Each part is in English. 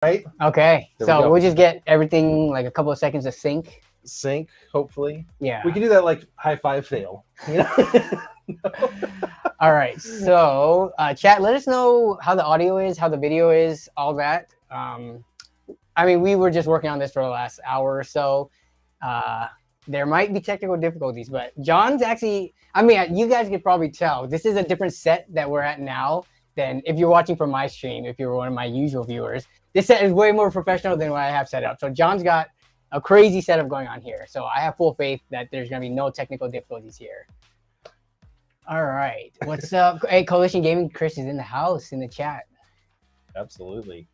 right? Okay. There we So go. we'll just get everything like a couple of seconds of sync. Sync, hopefully. Yeah. We can do that like high five fail. You know? All right. So chat, let us know how the audio is, how the video is, all that. I mean, we were just working on this for the last hour or so. There might be technical difficulties, but John's actually, I mean, you guys could probably tell this is a different set that we're at now than if you're watching from my stream, if you're one of my usual viewers. This set is way more professional than what I have set up. So John's got a crazy setup going on here. So I have full faith that there's going to be no technical difficulties here. All right. What's up? Hey, Coalition Gaming Chris is in the house, in the chat. Absolutely.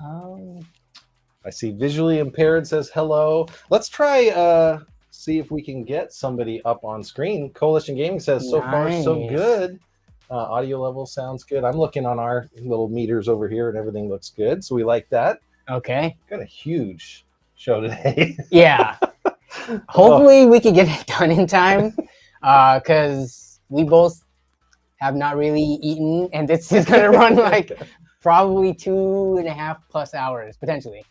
I see visually impaired says hello. Let's try see if we can get somebody up on screen. Coalition Gaming says so far so good. Audio level sounds good. I'm looking on our little meters over here and everything looks good. So we like that. Okay. Got a huge show today. Yeah. Hopefully we can get it done in time because we both have not really eaten and this is going to run like probably 2.5+ hours potentially.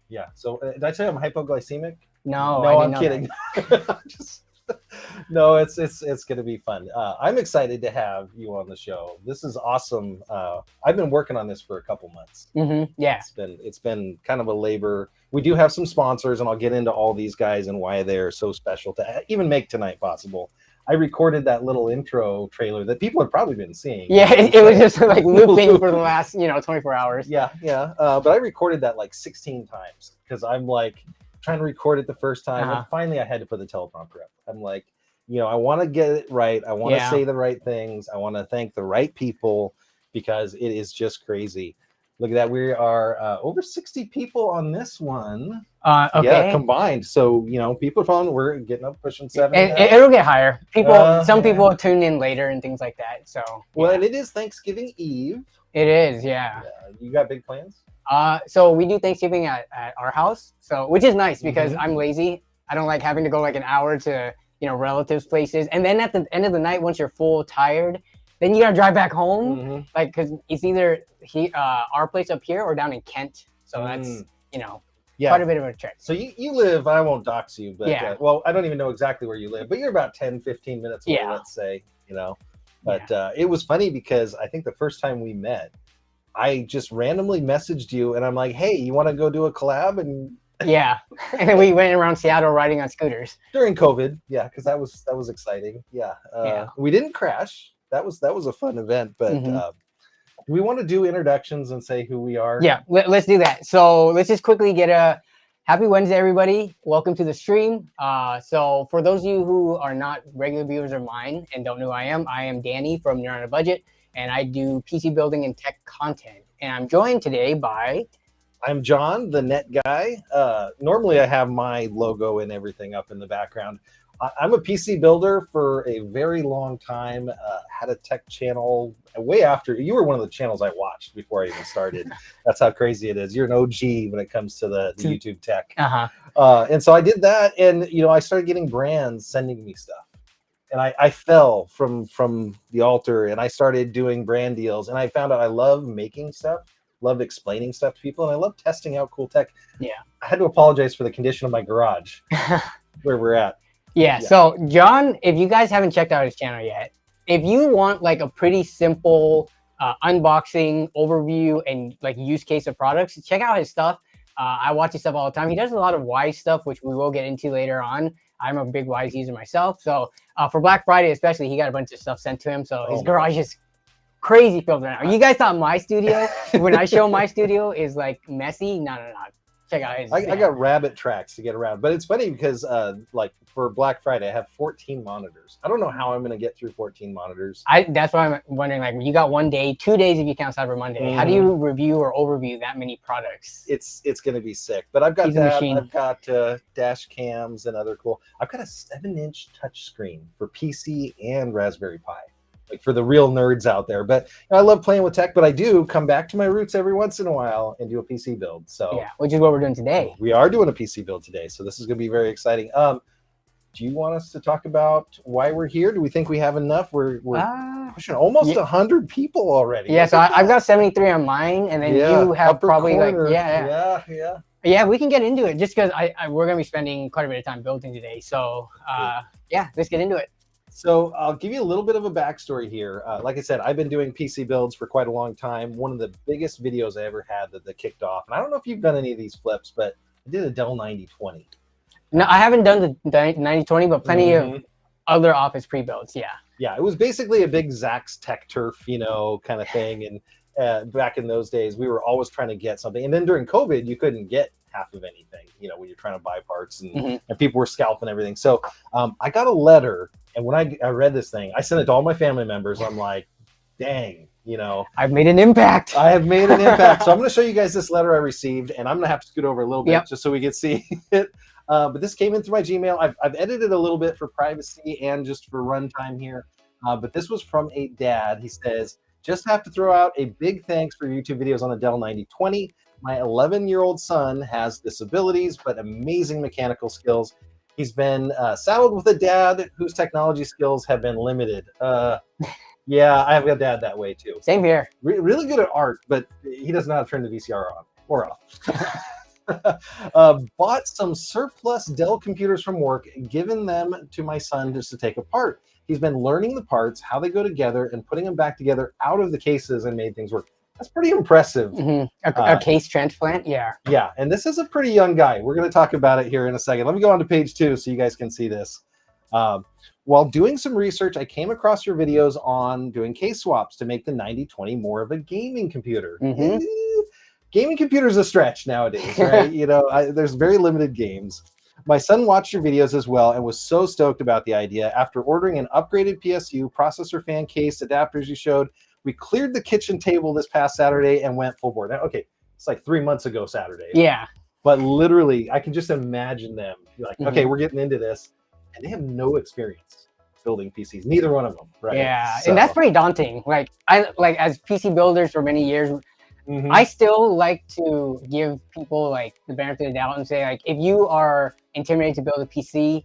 Yeah. So did I tell you I'm hypoglycemic? No, I'm kidding. No, it's going to be fun. I'm excited to have you on the show. This is awesome. I've been working on this for a couple months. Yeah. It's been kind of a labor. We do have some sponsors, and I'll get into all these guys and why they're so special to even make tonight possible. I recorded that little intro trailer that people have probably been seeing. Yeah, it was just like looping for the last 24 hours. Yeah. But I recorded that like 16 times because I'm like trying to record it the first time, and finally I had to put the teleprompter up. I'm like, I want to get it right. I want to say the right things. I want to thank the right people because it is just crazy. Look at that. We are over 60 people on this one. Okay. Yeah, combined. So, people are following. We're getting up pushing 70. It'll get higher. Some people tune in later and things like that. So. Well, and it is Thanksgiving Eve. It is, yeah. You got big plans? So we do Thanksgiving at our house. So, which is nice because I'm lazy. I don't like having to go like an hour to relatives' places, and then at the end of the night, once you're full tired, then you gotta drive back home, like because it's either our place up here or down in Kent. So that's quite a bit of a trek. So you live, I won't dox you, but well, I don't even know exactly where you live, but you're about 10-15 minutes away, let's say, But it was funny because I think the first time we met, I just randomly messaged you, and I'm like, hey, you want to go do a collab? And yeah, and then we went around Seattle riding on scooters during COVID. Yeah, because that was exciting. Yeah, we didn't crash. That was a fun event. But we want to do introductions and say who we are. Yeah, let's do that. So let's just quickly get a happy Wednesday, everybody. Welcome to the stream. So for those of you who are not regular viewers of mine and don't know who I am Danny from You're on a Budget, and I do PC building and tech content. And I'm joined today by. I'm John, the net guy. Normally I have my logo and everything up in the background. I'm a PC builder for a very long time. Had a tech channel way after. You were one of the channels I watched before I even started. That's how crazy it is. You're an OG when it comes to the YouTube tech. And so I did that, and I started getting brands sending me stuff. And I fell from the altar, and I started doing brand deals, and I found out I love making stuff. Love explaining stuff to people, and I love testing out cool tech. Yeah, I had to apologize for the condition of my garage where we're at. Yeah, so John, if you guys haven't checked out his channel yet, if you want like a pretty simple unboxing overview and like use case of products, check out his stuff. I watch his stuff all the time. He does a lot of Wise stuff, which we will get into later on. I'm a big Wise user myself, so for Black Friday especially, he got a bunch of stuff sent to him. So his garage is crazy filled right now. You guys thought my studio, when I show my studio, is like messy? No. Check out his. I got rabbit tracks to get around, but it's funny because like for Black Friday, I have 14 monitors. I don't know how I'm going to get through 14 monitors. That's why I'm wondering, like, you got 1 day, 2 days if you count Cyber Monday. How do you review or overview that many products? It's going to be sick, but I've got that. I've got dash cams and other cool. I've got a 7-inch touchscreen for PC and Raspberry Pi. Like for the real nerds out there. But I love playing with tech, but I do come back to my roots every once in a while and do a PC build. So yeah, which is what we're doing today. We are doing a PC build today, so this is going to be very exciting. do you want us to talk about why we're here? Do we think we have enough? We're pushing almost yeah. 100 people already. Yeah, so I've got 73 on mine, and then you have probably corner. like yeah. We can get into it just because we're gonna be spending quite a bit of time building today. So yeah, let's get into it. So I'll give you a little bit of a backstory here. Like I said, I've been doing PC builds for quite a long time. One of the biggest videos I ever had that kicked off, and I don't know if you've done any of these flips, but I did a Dell 9020. No, I haven't done the 9020, but plenty of other Office pre-builds. Yeah. Yeah, it was basically a big Zaxx Tech Turf, kind of thing. And back in those days, we were always trying to get something. And then during COVID, you couldn't get half of anything, when you're trying to buy parts and people were scalping everything. So I got a letter. And when I read this thing, I sent it to all my family members. I'm like, dang, I've made an impact. I have made an impact. So I'm going to show you guys this letter I received, and I'm going to have to scoot over a little bit just so we can see it. But this came in through my Gmail. I've edited a little bit for privacy and just for runtime here. But this was from a dad. He says, just have to throw out a big thanks for your YouTube videos on the Dell 9020. My 11-year-old son has disabilities, but amazing mechanical skills. He's been saddled with a dad whose technology skills have been limited. Yeah, I have a dad that way too. Same here. Really good at art, but he doesn't know how to turn the VCR on or off. Bought some surplus Dell computers from work, given them to my son just to take apart. He's been learning the parts, how they go together, and putting them back together out of the cases and made things work. That's pretty impressive. A case transplant, yeah. Yeah, and this is a pretty young guy. We're going to talk about it here in a second. Let me go on to page 2 so you guys can see this. While doing some research, I came across your videos on doing case swaps to make the 9020 more of a gaming computer. Gaming computers a stretch nowadays, right? There's very limited games. My son watched your videos as well and was so stoked about the idea. After ordering an upgraded PSU, processor fan case, adapters you showed, we cleared the kitchen table this past Saturday and went full board. Now, okay, it's like 3 months ago Saturday. Yeah. But literally, I can just imagine them. You're like, okay, we're getting into this. And they have no experience building PCs. Neither one of them, right? Yeah, and that's pretty daunting. Like as PC builders for many years, I still like to give people like the benefit of the doubt and say, like, if you are intimidated to build a PC,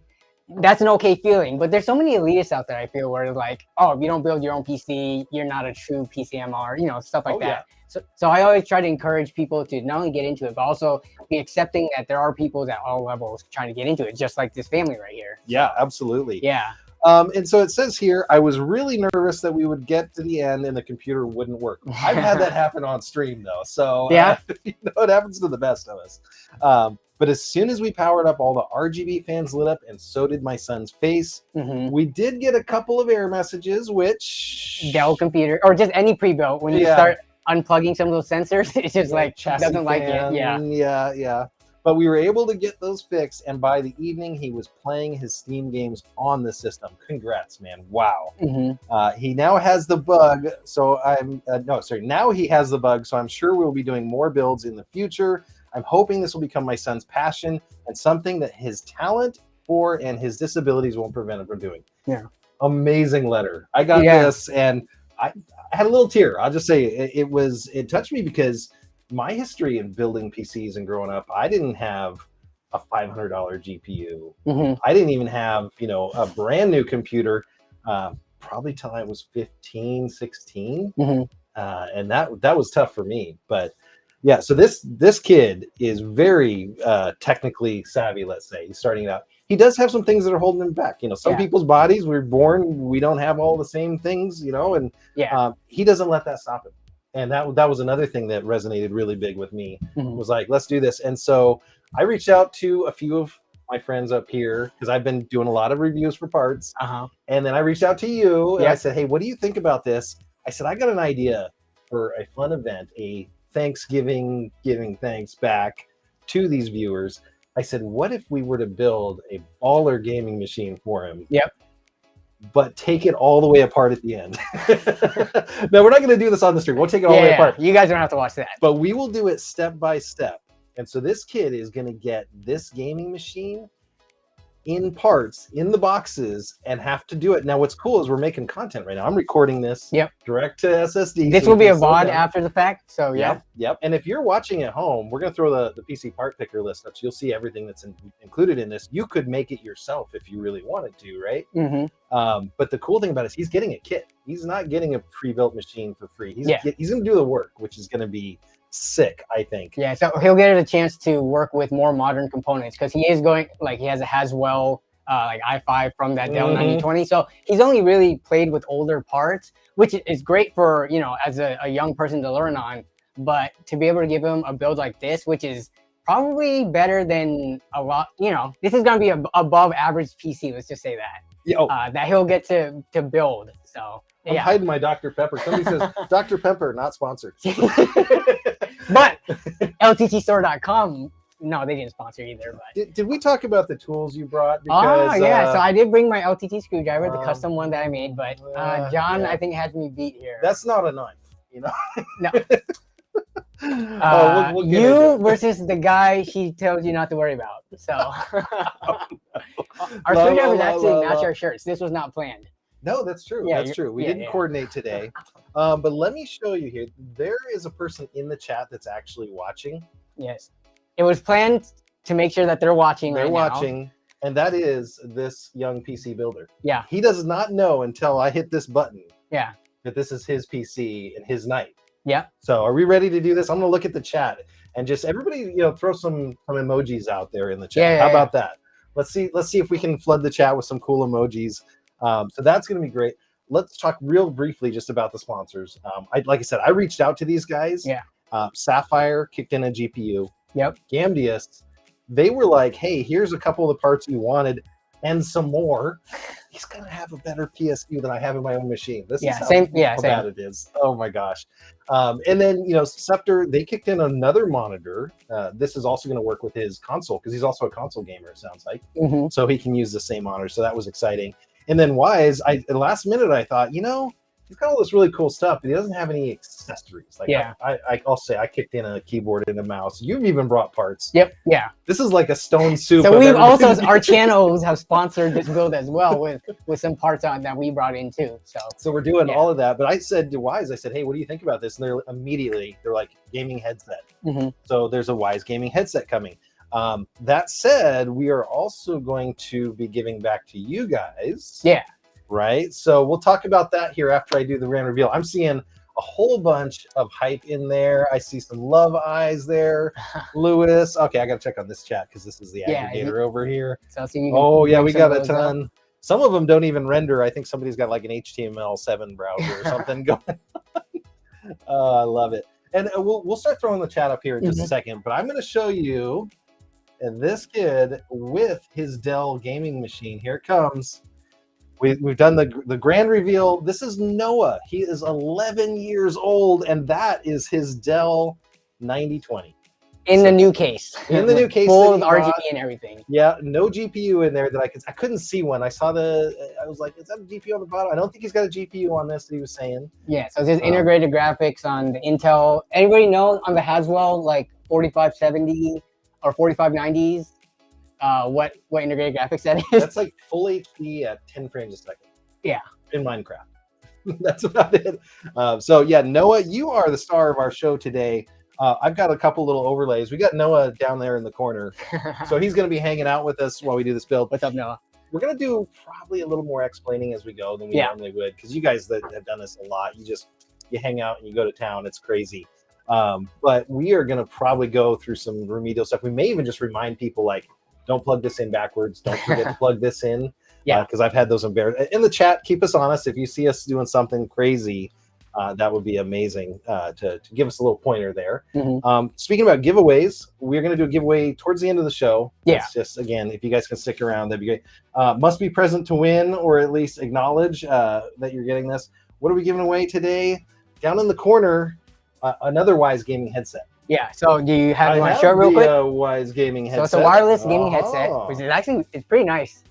that's an okay feeling. But there's so many elitists out there, I feel, where it's like, oh, if you don't build your own PC, you're not a true PCMR, stuff like that. Yeah. So I always try to encourage people to not only get into it, but also be accepting that there are people at all levels trying to get into it, just like this family right here. Yeah, absolutely. Yeah. And so it says here, I was really nervous that we would get to the end and the computer wouldn't work. I've had that happen on stream, though. So yeah, it happens to the best of us. But as soon as we powered up, all the RGB fans lit up, and so did my son's face. We did get a couple of error messages, which Dell computer or just any pre-built, when you start unplugging some of those sensors, it's just like doesn't like it. Yeah. But we were able to get those fixed, and by the evening, he was playing his Steam games on the system. Congrats, man. Wow. He now has the bug, so now he has the bug, so I'm sure we'll be doing more builds in the future. I'm hoping this will become my son's passion and something that his talent for and his disabilities won't prevent him from doing. Yeah. Amazing letter. I got this, and I had a little tear. I'll just say it touched me because my history in building PCs and growing up, I didn't have a $500 GPU. I didn't even have, a brand new computer, probably till I was 15, 16. And that was tough for me. But yeah, so this kid is very technically savvy, let's say. He's starting out. He does have some things that are holding him back. Some people's bodies, we're born, we don't have all the same things, and he doesn't let that stop him. And that was another thing that resonated really big with me. Was like, let's do this. And so I reached out to a few of my friends up here because I've been doing a lot of reviews for parts. And then I reached out to you and I said, hey, what do you think about this? I said, I got an idea for a fun event, a Thanksgiving, giving thanks back to these viewers. I said, what if we were to build a baller gaming machine for him? But take it all the way apart at the end. No, we're not going to do this on the stream. We'll take it all the way apart. You guys don't have to watch that. But we will do it step by step. And so this kid is going to get this gaming machine in parts in the boxes and have to do it. Now, what's cool is we're making content right now. I'm recording this Yep. direct to SSD. This so will be you a can slow VOD down. after the fact. So yeah. Yep. And if you're watching at home, we're going to throw the PC part picker list up. So you'll see everything that's included in this. You could make it yourself if you really wanted to, right? Mm-hmm. But the cool thing about it is he's getting a kit. He's not getting a pre-built machine for free. He's Yeah. he's going to do the work, which is going to be sick, I think. Yeah, so he'll get a chance to work with more modern components because he is going, like, he has a Haswell like i5 from that Dell 9020. So he's only really played with older parts, which is great for, you know, as a young person to learn on. But to be able to give him a build like this, which is probably better than a lot, you know, this is going to be above average PC, let's just say that. Yeah. That he'll get to build. So I'm hiding my Dr. Pepper. Somebody says Dr. Pepper, not sponsored. But LTTstore.com, no, they didn't sponsor either. But did we talk about the tools you brought? Because, yeah, so I did bring my LTT screwdriver, the custom one that I made, but John, I think, has me beat here. That's not a knife, you know? No. We'll you versus the guy he tells you not to worry about. So our screwdrivers actually match our shirts. This was not planned. No, that's true. Yeah, that's true. We didn't coordinate today. But let me show you here. There is a person in the chat that's actually watching. Yes. It was planned to make sure that they're watching They're watching. And that is this young PC builder. Yeah. He does not know until I hit this button. Yeah. That this is his PC and his night. Yeah. So are we ready to do this? I'm going to look at the chat and just everybody, you know, throw some emojis out there in the chat. How about that? Let's see if we can flood the chat with some cool emojis. So that's going to be great. Let's talk real briefly just about the sponsors. Like I said, I reached out to these guys. Yeah. Sapphire kicked in a GPU. Yep. Gamdius, they were like, hey, here's a couple of the parts you wanted and some more. He's going to have a better PSU than I have in my own machine. This is how bad it is. Oh my gosh. And then, you know, Scepter, they kicked in another monitor. This is also going to work with his console because he's also a console gamer, it sounds like. So he can use the same monitor. So that was exciting. And then Wise, at the last minute, I thought, you know, he's got all this really cool stuff, but he doesn't have any accessories. Like, I'll say I kicked in a keyboard and a mouse. You've even brought parts. Yep. Yeah. This is like a stone soup. So we've also, our channels have sponsored this build as well with some parts on that we brought in too. So we're doing all of that. But I said to Wise, I said, hey, what do you think about this? And they're like, gaming headset. So there's a Wise gaming headset coming. That said, we are also going to be giving back to you guys. Yeah. Right. So we'll talk about that here after I do the grand reveal. I'm seeing a whole bunch of hype in there. I see some love eyes there. Lewis. Okay, I got to check on this chat because this is the aggregator over here. So we got a ton. Some of them don't even render. I think somebody's got like an HTML7 browser or something going on. I love it. And we'll start throwing the chat up here in just a second. But I'm going to show you this kid with his Dell gaming machine. Here it comes. We've done the grand reveal. This is Noah. He is 11 years old, and that is his Dell 9020. In the new case. In the new case. Full of RGB and everything. Yeah, no GPU in there that I couldn't see one. I was like, is that a GPU on the bottom? I don't think he's got a GPU on this that he was saying. Yeah, so there's integrated graphics on the Intel. Anybody know on the Haswell, like 4570 or 4590s? What integrated graphics that is? That's like full HD at 10 frames a second. Yeah. In Minecraft. That's about it. So yeah, Noah, you are the star of our show today. I've got a couple little overlays. We got Noah down there in the corner. So he's going to be hanging out with us while we do this build. What's up, Noah? We're going to do probably a little more explaining as we go than we normally would. Because you guys that have done this a lot, you hang out and you go to town. It's crazy. But we are going to probably go through some remedial stuff. We may even just remind people like, don't plug this in backwards. Don't forget to plug this in. Yeah. Because I've had those embarrassed. In the chat, keep us honest. If you see us doing something crazy, that would be amazing to give us a little pointer there. Speaking about giveaways, we're going to do a giveaway towards the end of the show. Yeah. It's just, again, if you guys can stick around, that'd be great. Must be present to win or at least acknowledge that you're getting this. What are we giving away today? Down in the corner, another Wise gaming headset. Yeah, so do you have one show real quick? Wise gaming headset. So it's a wireless gaming headset, which is actually, it's pretty nice.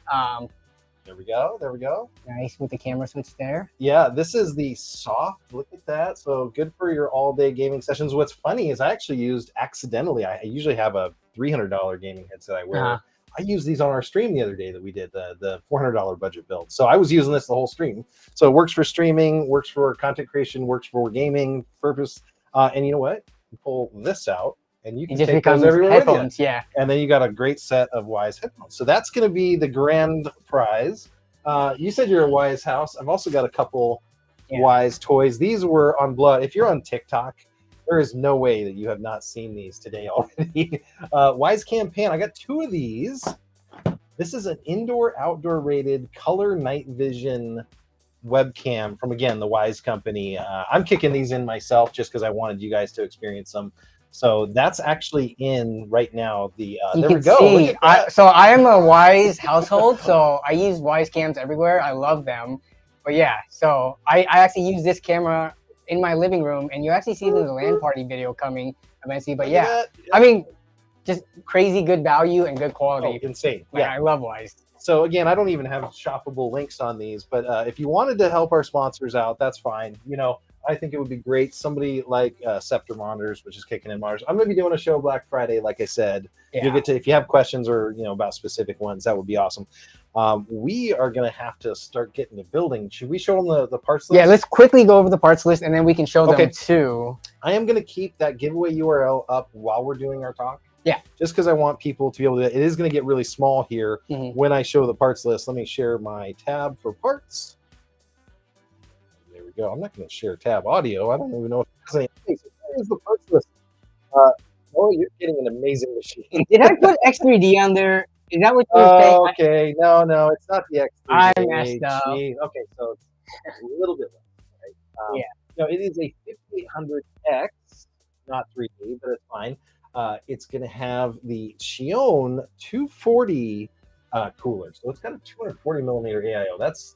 There we go. Nice with the camera switch there. Yeah, this is the soft. Look at that. So good for your all-day gaming sessions. What's funny is I actually used accidentally. I usually have a $300 gaming headset I wear I used these on our stream the other day that we did the $400 budget build. So I was using this the whole stream. So it works for streaming, works for content creation, works for gaming purpose. And you know what? You pull this out, and you It can just take those becomes everywhere with you. headphones. Yeah. And then you got a great set of Wise headphones. So that's going to be the grand prize. You said you're a Wise house. I've also got a couple Wise toys. These were on Blood. If you're on TikTok, there is no way that you have not seen these today already. Wise Campaign. I got 2 of these. This is an indoor-outdoor rated color night vision webcam from, again, the Wise company. I'm kicking these in myself just because I wanted you guys to experience them. So that's actually in right now. There we go. See, so I am a Wise household, so I use Wise cams everywhere. I love them. But yeah, so I actually use this camera in my living room, and you actually see it in the LAN party video coming eventually. But yeah, I mean, just crazy good value and good quality. Oh, insane. Like, I love Wise. So again, I don't even have shoppable links on these, but if you wanted to help our sponsors out, that's fine. You know, I think it would be great. Somebody like Scepter Monitors, which is kicking in Mars. I'm going to be doing a show Black Friday, like I said. Yeah. You'll get to, if you have questions or about specific ones, that would be awesome. We are going to have to start getting the building. Should we show them the parts list? Yeah, let's quickly go over the parts list, and then we can show them too. I am going to keep that giveaway URL up while we're doing our talk. Yeah. Just because I want people to be able to, it is going to get really small here when I show the parts list. Let me share my tab for parts. There we go. I'm not going to share tab audio. I don't even know what I'm saying. Here's the parts list. Oh, you're getting an amazing machine. Did I put X3D on there? Is that what you were saying? Okay. No, it's not the X3D. I messed up. Okay, so it's a little bit less, right? No, it is a 5800X, not 3D, but it's fine. It's going to have the Xion 240 cooler. So it's got a 240 millimeter AIO.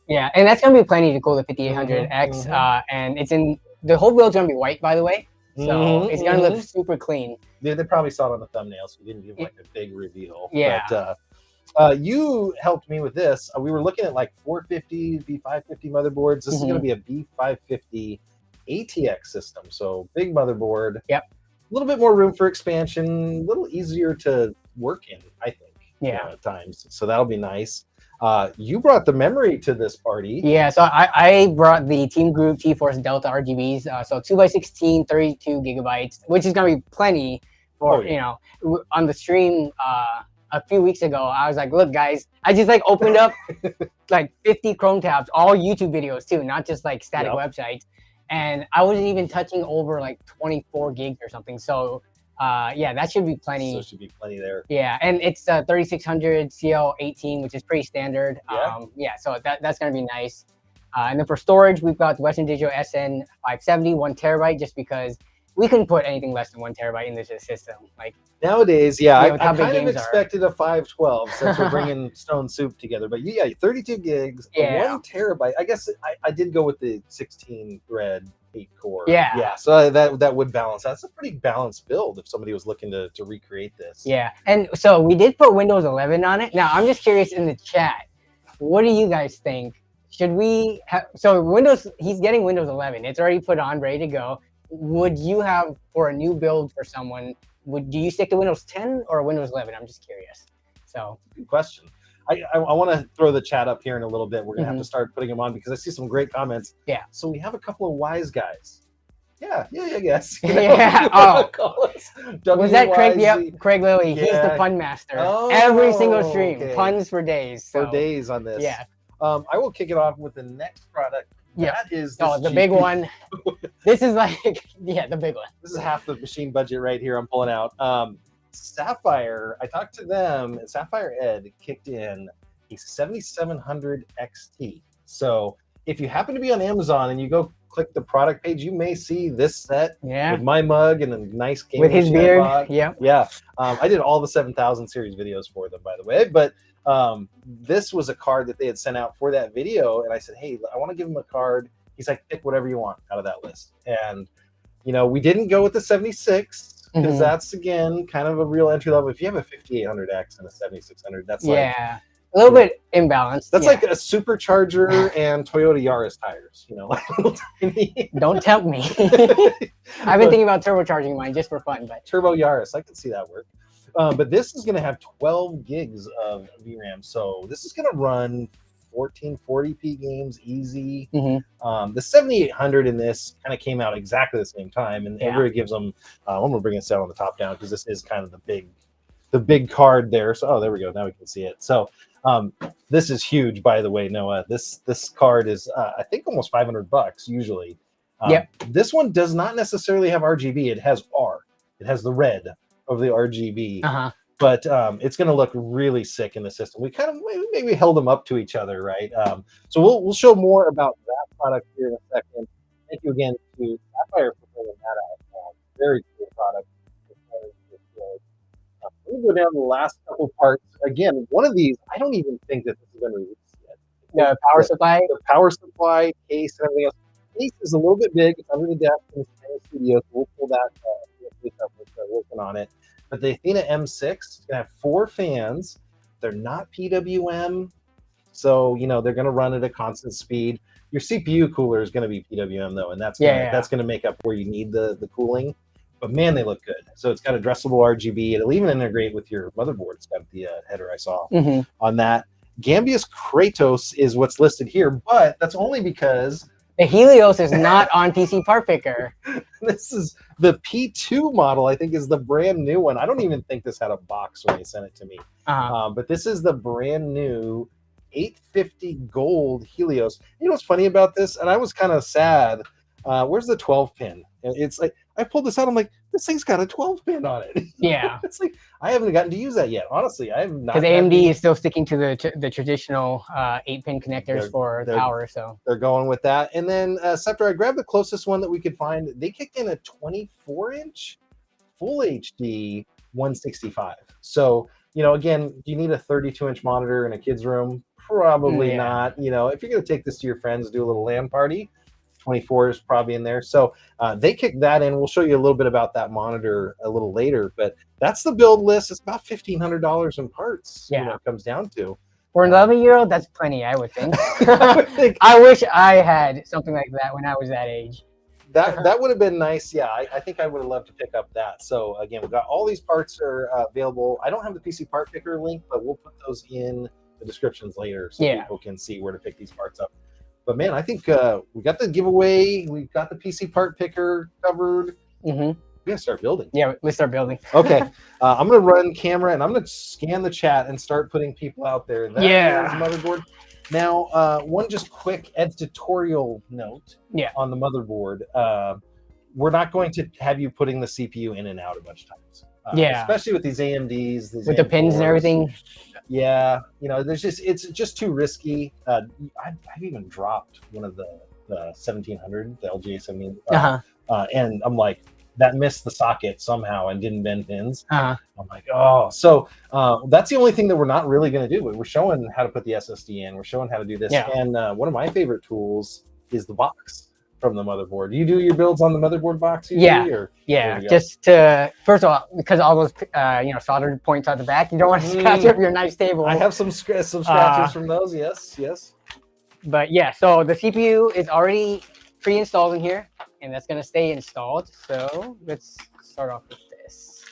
And that's going to be plenty to cool the 5800X. And it's in, the whole build's going to be white, by the way. So it's going to look super clean. They probably saw it on the thumbnail, so we didn't give like a big reveal. Yeah. But you helped me with this. We were looking at like 450, B550 motherboards. This is going to be a B550 ATX system. So big motherboard. Yep. A little bit more room for expansion. A little easier to work in, I think. At times. So that'll be nice. You brought the memory to this party. Yeah, so I brought the Team Group GeForce Delta RGBs. So 2x16, 32 gigabytes, which is going to be plenty for, on the stream a few weeks ago. I was like, look, guys, I just like opened up like 50 Chrome tabs, all YouTube videos too, not just like static websites. And I wasn't even touching over like 24 gigs or something. So that should be plenty. So it should be plenty there. Yeah, and it's 3600 CL18, which is pretty standard. So that's going to be nice. And then for storage, we've got the Western Digital SN570, 1 terabyte, just because we couldn't put anything less than 1 terabyte in this system. Like nowadays, I kind of expected a 512 since we're bringing Stone Soup together. But 32 gigs, 1 terabyte. I guess I did go with the 16 thread. 8-core. So that would balance. That's a pretty balanced build if somebody was looking to recreate this. Yeah, and so we did put Windows 11 on it. Now I'm just curious in the chat, what do you guys think? Should we have, so Windows, he's getting Windows 11. It's already put on, ready to go. Would you have, for a new build for someone, do you stick to Windows 10 or Windows 11? I'm just curious. So good question. I want to throw the chat up here in a little bit. We're going to have to start putting them on because I see some great comments. Yeah. So we have a couple of Wise guys. Yeah, I guess. Was that Craig? Yep, Craig Lilly. He's the pun master. Every single stream. Puns for days. For days on this. Yeah. I will kick it off with the next product. That is the big one. This is like, the big one. This is half the machine budget right here I'm pulling out. Sapphire, I talked to them, and Sapphire Ed kicked in a 7700 XT. So if you happen to be on Amazon and you go click the product page, you may see this set with my mug and a nice game with his beard. I did all the 7000 series videos for them, by the way. But this was a card that they had sent out for that video, and I said, hey, I want to give him a card. He's like, pick whatever you want out of that list. And we didn't go with the 76. Because that's, again, kind of a real entry level. If you have a 5800X and a 7600, that's like a little bit imbalanced. That's like a supercharger and Toyota Yaris tires, Don't tempt me. I've been thinking about turbocharging mine just for fun, but Turbo Yaris, I can see that work. But this is going to have 12 gigs of VRAM. So this is going to run 1440p games easy. The 7800 in this kind of came out exactly the same time, and it really gives them. I'm going to bring this out on the top down because this is kind of the big card there. So there we go. Now we can see it. So this is huge, by the way, Noah. This card is I think almost $500 usually. This one does not necessarily have RGB. It has R. It has the red of the RGB. But it's going to look really sick in the system. We kind of maybe held them up to each other, right? So we'll show more about that product here in a second. Thank you again to Sapphire for bringing that out. Very cool product. Let me go down to the last couple parts. Again, one of these, I don't even think that this is going to release yet. The power supply? The power supply, case, and everything else. The case is a little bit big. It's under the desk in the studio, so we'll pull that up and start working on it. But the Athena M6 is going to have 4 fans. They're not PWM, so they're going to run at a constant speed. Your CPU cooler is going to be PWM though, and that's going to make up where you need the cooling. But man, they look good. So it's got addressable RGB. It'll even integrate with your motherboard. It's got the header I saw on that. Gambius Kratos is what's listed here, but that's only because the Helios is not on PC Part Picker. This is the P2 model, I think, is the brand new one. I don't even think this had a box when they sent it to me. But this is the brand new 850 gold Helios. You know what's funny about this? And I was kind of sad. Where's the 12 pin? It's like, I pulled this out. I'm like, this thing's got a 12 pin on it. Yeah. It's like, I haven't gotten to use that yet. Honestly, I have not. Because AMD is still sticking to the traditional 8-pin connectors for power. So they're going with that. And then Scepter, I grabbed the closest one that we could find. They kicked in a 24-inch full HD 165. So, again, do you need a 32-inch monitor in a kid's room? Probably not. If you're going to take this to your friends, do a little LAN party, 24 is probably in there. So they kicked that in. We'll show you a little bit about that monitor a little later, but that's the build list. It's about $1,500 in parts. It comes down to. For an 11-year-old, that's plenty, I would think. I wish I had something like that when I was that age. That would have been nice. Yeah, I think I would have loved to pick up that. So again, we've got all these parts are available. I don't have the PC Part Picker link, but we'll put those in the descriptions later so people can see where to pick these parts up. But man, I think we got the giveaway. We've got the PC Part Picker covered. We gotta start building. Yeah, let's start building. Okay, I'm gonna run camera and I'm gonna scan the chat and start putting people out there. That is motherboard. Now, one just quick editorial note. On the motherboard, we're not going to have you putting the CPU in and out a bunch of times. Especially with these AMDs, with the pins and everything. Yeah, it's just too risky. I've even dropped one of the 1700, the LGA 1700, and I'm like, that missed the socket somehow and didn't bend pins. I'm like, oh, so that's the only thing that we're not really going to do. We're showing how to put the SSD in. We're showing how to do this. And one of my favorite tools is the box from the motherboard. Do you do your builds on the motherboard box usually? Just to, first of all, because all those solder points at the back, you don't want to scratch up your nice table. I have some scratches from those. Yes. But yeah, so the CPU is already pre-installed in here, and that's going to stay installed. So let's start off with this.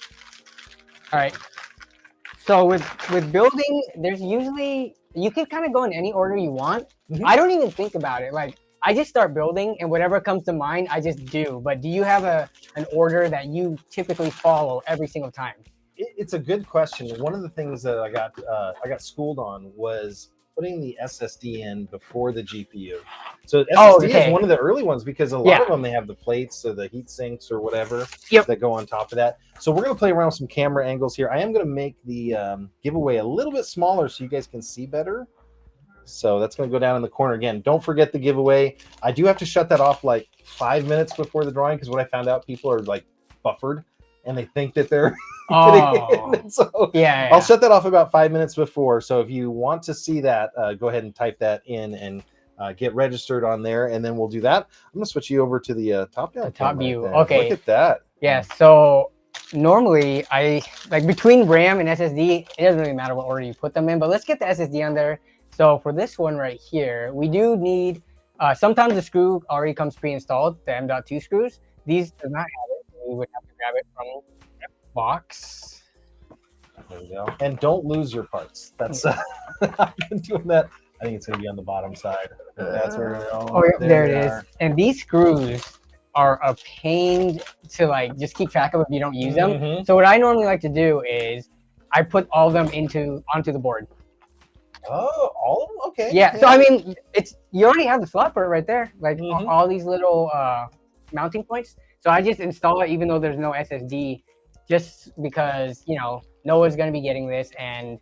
All right. So with building, there's usually, you can kind of go in any order you want. I don't even think about it. Like, I just start building, and whatever comes to mind, I just do. But do you have an order that you typically follow every single time? It's a good question. One of the things that I got schooled on was putting the SSD in before the GPU. So SSD is one of the early ones because a lot of them, they have the plates or the heat sinks or whatever that go on top of that. So we're going to play around with some camera angles here. I am going to make the giveaway a little bit smaller so you guys can see better. So that's going to go down in the corner. Again, don't forget the giveaway. I do have to shut that off like 5 minutes before the drawing because what I found out, people are like buffered and they think that they're getting in. So I'll shut that off about 5 minutes before. So if you want to see that, go ahead and type that in and get registered on there, and then we'll do that. I'm going to switch you over to the top down. The top view. Right, okay. Look at that. Yeah. So normally I like between RAM and SSD, it doesn't really matter what order you put them in, but let's get the SSD on there. So for this one right here, we do need, sometimes the screw already comes pre-installed, the M.2 screws. These do not have it. We would have to grab it from the box. There we go. And don't lose your parts. That's I've been doing that. I think it's gonna be on the bottom side. That's where. Oh, yeah, there it is. are. And these screws are a pain to like just keep track of if you don't use them. Mhm. So what I normally like to do is I put all of them onto the board. Oh, all of them? Okay. Yeah. So I mean, you already have the slot for it right there, like Mhm. all these little mounting points. So I just install it even though there's no SSD, just because Noah's gonna be getting this, and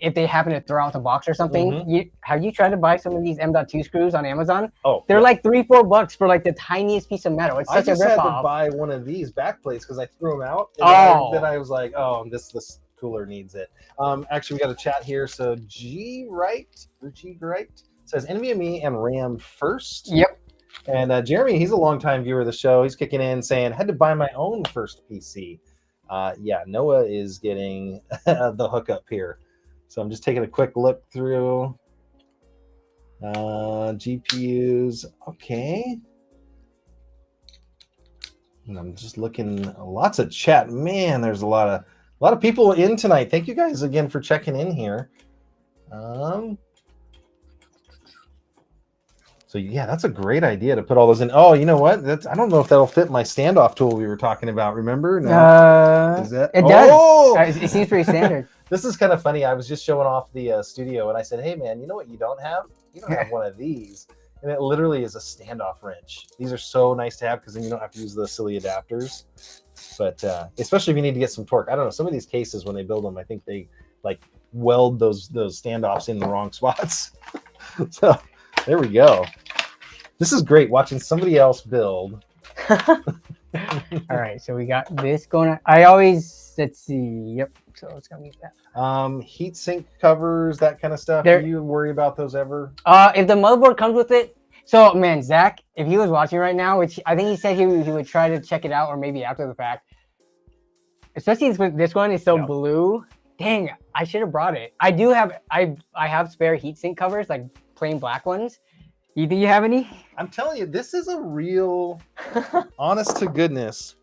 if they happen to throw out the box or something, have you tried to buy some of these M.2 screws on Amazon? Oh, they're like $3-4 for like the tiniest piece of metal. It's I such a just had to ripoff. buy one of these back plates because I threw them out. And then I was like, oh, this cooler needs it. Actually, we got a chat here. So G Right says NVMe and RAM first. Yep. And Jeremy, he's a longtime viewer of the show. He's kicking in saying, had to buy my own first PC. Yeah, Noah is getting the hookup here. So I'm just taking a quick look through GPUs. Okay. And I'm just looking, lots of chat. Man, there's a lot of people in tonight. Thank you guys again for checking in here. So yeah, that's a great idea to put all those in. Oh, you know what? I don't know if that'll fit my standoff tool we were talking about. Remember? No. Is that? It does. Oh! It seems pretty standard. This is kind of funny. I was just showing off the studio, and I said, "Hey, man, you know what you don't have? You don't have one of these." And it literally is a standoff wrench. These are so nice to have because then you don't have to use the silly adapters. But especially if you need to get some torque. I don't know. Some of these cases, when they build them, I think they like weld those standoffs in the wrong spots. So there we go. This is great watching somebody else build. All right, so we got this going on. Let's see. Yep. So it's gonna be that. Heat sink covers, that kind of stuff. Do you worry about those ever? If the motherboard comes with it. So man, Zach, if he was watching right now, which I think he said he would try to check it out, or maybe after the fact. Especially this one is so blue. Dang, I should have brought it. I do have. I have spare heatsink covers, like plain black ones. You think you have any? I'm telling you, this is a real, honest to goodness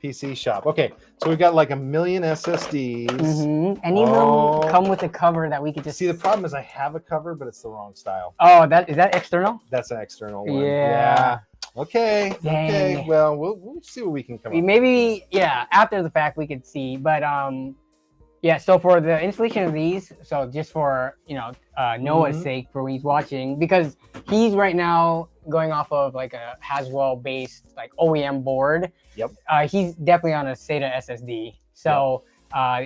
PC shop. Okay, so we've got like 1 million SSDs. Mm-hmm. Any of them come with a cover that we could just see. The problem is I have a cover, but it's the wrong style. Oh, is that external? That's an external one. Yeah. Okay. Dang. Okay. Well, we'll see what we can come up maybe with. Yeah, after the fact we could see, but yeah. So for the installation of these, so just for Noah's sake, for when he's watching, because he's right now going off of like a Haswell based like OEM board. Yep. He's definitely on a SATA SSD, so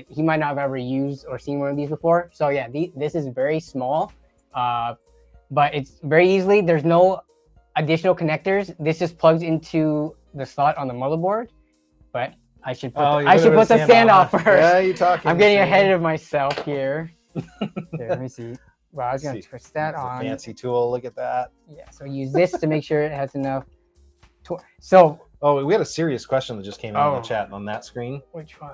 he might not have ever used or seen one of these before. So yeah, this is very small, but it's very easily. There's no additional connectors. This just plugs into the slot on the motherboard, but I should put the standoff first. Yeah, you're talking. I'm getting ahead of myself here. Here, let me see. Well, I was going to twist that on. Fancy tool. Look at that. Yeah, so use this to make sure it has enough torque. So. Oh, we had a serious question that just came in the chat on that screen. Which one?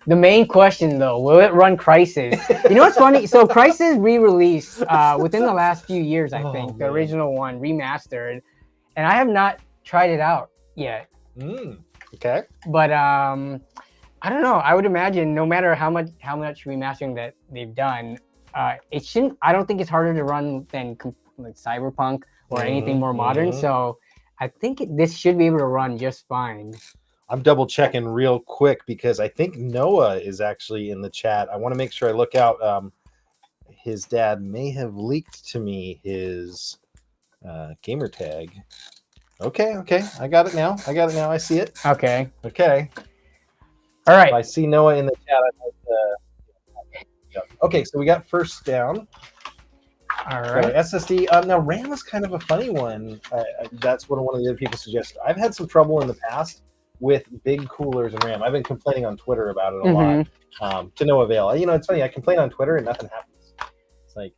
The main question, though, will it run Crysis? You know what's funny? So Crysis re-released within the last few years, I think. The original one, remastered. And I have not tried it out yet. Okay. But I don't know. I would imagine no matter how much remastering that they've done, it shouldn't. I don't think it's harder to run than like Cyberpunk or anything more modern. So I think this should be able to run just fine. I'm double checking real quick because I think Noah is actually in the chat. I want to make sure I look out. His dad may have leaked to me his gamer tag. Okay. I got it now. I see it. Okay. All right. If I see Noah in the chat, I'd like to... Okay, so we got first down. All right. So SSD. Now RAM is kind of a funny one. That's what one of the other people suggested. I've had some trouble in the past with big coolers and RAM. I've been complaining on Twitter about it a lot, to no avail. It's funny. I complain on Twitter and nothing happens. It's like,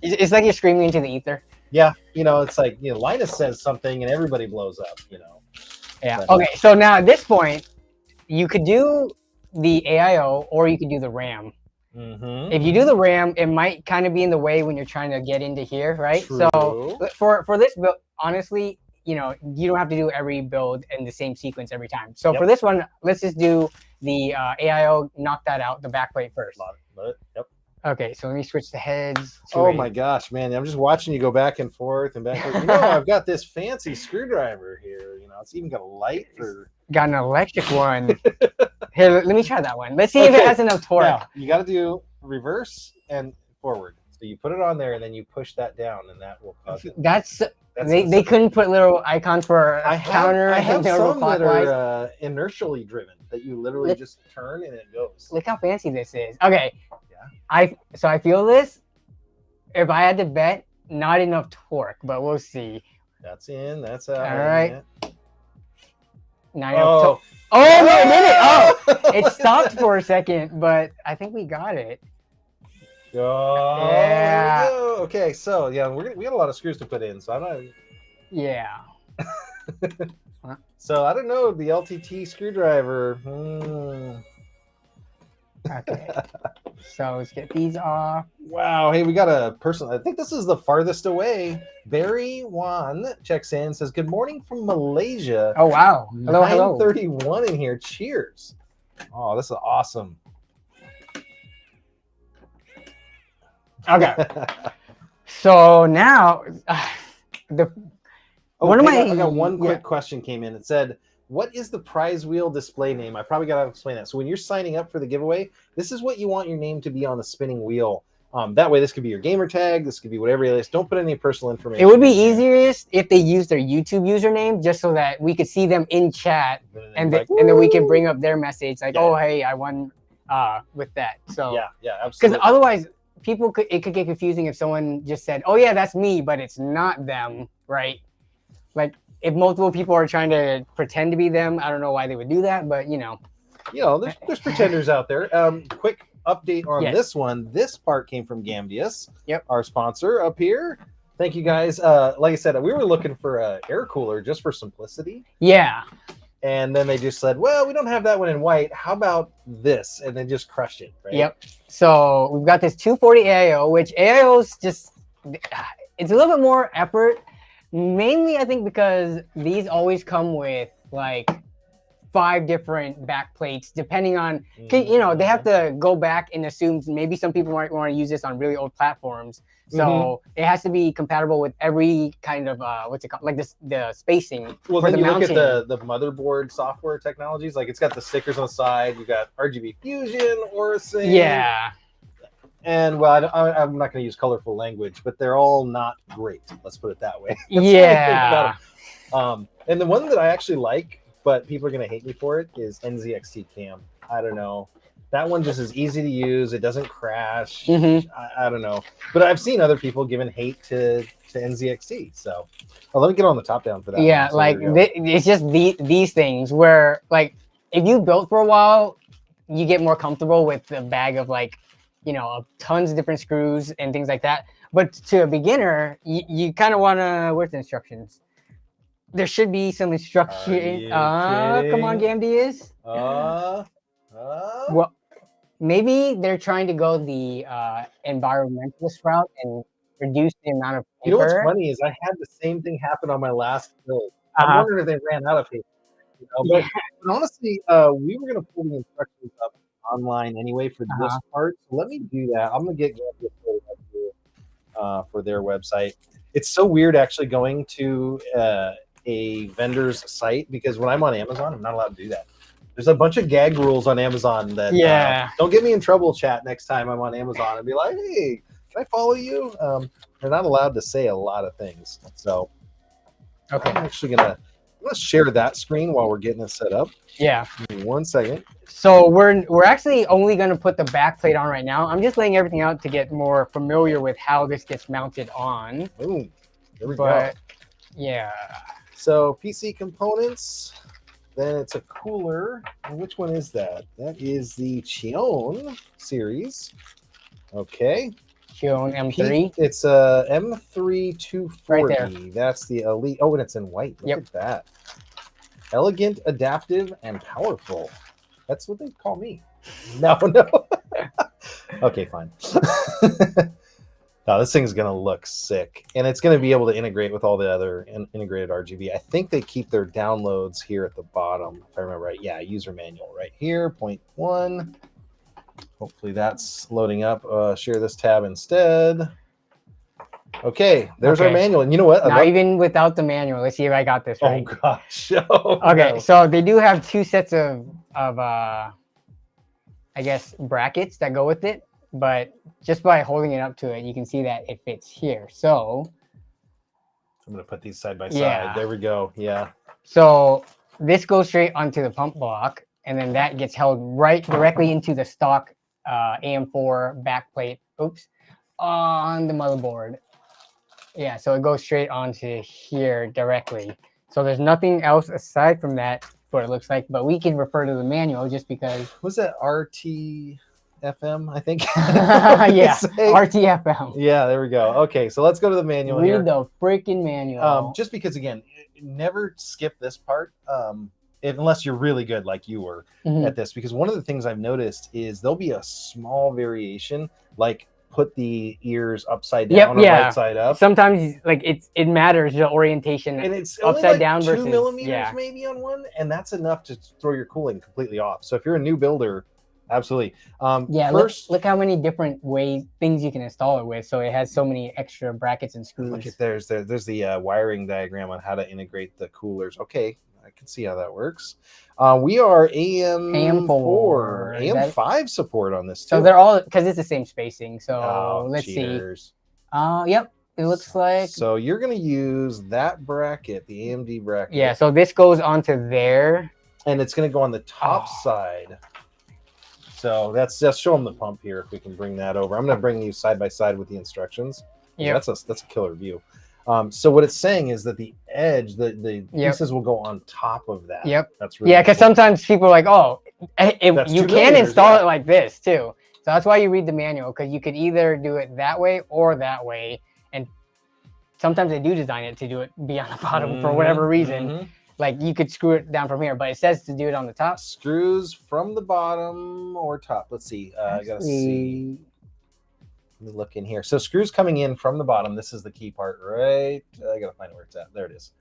it's like you're screaming into the ether. Yeah, it's like Linus says something and everybody blows up. Yeah. But, okay. So now at this point, you could do the AIO or you could do the RAM. If you do the RAM, it might kind of be in the way when you're trying to get into here, right? True. So for this build, honestly, you don't have to do every build in the same sequence every time. So for this one, let's just do the AIO knocked that out, the backplate first. Yep. Okay, so let me switch the heads. Oh my gosh, man! I'm just watching you go back and forth and back. I've got this fancy screwdriver here. It's even got a light for. Got an electric one. Here, let me try that one. Let's see if it has enough torque. Now, you got to do reverse and forward. So you put it on there and then you push that down, and that will cause it. They couldn't put little icons for a counter. I have some that are inertially driven that you literally just turn and it goes. Look how fancy this is. Okay. Yeah. I feel this. If I had to bet, not enough torque, but we'll see. That's in. That's out. All right. Not enough torque. Oh no, it did it! Oh, it stopped for a second, but I think we got it. Oh, yeah. Okay, so yeah, we got a lot of screws to put in, so I'm not. Yeah. So I don't know the LTT screwdriver. Okay. So let's get these off. Wow. Hey, we got a person. I think this is the farthest away. Barry Wan checks in, says, "Good morning from Malaysia." Oh wow. Hello, hello. 9:31 in here. Cheers. Oh, this is awesome. Okay. So now I got one quick question came in. It said, "What is the prize wheel display name?" I probably got to explain that. So when you're signing up for the giveaway, this is what you want your name to be on the spinning wheel. That way, this could be your gamer tag. This could be whatever it is. Don't put any personal information. It would be easiest if they use their YouTube username, just so that we could see them in chat, and then we can bring up their message, like, "Oh, hey, I won with that." So yeah, absolutely. Because otherwise, it could get confusing if someone just said, "Oh yeah, that's me," but it's not them, right? Like if multiple people are trying to pretend to be them, I don't know why they would do that, but there's pretenders out there. Quick update on this one. This part came from Gamdius, our sponsor up here. Thank you guys. Like I said, we were looking for an air cooler just for simplicity. Yeah. And then they just said, "Well, we don't have that one in white. How about this?" And then just crushed it. Right? Yep. So we've got this 240 AIO, which AIO's just, it's a little bit more effort. Mainly, I think, because these always come with like 5 different back plates, depending on, they have to go back and assume maybe some people might want to use this on really old platforms. So it has to be compatible with every kind of, what's it called? Like the spacing. Well, then you look at the motherboard software technologies. Like it's got the stickers on the side. You got RGB Fusion, Orison. Yeah. And well, I'm not going to use colorful language, but they're all not great. Let's put it that way. Yeah. And the one that I actually like, but people are going to hate me for it, is NZXT Cam. I don't know. That one just is easy to use. It doesn't crash. I don't know. But I've seen other people giving hate to NZXT. So let me get on the top down for that. Yeah, so like it's just these things where, like, if you built for a while, you get more comfortable with the bag of, like, tons of different screws and things like that. But to a beginner, you kind of want to, where's the instructions? There should be some instruction. Come on, Gamdius. Well, maybe they're trying to go the environmentalist route and reduce the amount of paper. You know what's funny is I had the same thing happen on my last build. I'm wondering if they ran out of paper. But honestly, we were going to pull the instructions up online anyway for this part. So let me do that. I'm going to get for their website. It's so weird actually going to a vendor's site, because when I'm on Amazon, I'm not allowed to do that. There's a bunch of gag rules on Amazon that don't get me in trouble, chat, next time I'm on Amazon and be like, "Hey, can I follow you?" They're not allowed to say a lot of things. So I'm actually gonna share that screen while we're getting it set up. Yeah. Give me 1 second. So we're actually only gonna put the back plate on right now. I'm just laying everything out to get more familiar with how this gets mounted on. Boom. There we go. Yeah. So PC components. Then it's a cooler. Which one is that? That is the Chion series. Okay. Chion M3. It's a M3 240. Right there. That's the Elite. Oh, and it's in white. Look at that. Elegant, adaptive, and powerful. That's what they call me. No. Okay, fine. No, this thing's gonna look sick, and it's gonna be able to integrate with all the other integrated RGB. I think they keep their downloads here at the bottom, if I remember right. Yeah, user manual right here, 0.1. Hopefully that's loading up. Share this tab instead. Okay, there's our manual, and you know what? Now, even without the manual, let's see if I got this right. Oh gosh. Oh, okay, no. so they do have two sets of I guess brackets that go with it, but just by holding it up to it, you can see that it fits here. So I'm gonna put these side by side. There we go. Yeah. So this goes straight onto the pump block, and then that gets held right directly into the stock AM4 backplate. Oops, on the motherboard. Yeah, so it goes straight onto here directly. So there's nothing else aside from that, what it looks like, but we can refer to the manual just because. Was that RTFM, I think? Yeah, RTFM. Yeah, there we go. Okay, so let's go to the manual. Read the freaking manual. Just because, again, never skip this part unless you're really good like you were at this, because one of the things I've noticed is there'll be a small variation, like put the ears upside down or right side up. Sometimes like it matters the orientation, and it's upside only like down 2 versus millimeters maybe on one, and that's enough to throw your cooling completely off. So if you're a new builder, absolutely. First, look how many different things you can install it with. So it has so many extra brackets and screws. Look at there's the wiring diagram on how to integrate the coolers. Okay, I can see how that works. We are AM4, AM5 support on this too. So they're all, because it's the same spacing. So let's see. Yep, it looks like. So you're going to use that bracket, the AMD bracket. Yeah, so this goes onto there. And it's going to go on the top side. So that's just show them the pump here if we can bring that over. I'm going to bring you side by side with the instructions. Yeah, that's a killer view. So what it's saying is that the edge, the pieces will go on top of that. Yep. That's really because sometimes people are like, oh, you can install it like this too. So that's why you read the manual, because you could either do it that way or that way. And sometimes they do design it to do it be on the bottom for whatever reason. Like you could screw it down from here, but it says to do it on the top. Screws from the bottom or top. Let's see. I gotta see. Let me look in here. So screws coming in from the bottom. This is the key part, right? I gotta find where it's at. There it is.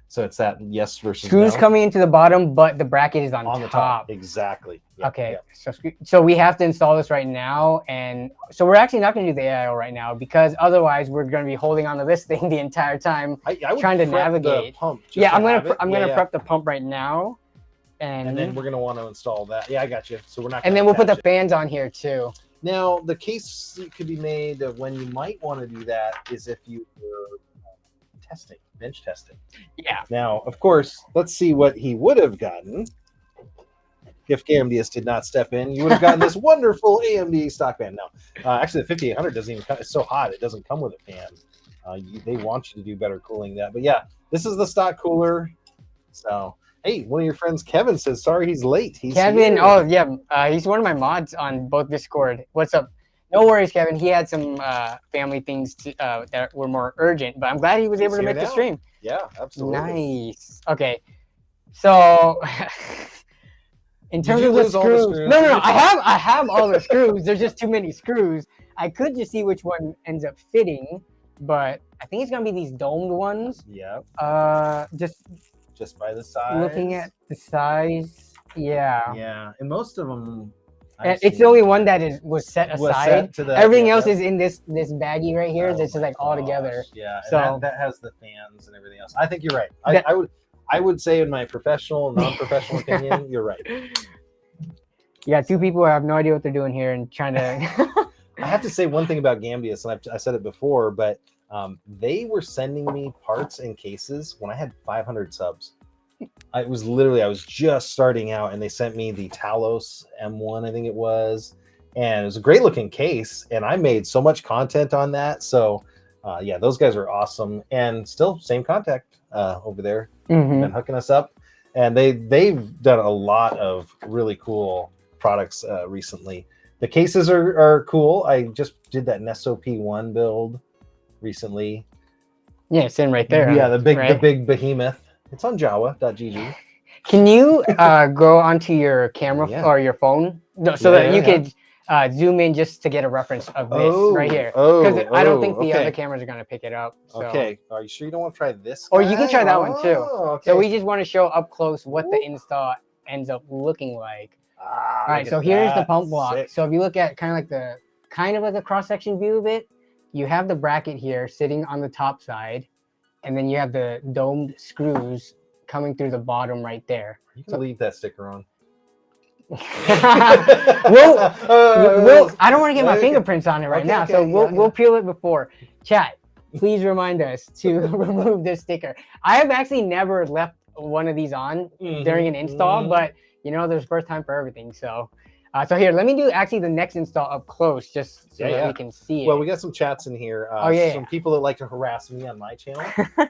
So it's that yes versus screws no. coming into the bottom, but the bracket is on the top. Exactly. Yep, okay. Yep. So we have to install this right now, and so we're actually not going to do the AIO right now, because otherwise we're going to be holding onto this thing the entire time, trying to navigate. The pump I'm gonna prep the pump right now, and then we're gonna want to install that. Yeah, I got you. So we're not. And then we'll put the fans on here too. Now, the case could be made of when you might want to do that is if you were testing, bench testing. Yeah. Now, of course, let's see what he would have gotten if Gamdius did not step in. You would have gotten this wonderful AMD stock fan. No, actually, the 5800 doesn't even come. It's so hot, it doesn't come with a fan. They want you to do better cooling that. But yeah, this is the stock cooler. So. Hey, one of your friends, Kevin, says sorry he's late. Kevin, oh yeah, he's one of my mods on both Discord. What's up? No worries, Kevin. He had some family things that were more urgent, but I'm glad he was able to make the stream. Yeah, absolutely. Nice. Okay, so in terms of the screws, no. I have all the screws. There's just too many screws. I could just see which one ends up fitting, but I think it's gonna be these domed ones. Yeah. Just by the size. Looking at the size, yeah, and most of them. And it's the only one that was set aside. Everything else is in this baggie right here. This is like all together. Yeah, so that has the fans and everything else. I think you're right. I would say, in my professional, non-professional opinion, you're right. Yeah, two people who have no idea what they're doing here and trying to. I have to say one thing about Gambius, and I said it before, but. They were sending me parts and cases when I had 500 subs. I was just starting out, and they sent me the Talos M1, I think it was, and it was a great looking case, and I made so much content on that. So yeah, those guys are awesome, and still same contact over there, been hooking us up, and they've done a lot of really cool products recently. The cases are cool. I just did that Nesso P1 build recently. Yeah, it's in right there. Yeah, the big behemoth. It's on Jawa.gg. Can you go onto your camera or your phone so that you could zoom in just to get a reference of this right here. Oh, Because I don't think the okay. other cameras are going to pick it up. So. Okay. Are you sure you don't want to try this Or guy? you can try that one too. Okay. So we just want to show up close what the install ends up looking like. All right, so here's the pump block. Sick. So if you look at kind of like a cross-section view of it, you have the bracket here sitting on the top side, and then you have the domed screws coming through the bottom right there. You can leave that sticker on. I don't want to get my fingerprints on it right now, so we'll peel it before. Chat, please remind us to remove this sticker. I have actually never left one of these on during an install, but you know, there's first time for everything. So, so here, let me do actually the next install up close, just so that we can see it. Well, we got some chats in here. Some people that like to harass me on my channel.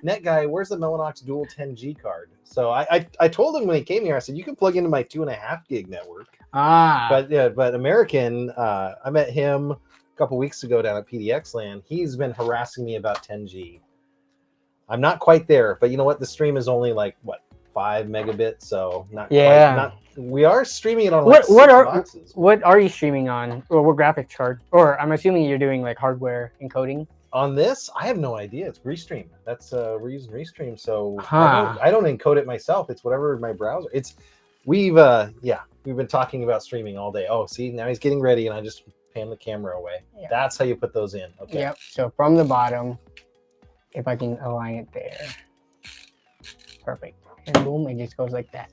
Net guy, where's the Mellanox Dual 10G card? So I told him when he came here, I said you can plug into my 2.5 gig network. But American, I met him a couple weeks ago down at PDX Land. He's been harassing me about 10G. I'm not quite there, but you know what? The stream is only like what, 5 megabits, so not quite. We are streaming it on like boxes. What are you streaming on, or what graphics card? Or I'm assuming you're doing like hardware encoding. On this, I have no idea. It's Restream. That's we're using Restream, so I don't encode it myself. It's whatever my browser. We've been talking about streaming all day. Oh, see, now he's getting ready, and I just pan the camera away. Yeah. That's how you put those in. Okay. Yep. So from the bottom, if I can align it there, perfect. And boom, it just goes like that.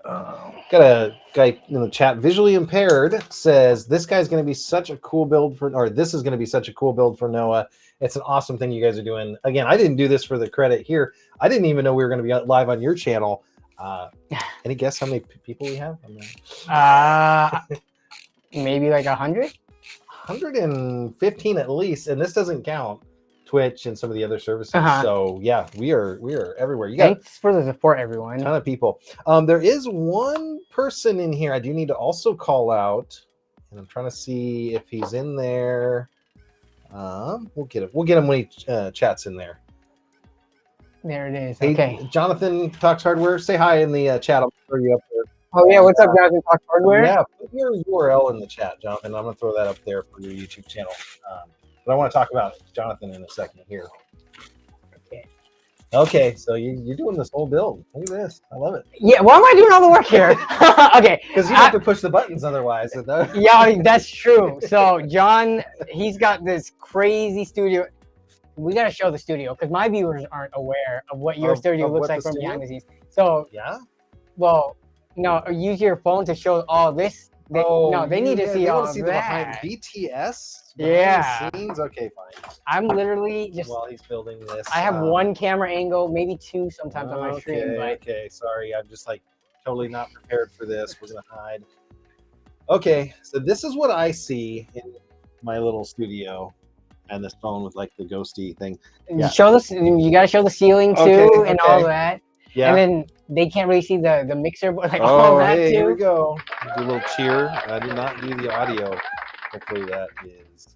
Got a guy in the chat, visually impaired, says this guy's going to be such a cool build this is going to be such a cool build for Noah. It's an awesome thing you guys are doing. Again, I didn't do this for the credit here. I didn't even know we were going to be live on your channel. Any guess how many people we have? Maybe like 100? 115 at least, and this doesn't count Twitch and some of the other services. So yeah, we are everywhere. Thanks for the support, everyone. A ton of people. There is one person in here I do need to also call out, and I'm trying to see if he's in there. We'll get him when he chats in there. There it is. Hey, okay. Jonathan Talks Hardware, say hi in the chat. I'll throw you up there. Oh yeah, what's up, Jonathan Talks Hardware? Yeah, put your URL in the chat, Jonathan. I'm gonna throw that up there for your YouTube channel. But I want to talk about Jonathan in a second here. Okay, so you're doing this whole build. Look at this. I love it. Yeah, why am I doing all the work here? Okay. Because you have to push the buttons otherwise. Yeah, that's true. So John, he's got this crazy studio. We got to show the studio because my viewers aren't aware of what your studio looks like from behind the scenes. So, well, no, use your phone to show all this. They need to see all of that. BTS? Yeah. Scenes? Okay, fine. I'm literally just... While he's building this. I have one camera angle, maybe two sometimes on my stream. But... Okay, sorry. I'm just like totally not prepared for this. We're going to hide. Okay, so this is what I see in my little studio. And this phone with like the ghosty thing. Yeah. You got to show the ceiling too, and all that. Yeah. And then they can't really see the mixer, but like all that too. Here we go. Do a little cheer. I did not do the audio. Hopefully that is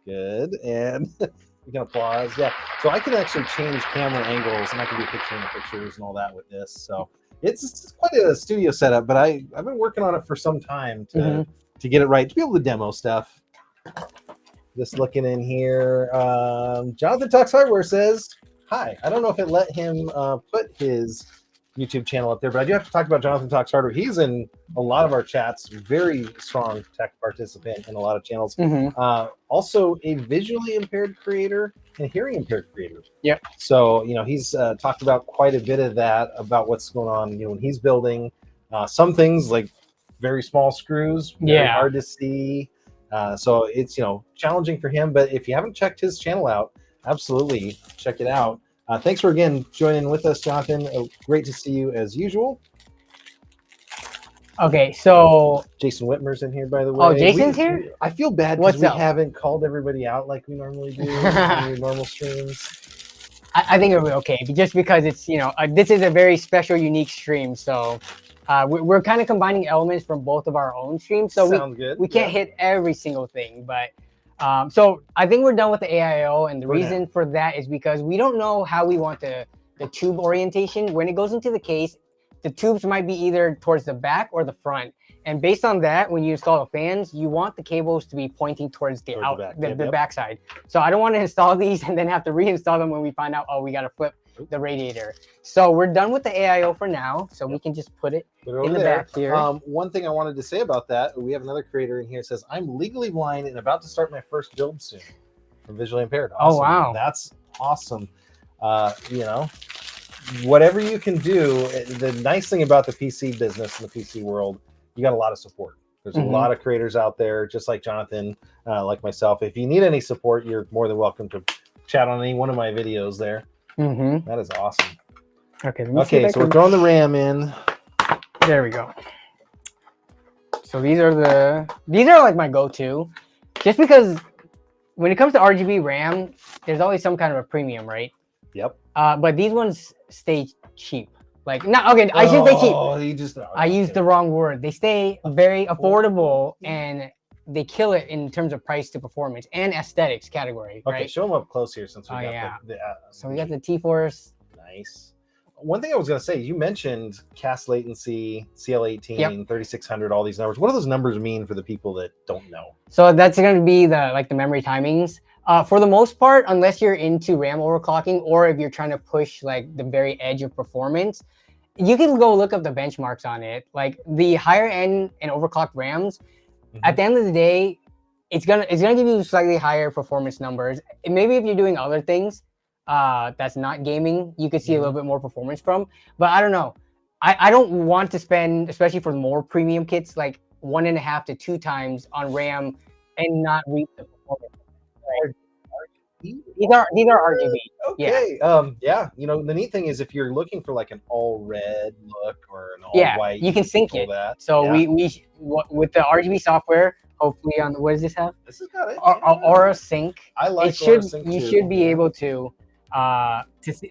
good. And we can applause. Yeah. So I can actually change camera angles, and I can do pictures and all that with this. So it's quite a studio setup, but I've been working on it for some time to get it right, to be able to demo stuff. Just looking in here, Jonathan Talks Hardware says, hi. I don't know if it let him put his YouTube channel up there, but I do have to talk about Jonathan Talks Hardware. He's in a lot of our chats, very strong tech participant in a lot of channels. Also a visually impaired creator and hearing impaired creator. Yep. So, he's talked about quite a bit of that, about what's going on, when he's building. Some things like very small screws, very hard to see. So it's, challenging for him, but if you haven't checked his channel out, absolutely check it out. Thanks for, again, joining with us, Jonathan. Great to see you as usual. Okay, so... Jason Whitmer's in here, by the way. Oh, Jason's here? I feel bad because we haven't called everybody out like we normally do in normal streams. I think it'll be okay, just because it's, this is a very special, unique stream, so... we're kind of combining elements from both of our own streams, so we can't hit every single thing. But so I think we're done with the AIO, and the reason for that is because we don't know how we want the tube orientation when it goes into the case. the tubes might be either towards the back or the front. And based on that, when you install the fans, you want the cables to be pointing towards the back side. So I don't want to install these and then have to reinstall them when we find out, oh, we got to flip the radiator. So we're done with the AIO for now. So we can just put it in the back here. One thing I wanted to say about that, we have another creator in here that says, I'm legally blind and about to start my first build soon. I'm visually impaired. Awesome. Oh, wow. That's awesome. You know, whatever you can do, the nice thing about the PC business and the PC world, you got a lot of support. There's a lot of creators out there, just like Jonathan, like myself. If you need any support, you're more than welcome to chat on any one of my videos there. That is awesome. Okay, so we're throwing the RAM in. There we go. So these are like my go-to, just because when it comes to RGB RAM, there's always some kind of a premium, right? Yep. But these ones stay cheap. Like, not okay. I should say cheap. Oh, you just. I used the wrong word. They stay very affordable and they kill it in terms of price to performance and aesthetics category. Okay, right? show them up close here since we got so we got the T-Force. Nice. One thing I was going to say, you mentioned cast latency, CL18, 3600, all these numbers. What do those numbers mean for the people that don't know? So that's going to be the memory timings. For the most part, unless you're into RAM overclocking or if you're trying to push like the very edge of performance, you can go look up the benchmarks on it. Like the higher end and overclocked RAMs, at the end of the day, it's gonna give you slightly higher performance numbers. And maybe if you're doing other things that's not gaming, you could see a little bit more performance from. But I don't know. I don't want to spend, especially for more premium kits, like 1.5 to 2 times on RAM and not reap the performance. Right? These are RGB. Okay. Yeah. You know, the neat thing is if you're looking for like an all red look or an all white, you can sync it. So we with the RGB software, hopefully on what does this have? This has got it. Aura Sync. I like Aura Sync. You should be able to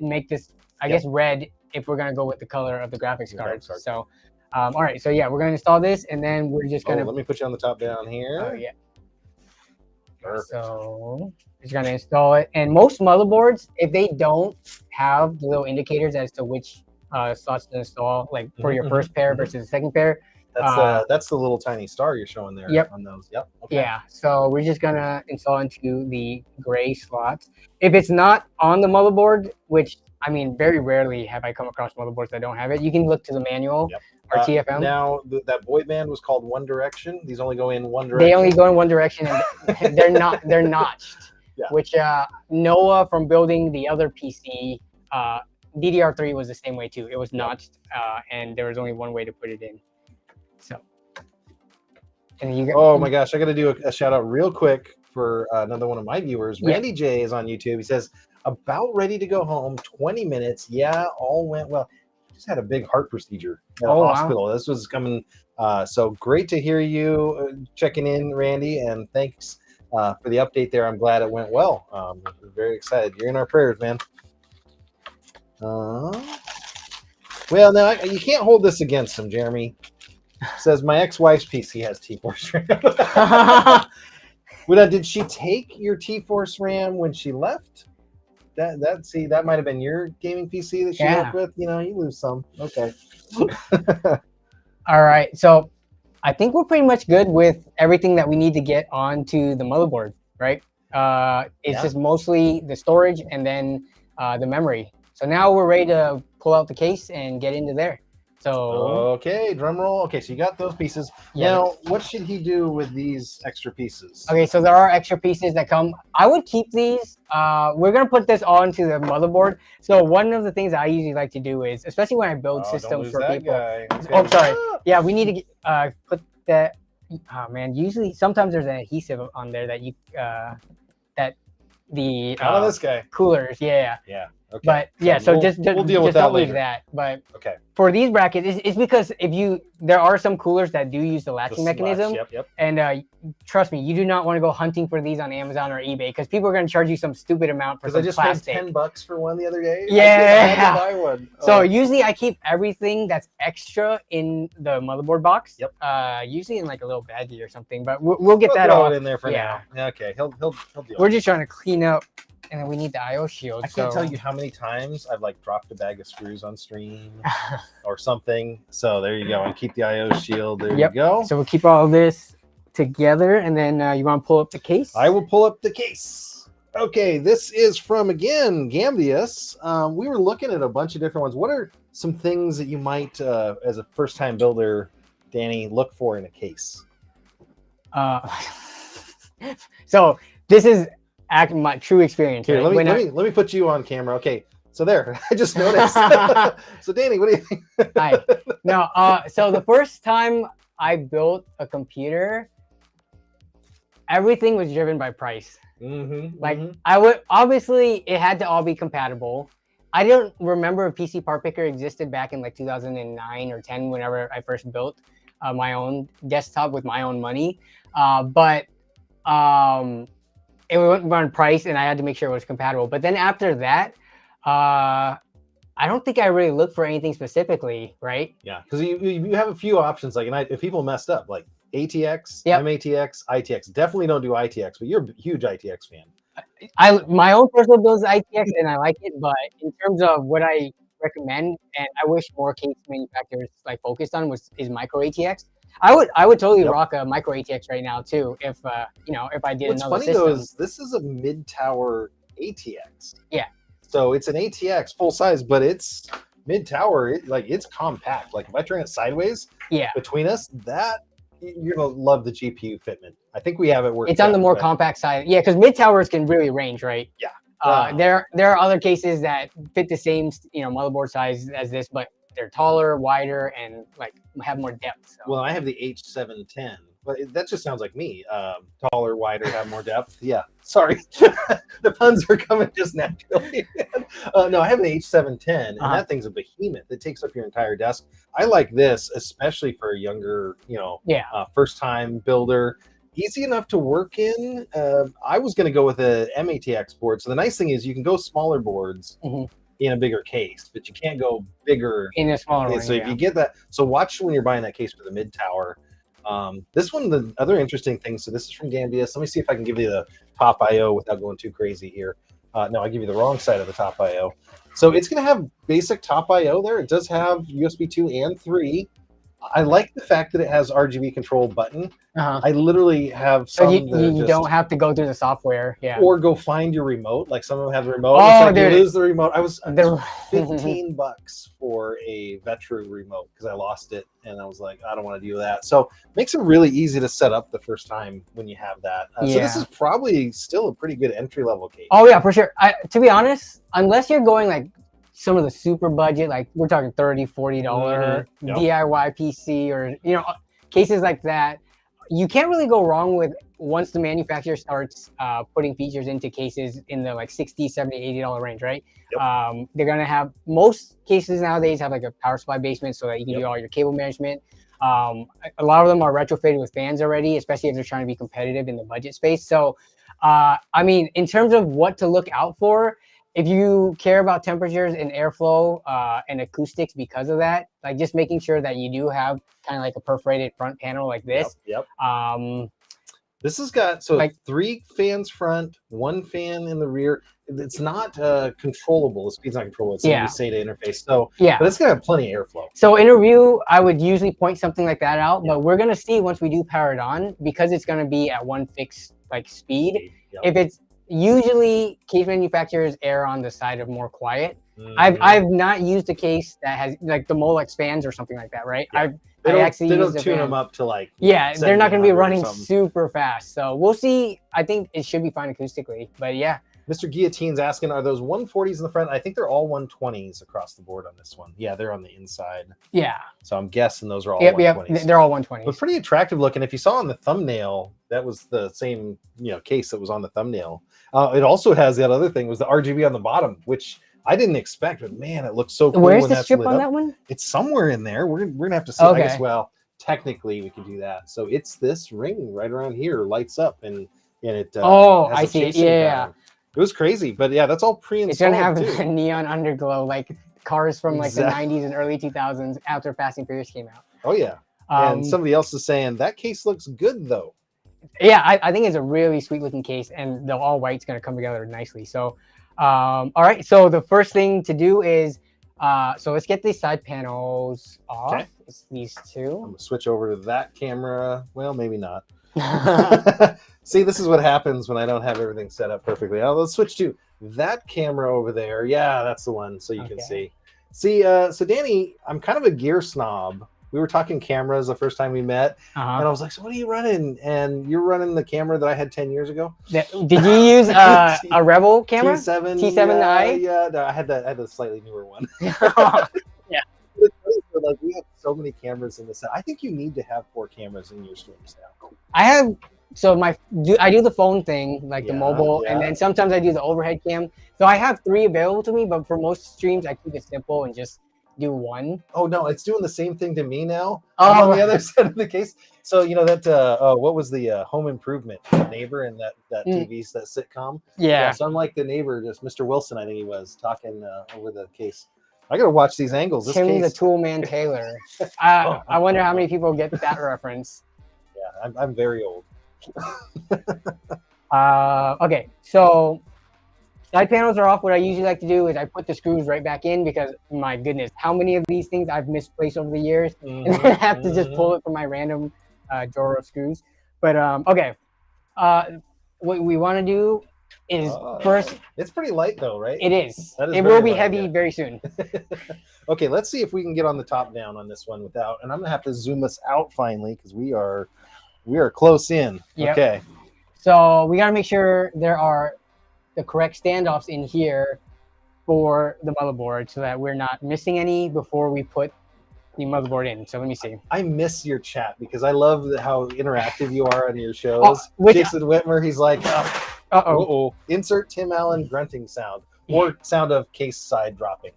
make this, I guess, red if we're gonna go with the color of the graphics card. So, all right. So yeah, we're gonna install this, and then we're just gonna. Let me put you on the top down here. Oh yeah. Perfect. So it's gonna install it, and most motherboards, if they don't have the little indicators as to which slots to install, like for your first pair versus the second pair, that's the little tiny star you're showing there. Yep. On those. Yep. Okay. Yeah. So we're just gonna install into the gray slots. If it's not on the motherboard, which I mean, very rarely have I come across motherboards that don't have it. You can look to the manual. Yep. Or TFM. Now that boy band was called One Direction. These only go in one direction. They only go in one direction, and they're notched. Yeah. Which Noah from building the other PC, DDR3 was the same way too. It was notched, and there was only one way to put it in. So, and you oh my gosh, I got to do a shout out real quick for another one of my viewers. Randy J is on YouTube. He says about ready to go home. 20 minutes. Yeah, all went well. Just had a big heart procedure at a hospital. Wow. This was coming. So great to hear you checking in, Randy, and thanks for the update there. I'm glad it went well. We're very excited. You're in our prayers, man. Well, now you can't hold this against him, Jeremy. Says my ex-wife's PC has T-Force RAM. Well, did she take your T-Force RAM when she left? That might have been your gaming PC that she worked with. You know, you lose some. Okay. All right. So I think we're pretty much good with everything that we need to get onto the motherboard, right? It's just mostly the storage and then the memory. So now we're ready to pull out the case and get into there. So okay, drum roll. Okay, so you got those pieces. Now, what should he do with these extra pieces? Okay, so there are extra pieces that come. I would keep these. We're gonna put this onto the motherboard. So one of the things I usually like to do is, especially when I build systems for people. Okay. Oh, sorry. Yeah, we need to put that. Oh man, usually sometimes there's an adhesive on there that you that the this guy coolers. Yeah. Okay. But yeah, so just we'll deal with that don't later. Leave that. But okay, for these brackets, it's because there are some coolers that do use the latching mechanism. Yep. And trust me, you do not want to go hunting for these on Amazon or eBay because people are going to charge you some stupid amount for some plastic. Because I just paid $10 for one the other day. Yeah. I had to buy one. So usually I keep everything that's extra in the motherboard box. Yep. Usually in like a little baggie or something, but we'll get that all in there for now. Okay, he'll deal. We're just trying to clean up and then we need the IO shield. I can't tell you how many times I've like dropped a bag of screws on stream or something. So there you go. And keep the IO shield. There you go. So we'll keep all of this together, and then you want to pull up the case? I will pull up the case. Okay, this is from, again, Gambius. We were looking at a bunch of different ones. What are some things that you might, as a first-time builder, Danny, look for in a case? So this is my true experience. Here, right? let me put you on camera. Okay, so there, I just noticed. So Danny, what do you think? Hi. No, so the first time I built a computer, everything was driven by price. I would obviously it had to all be compatible. I don't remember if PC Part Picker existed back in like 2009 or 10, whenever I first built my own desktop with my own money. But it went on price, and I had to make sure it was compatible. But then after that, I don't think I really looked for anything specifically, right? Yeah, because you have a few options. Like, and if people messed up, like ATX, MATX, ITX. Definitely don't do ITX, but you're a huge ITX fan. My own personal build is ITX, and I like it. But in terms of what I recommend, and I wish more case manufacturers like focused on is micro ATX. I would totally rock a micro ATX right now too, if if I did What's another funny system. though is this is a mid-tower ATX. Yeah. So it's an ATX full size, but it's mid-tower. It's compact. Like if I turn it sideways, between us, you're gonna love the GPU fitment. I think we have it worked. It's on the more compact side. Yeah, because mid-towers can really range, right? Yeah. There are other cases that fit the same motherboard size as this, but they're taller, wider, and like have more depth. So. Well, I have the H710, but that just sounds like me. Taller, wider, have more depth. Yeah, sorry, the puns are coming just naturally. No, I have an H710, and that thing's a behemoth. It takes up your entire desk. I like this, especially for a younger, first-time builder. Easy enough to work in. I was going to go with a MATX board. So the nice thing is you can go smaller boards. In a bigger case, but you can't go bigger in a smaller one. So if you get that, so watch when you're buying that case for the mid tower. This one, the other interesting thing. So this is from Gambius. Let me see if I can give you the top IO without going too crazy here. No, I give you the wrong side of the top IO. So it's going to have basic top IO there. It does have USB 2 and 3. I like the fact that it has RGB control button. I literally have some. So you don't have to go through the software, or go find your remote. Like some of them have the remote. Oh, it's like you lose the remote. I was $15 for a Vetru remote because I lost it, and I was like, I don't want to do that. So makes it really easy to set up the first time when you have that. So this is probably still a pretty good entry level case. Oh yeah, for sure. To be honest, unless you're going like some of the super budget, like we're talking $30-$40 DIY PC or cases like that, you can't really go wrong with once the manufacturer starts putting features into cases in the like $60, $70, $80 range, right? They're gonna have, most cases nowadays have like a power supply basement so that you can do all your cable management. A lot of them are retrofitted with fans already, especially if they're trying to be competitive in the budget space. So I mean, in terms of what to look out for, if you care about temperatures and airflow and acoustics because of that, like just making sure that you do have kind of like a perforated front panel like this. This has got like 3 fans front, 1 fan in the rear. It's not controllable. The speed's not controllable. It's a SATA interface. So but it's gonna have plenty of airflow. So in a review, I would usually point something like that out, but we're gonna see once we do power it on, because it's gonna be at one fixed like speed. If it's usually case manufacturers err on the side of more quiet. I've not used a case that has like the Molex fans or something like that, right? They don't tune them up to like they're not going to be running super fast. So we'll see. I think it should be fine acoustically, but yeah. Mr. Guillotine's asking, are those 140s in the front? I think they're all 120s across the board on this one. Yeah, they're on the inside. Yeah. So I'm guessing those are all 120s. They're all 120s. But pretty attractive looking. If you saw on the thumbnail, that was the same case that was on the thumbnail. It also has that other thing was the RGB on the bottom, which I didn't expect, but man, it looks so cool. Where's the strip on that one? It's somewhere in there. We're gonna have to see. I guess, well, technically we can do that. So it's this ring right around here lights up and it. I see. Yeah. It was crazy, but yeah, that's all pre-installed. It's gonna have a neon underglow like cars from like the 90s and early 2000s after Fast and Furious came out. Oh yeah. And somebody else is saying that case looks good though. Yeah, I think it's a really sweet looking case, and the all white's gonna come together nicely. So, all right. So the first thing to do is, so let's get these side panels off. Okay. It's these I'm two. gonna switch over to that camera. Well, maybe not. See, this is what happens when I don't have everything set up perfectly. Let's switch to that camera over there. Yeah, that's the one, so you can see. See, so Danny, I'm kind of a gear snob. We were talking cameras the first time we met, and I was like, "So what are you running?" And you're running the camera that I had 10 years ago. Did you use a Rebel camera? T7i. Yeah, no, I had the slightly newer one. Yeah. Like, we have so many cameras in the set. I think you need to have 4 cameras in your streams now. I have, so I do the phone thing, like the mobile, yeah. and then sometimes I do the overhead cam. So I have 3 available to me, but for most streams, I keep it simple and just do one. Oh no, it's doing the same thing to me now. Oh, I'm on the other side of the case. So you know that what was the Home Improvement, the neighbor in that TV's that sitcom? Yeah. So unlike the neighbor, just Mr. Wilson, I think he was talking over the case. I gotta watch these angles. This Tim case... the Tool Man Taylor. I wonder how many people get that reference. Yeah, I'm very old. Okay, so side panels are off. What I usually like to do is I put the screws right back in, because my goodness, how many of these things I've misplaced over the years, and then I have to just pull it from my random drawer of screws. But okay, what we want to do is first. It's pretty light though, right? It is. That is it will be light, heavy very soon. Okay, let's see if we can get on the top down on this one without. And I'm gonna have to zoom us out finally, because we are close in. Yep. Okay. So we gotta make sure there are the correct standoffs in here for the motherboard, so that we're not missing any before we put the motherboard in. So let me see. I miss your chat, because I love how interactive you are on your shows. Jason Whitmer, he's like, insert Tim Allen grunting sound, or sound of case side dropping.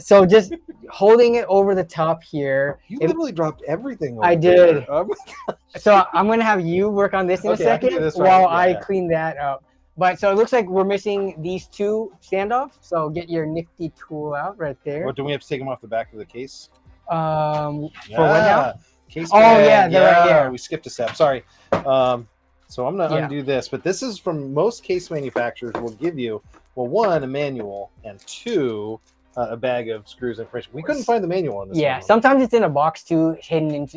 So just holding it over the top here. You literally dropped everything over I did. There. Oh my gosh. So I'm gonna have you work on this in a second while I clean that up. But so it looks like we're missing these 2 standoffs. So get your nifty tool out right there. What, do we have to take them off the back of the case? For what now? Case bag. They're right here. We skipped a step. Sorry. So I'm gonna undo this, but this is from most case manufacturers will give you, well, 1, a manual, and 2, a bag of screws and information. We couldn't find the manual on this. Yeah, sometimes it's in a box too, hidden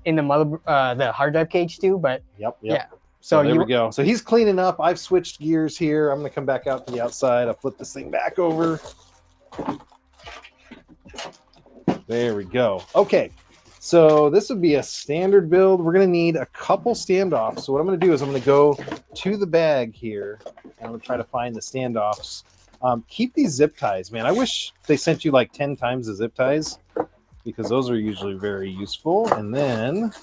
in the hard drive cage too. But yeah. So there we go. So he's cleaning up. I've switched gears here. I'm gonna come back out to the outside. I'll flip this thing back over. There we go. Okay. So this would be a standard build. We're gonna need a couple standoffs. So what I'm gonna do is I'm gonna go to the bag here, and I'm gonna try to find the standoffs. Keep these zip ties, man. I wish they sent you like 10 times the zip ties, because those are usually very useful. And then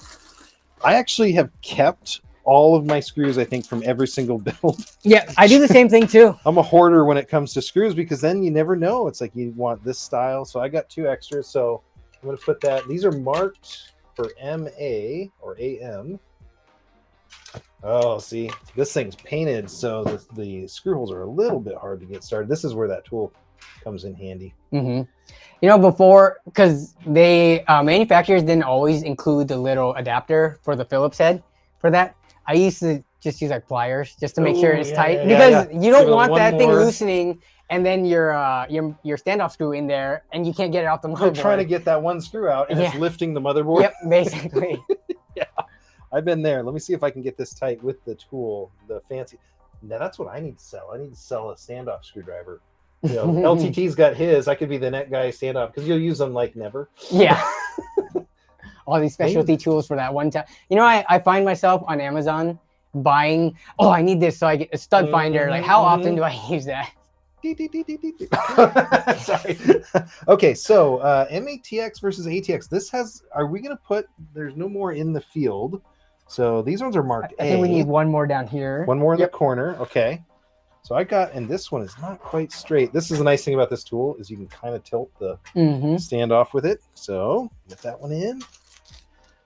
I actually have kept all of my screws, I think, from every single build. Yeah, I do the same thing too. I'm a hoarder when it comes to screws, because then you never know. It's like you want this style. So I got 2 extras. So I'm going to put that. These are marked for MA or AM. Oh, see, this thing's painted, so the screw holes are a little bit hard to get started. This is where that tool comes in handy. Mm-hmm. You know, before, because they manufacturers didn't always include the little adapter for the Phillips head for that. I used to just use like pliers just to make sure it's tight, because you don't want that thing loosening and then your standoff screw in there and you can't get it off the motherboard. You're trying to get that one screw out and it's lifting the motherboard. Yep, basically. Yeah, I've been there. Let me see if I can get this tight with the tool, the fancy. Now that's what I need to sell. I need to sell a standoff screwdriver. You know, LTT's got his. I could be the net guy standoff, because you'll use them like never. Yeah. All these specialty tools for that one time. You know, I find myself on Amazon buying, I need this, so I get a stud finder. Like, how often do I use that? Sorry. Okay, so MATX versus ATX. This has, are we going to put, there's no more in the field. So these ones are marked A. I think we need one more down here. One more in the corner. Okay. So I got, and this one is not quite straight. This is the nice thing about this tool, is you can kind of tilt the standoff with it. So get that one in.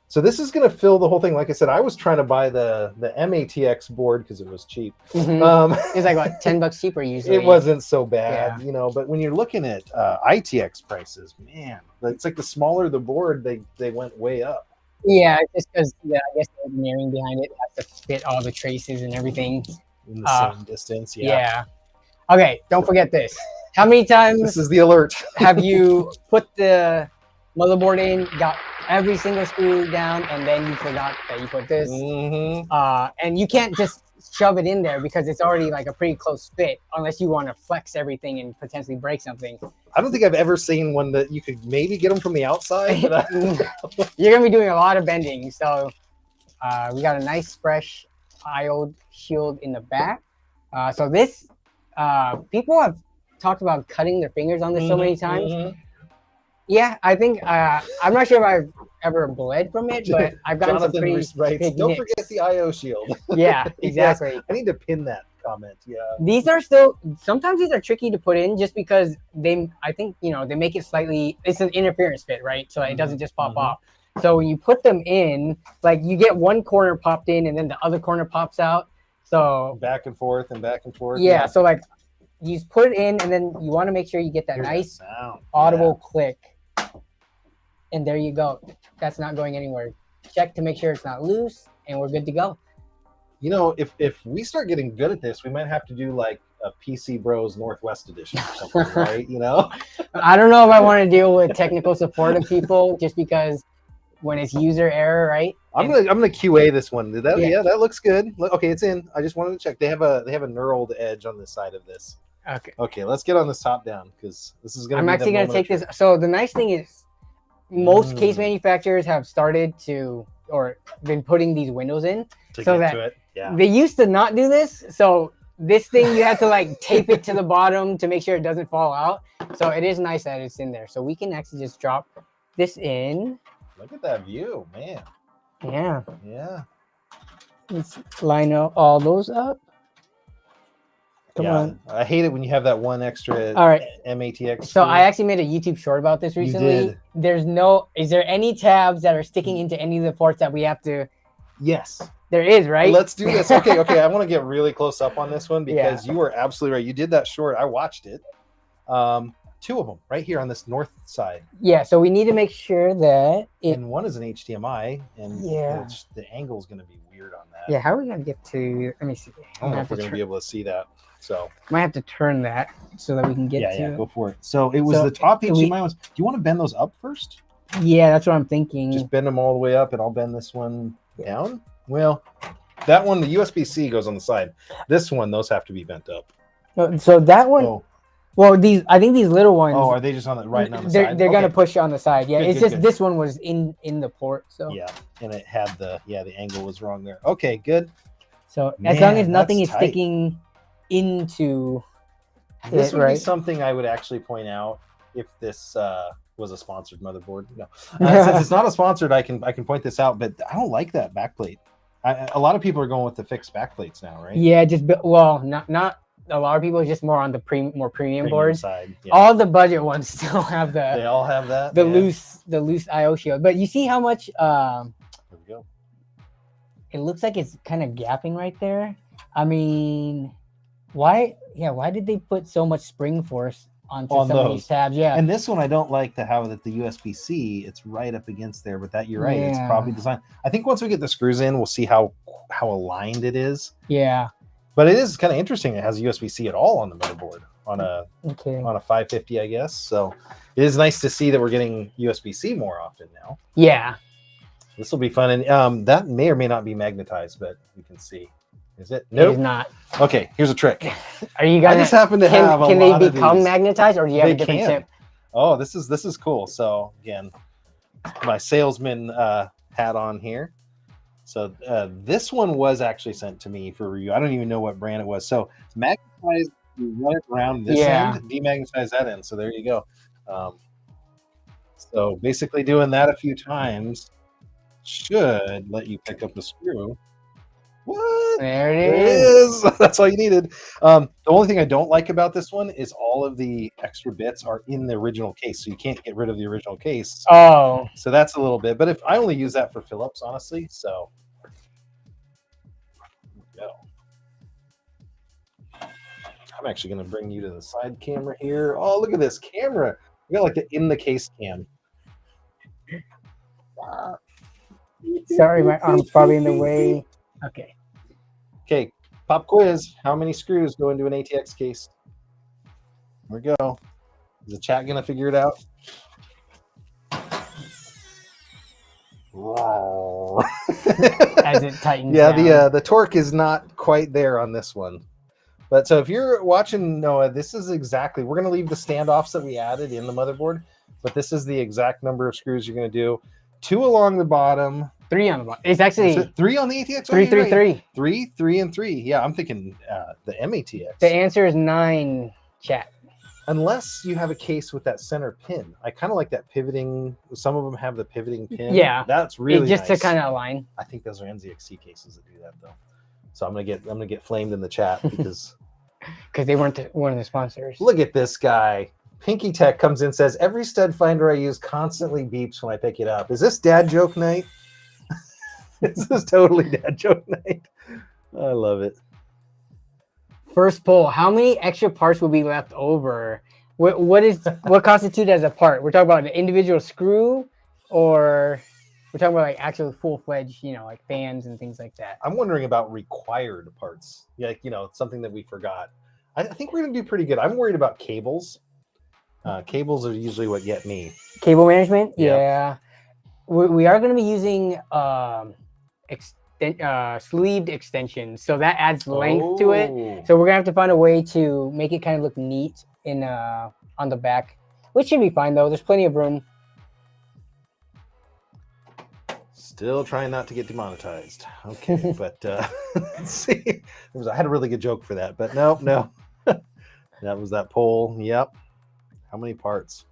So this is going to fill the whole thing. Like I said, I was trying to buy the MATX board because it was cheap. It's like what, $10 cheaper usually. It wasn't so bad, you know. But when you're looking at ITX prices, man, it's like the smaller the board, they went way up. Yeah, just because I guess the engineering behind it has to fit all the traces and everything. In the same distance. Yeah. Yeah. Okay, don't forget this. How many This times is the alert. have you put the motherboard in, got every single screw down, and then you forgot that you put this? And you can't just shove it in there because it's already like a pretty close fit, unless you want to flex everything and potentially break something. I don't think I've ever seen one that you could maybe get them from the outside. But You're gonna be doing a lot of bending, so we got a nice fresh IO shield in the back. So this, people have talked about cutting their fingers on this so many times. Yeah, I think I'm not sure if I've ever bled from it, but I've gotten some pretty writes, big don't nicks. forget the IO shield. Yeah, exactly. Yes, I need to pin that comment. Yeah. These are still, sometimes these are tricky to put in just because I think, they make it slightly, it's an interference fit, right? So it doesn't just pop off. So when you put them in, like you get one corner popped in and then the other corner pops out. So back and forth and back and forth. Yeah. So like you just put it in and then you want to make sure you get that nice audible click. And there you go. That's not going anywhere. Check to make sure it's not loose and we're good to go. If we start getting good at this, we might have to do like a PC Bros Northwest edition or something, right? I don't know if I want to deal with technical support of people just because when it's user error, right? I'm gonna QA this one. Yeah, that looks good. Okay, it's in. I just wanted to check. They have a knurled edge on the side of this. Okay, let's get on this top down because this is gonna. I'm actually gonna take this. So the nice thing is, most case manufacturers have started to or been putting these windows in so that they used to not do this. So this thing you have to like tape it to the bottom to make sure it doesn't fall out. So it is nice that it's in there. So we can actually just drop this in. Look at that view, man. Yeah. Yeah. Let's line all those up. Come on. I hate it when you have that one extra MATX. So I actually made a YouTube short about this recently. Is there any tabs that are sticking into any of the ports that we have to? Yes. There is, right? Let's do this. Okay. I want to get really close up on this one because you were absolutely right. You did that short. I watched it. Two of them right here on this north side. Yeah, so we need to make sure that and one is an HDMI, and the angle is going to be weird on that. Yeah, how are we going to get to? Let me see. I don't know if we're going to be able to see that. So might have to turn that so that we can get to. Yeah, go for it. So it was the top HDMI ones. Do you want to bend those up first? Yeah, that's what I'm thinking. Just bend them all the way up, and I'll bend this one down. Well, that one, the USB-C goes on the side. This one, those have to be bent up. So that one. Oh. Well, I think these little ones. Oh, are they just on the right on the side? They're gonna push on the side. Yeah, it's just this one was in the port. So yeah, and it had the angle was wrong there. Okay, good. So as long as nothing is sticking into this would be something I would actually point out if this was a sponsored motherboard. No, since it's not a sponsored, I can point this out. But I don't like that backplate. A lot of people are going with the fixed backplates now, right? Yeah, not. A lot of people are just more on the more premium boards. Side, All the budget ones still have the. They all have that. The loose IO shield, but you see how much. There we go. It looks like it's kind of gapping right there. I mean, why? Yeah, why did they put so much spring force on some of these tabs? Yeah, and this one I don't like the USB-C. It's right up against there, but you're right. It's probably designed. I think once we get the screws in, we'll see how aligned it is. Yeah. But it is kind of interesting. It has USB-C at all on the motherboard on a 550, I guess. So it is nice to see that we're getting USB-C more often now. Yeah, this will be fun, and that may or may not be magnetized, but we can see. Is it? No, nope. It's not. Okay, here's a trick. Are you gonna? I just happen to have. Can they become magnetized, or do you have a different tip? Oh, this is cool. So again, my salesman hat on here. So this one was actually sent to me for review. I don't even know what brand it was. So magnetize, you run it around this end, demagnetize that end. So there you go. So basically doing that a few times should let you pick up the screw. What? There it is. That's all you needed. The only thing I don't like about this one is all of the extra bits are in the original case, so you can't get rid of the original case. Oh, so that's a little bit. But if I only use that for Phillips, honestly, so go. I'm actually going to bring you to the side camera here. Oh, look at this camera. We got like the in the case cam. Sorry, my arm's probably in the way. Okay. Okay, pop quiz. How many screws go into an ATX case? Here we go. Is the chat gonna figure it out? As it tightens Yeah, down. the torque is not quite there on this one. But so if you're watching Noah, this is exactly, we're gonna leave the standoffs that we added in the motherboard, but this is the exact number of screws you're gonna do. 2 along the bottom. 3 on the bottom. It's actually Is it 3 on the ATX? 3, 3, 3. 3, 3, and 3. Yeah, I'm thinking the MATX. The answer is 9, chat. Unless you have a case with that center pin. I kind of like that pivoting. Some of them have the pivoting pin. Yeah, that's really just nice. to kind of align. I think those are NZXC cases that do that though. So I'm gonna get flamed in the chat because they weren't one of the sponsors. Look at this guy. Pinky Tech comes in and says every stud finder I use constantly beeps when I pick it up. Is this dad joke night? This is totally dad joke night. I love it. First poll: how many extra parts will be left over? What constitutes as a part? We're talking about an individual screw, or we're talking about like actual full-fledged, like fans and things like that. I'm wondering about required parts. Yeah, something that we forgot. I think we're gonna do pretty good. I'm worried about cables. Cables are usually what get me. Cable management, Yeah. We are going to be using sleeved extensions, so that adds length to it. So we're gonna have to find a way to make it kind of look neat in on the back, which should be fine though. There's plenty of room. Still trying not to get demonetized. Okay, but let's see. I had a really good joke for that, but no. That was that poll. Yep. How many parts?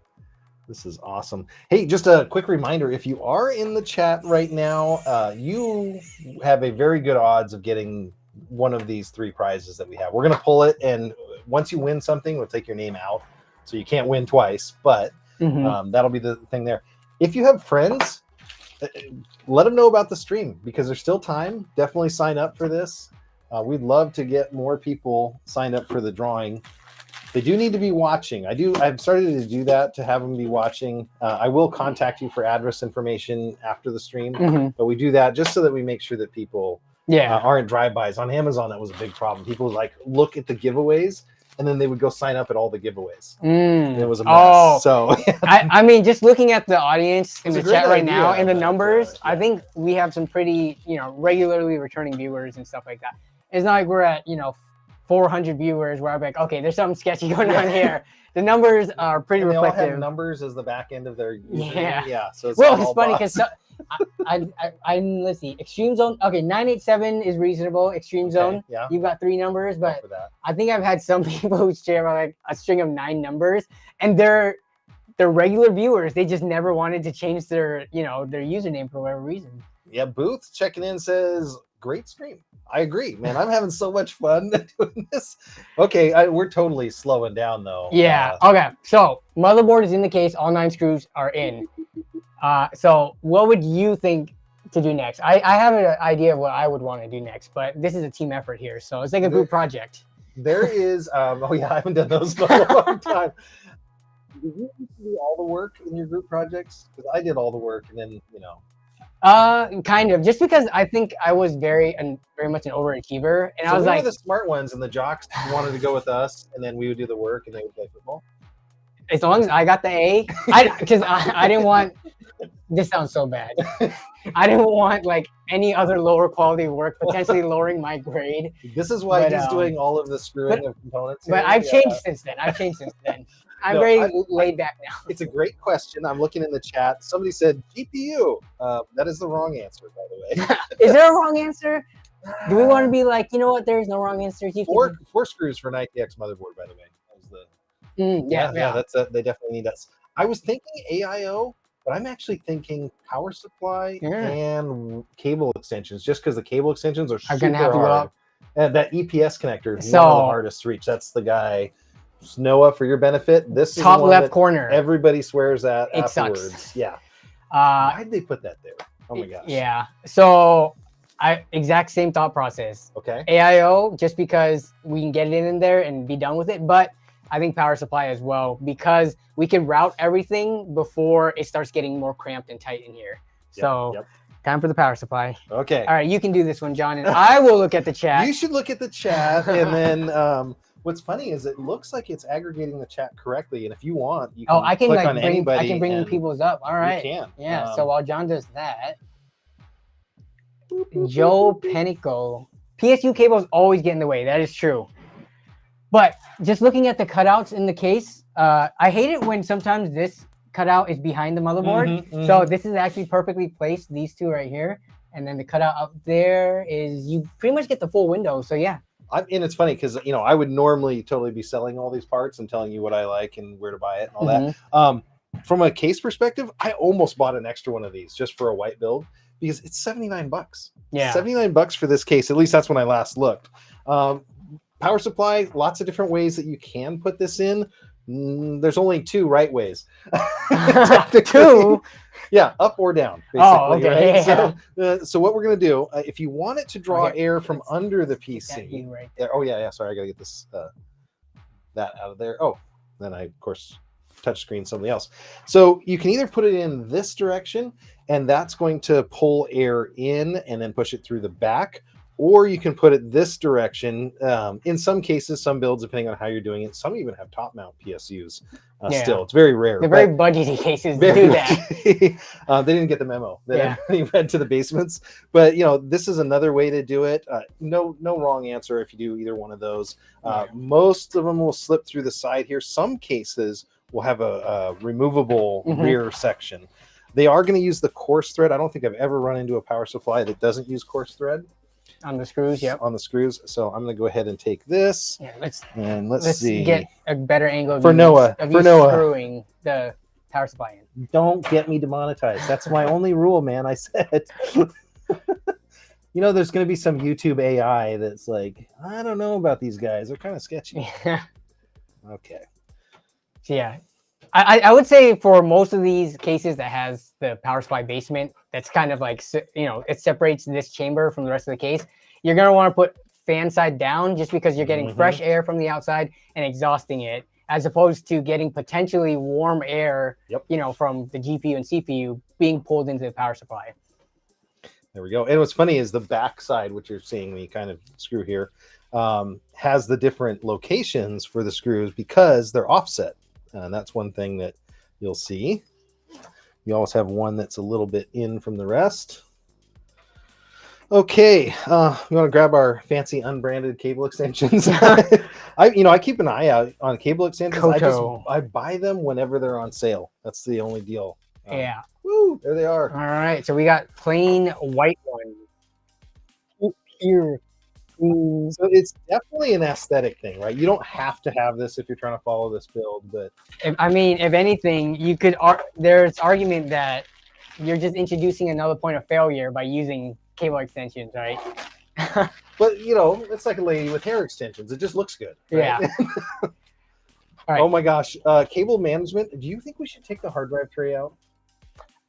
This is awesome. Hey, just a quick reminder, if you are in the chat right now, you have a very good odds of getting one of these 3 prizes that we have. We're going to pull it, and once you win something, we'll take your name out. So you can't win twice, but that'll be the thing there. If you have friends, let them know about the stream because there's still time. Definitely sign up for this. We'd love to get more people signed up for the drawing. They do need to be watching. I've started to do that to have them be watching. I will contact you for address information after the stream, but we do that just so that we make sure that people aren't drive-bys. On Amazon, that was a big problem. People would look at the giveaways, and then they would go sign up at all the giveaways. And it was a mess. Oh, so I mean, just looking at the audience in the chat right now and the but, numbers, I think we have some pretty, regularly returning viewers and stuff like that. It's not like we're at, 400 viewers where I'm like, okay, there's something sketchy going on here. The numbers are pretty reflective. They all have numbers as the back end of their username. Yeah. So it's funny because let's see, Extreme Zone. Okay, 987 is reasonable. Extreme Zone. Yeah. You've got 3 numbers, but I think I've had some people who share like a string of 9 numbers, and they're regular viewers. They just never wanted to change their their username for whatever reason. Yeah. Booth checking in says, great stream. I agree, man. I'm having so much fun doing this. Okay, we're totally slowing down though. Yeah. Okay. So motherboard is in the case. All 9 screws are in. So what would you think to do next? I have an idea of what I would want to do next, but this is a team effort here, so it's like a group project. There is. Oh yeah, I haven't done those in a long time. Did you do all the work in your group projects? Because I did all the work, and then kind of, just because I think I was very much an overachiever, and so I was like, the smart ones, and the jocks wanted to go with us, and then we would do the work, and they would play football. As long as I got the A, because I didn't want. This sounds so bad. I didn't want like any other lower quality work, potentially lowering my grade. This is why he's doing all of the screwing of components. But I've changed since then. I'm very laid back now. It's a great question. I'm looking in the chat. Somebody said GPU. That is the wrong answer, by the way. Is there a wrong answer? Do we want to be like, you know what? There's no wrong answer. Four screws for an ITX motherboard, by the way. That was the. Yeah. That's they definitely need us. I was thinking AIO, but I'm actually thinking power supply and cable extensions, just because the cable extensions are super gonna have to hard. go up. And that EPS connector is one of the hardest to reach. That's the guy. Noah, for your benefit, this is top left corner. Everybody swears at it afterwards. Sucks. Yeah. Why'd they put that there? Oh my gosh. Yeah. So exact same thought process. Okay. AIO, just because we can get it in there and be done with it, but I think power supply as well, because we can route everything before it starts getting more cramped and tight in here. So Time for the power supply. Okay. All right, you can do this one, John, and I will look at the chat. You should look at the chat, and then what's funny is it looks like it's aggregating the chat correctly. And if you want, you can I can click like on bring anybody. I can bring and people's up. All right. You can. Yeah. So while John does that, Joe Penico, PSU cables always get in the way. That is true. But just looking at the cutouts in the case, I hate it when sometimes this cutout is behind the motherboard. So this is actually perfectly placed. These two right here. And then the cutout up there is, you pretty much get the full window. So yeah. And it's funny because, you know, I would normally totally be selling all these parts and telling you what I like and where to buy it and all that. From a case perspective, I almost bought an extra one of these just for a white build because it's $79. Yeah. $79 for this case. At least that's when I last looked. Power supply, lots of different ways that you can put this in. There's only two right ways. Two? Yeah, up or down, basically. Oh, okay. Right? Yeah. So what we're going to do, if you want it to draw air from under the PC. Right there. Oh, yeah. Sorry, I got to get this that out of there. Oh, then I, of course, touch screen somebody else. So you can either put it in this direction, and that's going to pull air in and then push it through the back, or you can put it this direction. In some cases, some builds, depending on how you're doing it, some even have top mount PSUs. Still, it's very rare. They're very budgety cases to do that. They didn't get the memo that everybody read to the basements. But you know, this is another way to do it. No wrong answer if you do either one of those. Most of them will slip through the side here. Some cases will have a removable rear section. They are going to use the coarse thread. I don't think I've ever run into a power supply that doesn't use coarse thread. On the screws, on the screws. So I'm going to go ahead and take this. Yeah, let's see. Get a better angle for Noah. Screwing the power supply in. Don't get me demonetized. That's my only rule, man. I said. You know, there's going to be some YouTube AI that's like, I don't know about these guys. They're kind of sketchy. Yeah. Okay. So yeah. I would say for most of these cases that has the power supply basement, that's kind of like, you know, it separates this chamber from the rest of the case. You're going to want to put fan side down just because you're getting fresh air from the outside and exhausting it, as opposed to getting potentially warm air, you know, from the GPU and CPU being pulled into the power supply. There we go. And what's funny is the back side, which you're seeing me kind of screw here, has the different locations for the screws because they're offset. And that's one thing that you'll see. You always have one that's a little bit in from the rest. Okay, you want to grab our fancy unbranded cable extensions? I keep an eye out on cable extensions. I buy them whenever they're on sale. That's the only deal. Yeah. Woo, there they are. All right, so we got plain white one here. So it's definitely an aesthetic thing, right? You don't have to have this if you're trying to follow this build, but if anything, you could. There's argument that you're just introducing another point of failure by using cable extensions, right? But you know, it's like a lady with hair extensions. It just looks good. Right? Yeah. Right. Oh my gosh, cable management. Do you think we should take the hard drive tray out?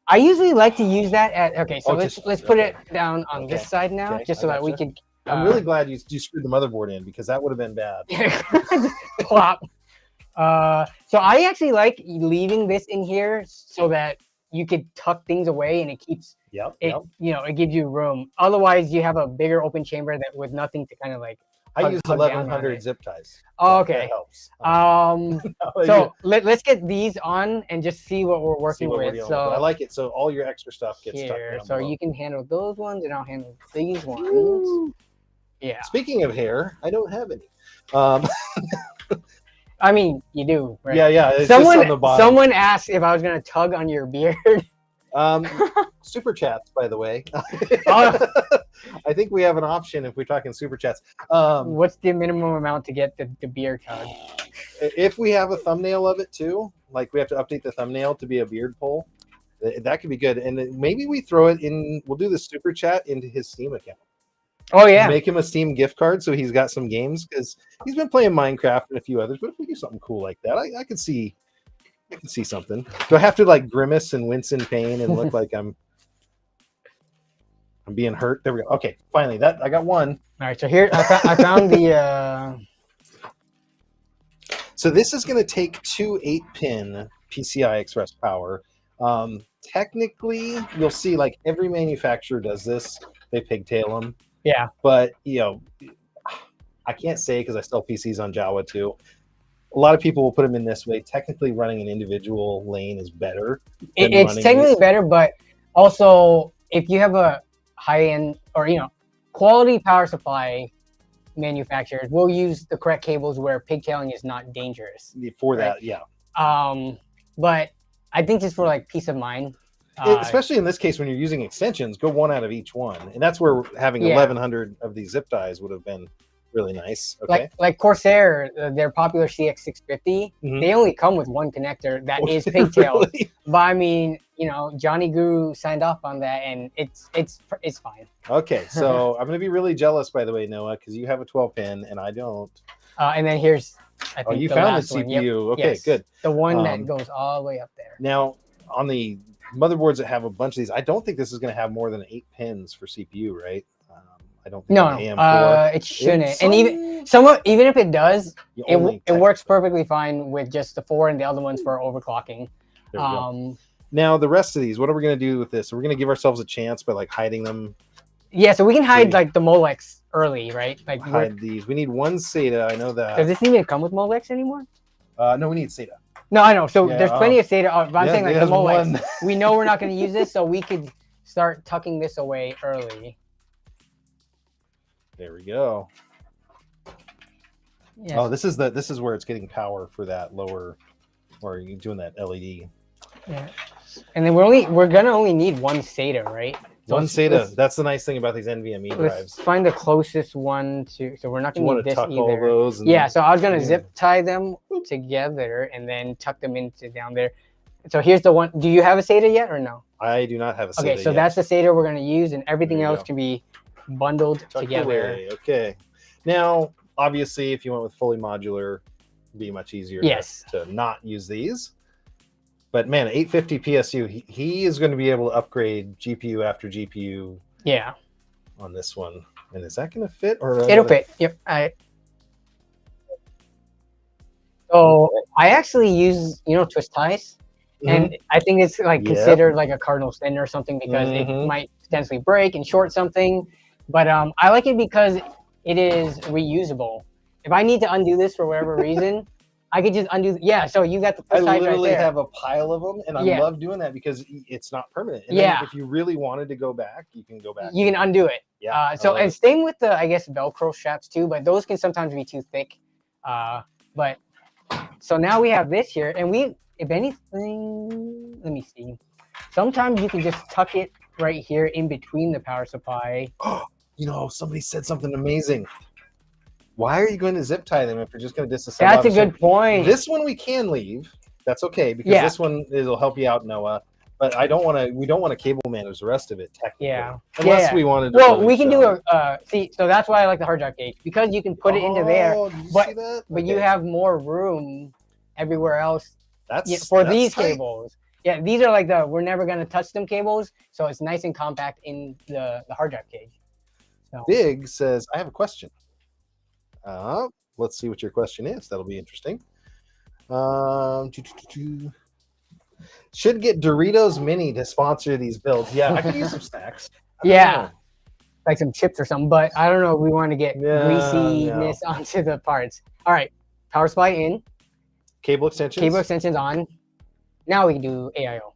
I usually like to use that at. Okay, so let's put it down on this side now, just so that we could. I'm really glad you screwed the motherboard in because that would have been bad. Plop. So I actually like leaving this in here so that you could tuck things away and it keeps you know, it gives you room. Otherwise, you have a bigger open chamber that with nothing to kind of like. I use 1100 zip ties. Oh, okay. That helps. So let's get these on and just see what we're working with. So I like it. So all your extra stuff gets tucked here. down So below. you can handle those ones, and I'll handle these ones. Woo. Yeah. Speaking of hair, I don't have any. I mean, you do, right? Yeah. It's just on the bottom. Someone asked if I was gonna tug on your beard. Super chats, by the way. Oh. I think we have an option if we're talking super chats. What's the minimum amount to get the beard tug? If we have a thumbnail of it too, like we have to update the thumbnail to be a beard poll, that could be good. And then maybe we throw it in. We'll do the super chat into his Steam account. Oh yeah, make him a Steam gift card so he's got some games because he's been playing Minecraft and a few others. But if we do something cool like that, I could see something. Do I have to like grimace and wince in pain and look like I'm being hurt? There we go. Okay, finally, that I got one. All right, so here I found the. So this is going to take two 8-pin PCI Express power. technically, you'll see like every manufacturer does this. They pigtail them. Yeah. But, you know, I can't say because I sell PCs on Java too. A lot of people will put them in this way. Technically, running an individual lane is better. It's technically better, but also if you have a high-end or, you know, quality power supply, manufacturers will use the correct cables where pigtailing is not dangerous. For that, yeah. But I think just for like peace of mind, especially in this case when you're using extensions, go one out of each one, and that's where having 1,100 of these zip ties would have been really nice. Okay, like Corsair, their popular CX650, they only come with one connector that is pigtailed. Really? But I mean, you know, Johnny Guru signed off on that, and it's fine. Okay, so I'm gonna be really jealous, by the way, Noah, because you have a 12-pin and I don't. And then here's, I think, you found the CPU. Yep. Okay, yes. Good. The one that goes all the way up there. Now, on the motherboards that have a bunch of these, I don't think this is going to have more than 8 pins for CPU, right? I don't think. No, it shouldn't. And even if it does, it works perfectly fine with just the 4 and the other ones for overclocking. Now the rest of these, what are we going to do with this? We're going to give ourselves a chance by like hiding them. Yeah, so we can hide like the Molex early, right? Like hide these. We need one SATA. I know that. Does this even come with Molex anymore? No, we need SATA. No, I know. So there's plenty of SATA. But I'm saying like the Molex. We know we're not going to use this, so we could start tucking this away early. There we go. Yes. Oh, this is where it's getting power for that lower, or you doing that LED. Yeah. And then we're gonna only need one SATA, right? So one SATA. That's the nice thing about these NVMe drives. Let's find the closest one to. So we're not gonna need this tuck either. All those yeah. So I was gonna zip tie them together and then tuck them into down there. So here's the one. Do you have a SATA yet or no? I do not have a SATA. Okay, so that's the SATA we're gonna use, and everything else can be bundled together. Away. Okay. Now, obviously, if you went with fully modular, it'd be much easier to not use these. But man, 850 PSU, he is going to be able to upgrade GPU after GPU. Yeah. On this one, and is that going to fit? Or it'll fit. Yep. So I actually use twist ties, and I think it's like considered like a cardinal sin or something because it might potentially break and short something. But I like it because it is reusable. If I need to undo this for whatever reason, I could just undo. Yeah, so you got the twist ties right there. I literally have a pile of them, and I love doing that because it's not permanent. And then if you really wanted to go back, you can go back. You can undo it. Yeah. And same with the, I guess, Velcro straps too, but those can sometimes be too thick. But so now we have this here, and if anything, let me see. Sometimes you can just tuck it right here in between the power supply. Somebody said something amazing. Why are you going to zip tie them if you're just going to disassemble? That's a good point. This one we can leave. That's okay because this one it'll help you out, Noah. But I don't want to. We don't want to cable manage the rest of it technically. Yeah. Unless we wanted. To well, we can do a see. So that's why I like the hard drive gauge because you can put it into there. But you have more room everywhere else. That's these tight. Cables. Yeah, these are like we're never going to touch them cables, so it's nice and compact in the hard drive cage. So. Big says, I have a question. Let's see what your question is. That'll be interesting. Should get Doritos Mini to sponsor these builds. Yeah, I could use some snacks. Yeah, like some chips or something, but I don't know if we want to get greasiness onto the parts. All right, power supply in. Cable extensions. Cable extensions on. Now we can do AIO.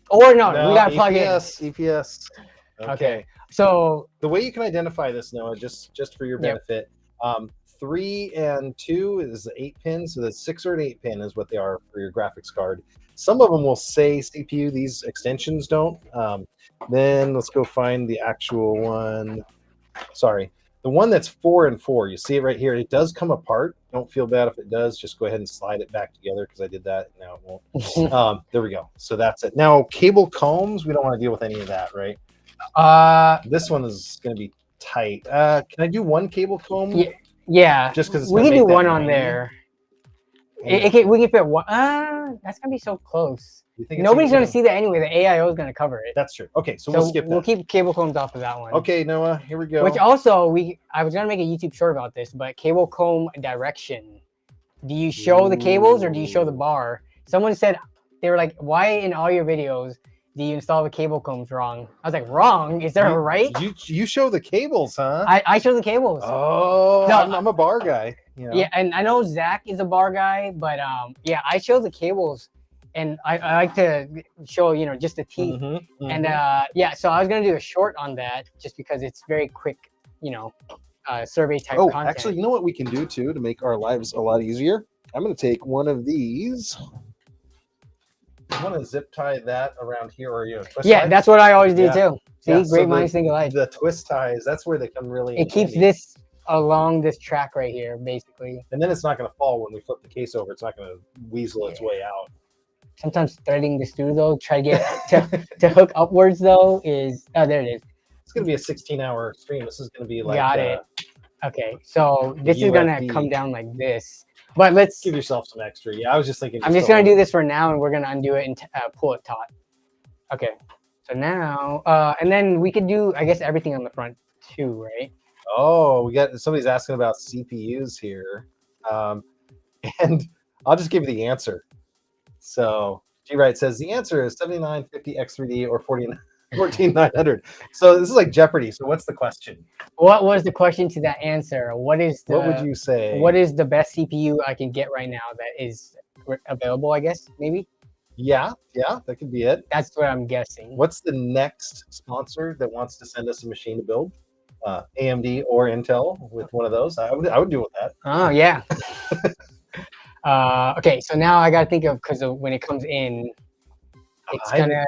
Or no, we got to plug in. EPS. Okay. So the way you can identify this, Noah, just for your benefit, 3 and 2 is the 8 pin. So the 6 or an 8 pin is what they are for your graphics card. Some of them will say CPU. These extensions don't. Then let's go find the actual one. Sorry. The one that's 4 and 4, you see it right here. It does come apart. Don't feel bad if it does. Just go ahead and slide it back together because I did that. Now it won't. There we go. So that's it. Now, cable combs, we don't want to deal with any of that, right? This one is going to be tight. Can I do one cable comb? Yeah. Just because we can do one on there. We can fit one. That's going to be so close. Nobody's going to see that anyway. The AIO is going to cover it. That's true. Okay, so we'll skip that. We'll keep cable combs off of that one. Okay, Noah, here we go. Which also, I was going to make a YouTube short about this, but cable comb direction. Do you show the cables or do you show the bar? Someone said, they were like, why in all your videos do you install the cable combs wrong? I was like, wrong? Is there a right? You show the cables, huh? I show the cables. Oh, No, I'm a bar guy. You know? Yeah, and I know Zach is a bar guy, but yeah, I show the cables, and I like to show just the teeth. And yeah, so I was gonna do a short on that just because it's very quick, survey type content. Actually, you know what we can do too to make our lives a lot easier? I'm gonna take one of these. You want to zip tie that around here, or twist tie? That's what I always do too. See, great minds think alike. The twist ties, that's where they come really. It keeps this along this track right here, basically. And then it's not going to fall when we flip the case over. It's not going to weasel its way out. Sometimes threading this through though, try to get to hook upwards though is there it is. It's going to be a 16-hour stream. This is going to be like. Got it. Okay, so this is gonna come down like this. But let's give yourself some extra. Yeah, I was just thinking. I'm just gonna do this for now, and we're gonna undo it and pull it taut. Okay, so now, and then we could do, I guess, everything on the front too, right? Oh, we got somebody's asking about CPUs here, and I'll just give you the answer. So G-Wright says the answer is 7950 X3D or 14900. So this is like Jeopardy. So what's the question? What was the question to that answer? What would you say? What is the best CPU I can get right now that is available, I guess, maybe? Yeah, that could be it. That's what I'm guessing. What's the next sponsor that wants to send us a machine to build? AMD or Intel with one of those. I would do with that. Oh, yeah. Okay, so now I got to think of, because when it comes in, it's going to...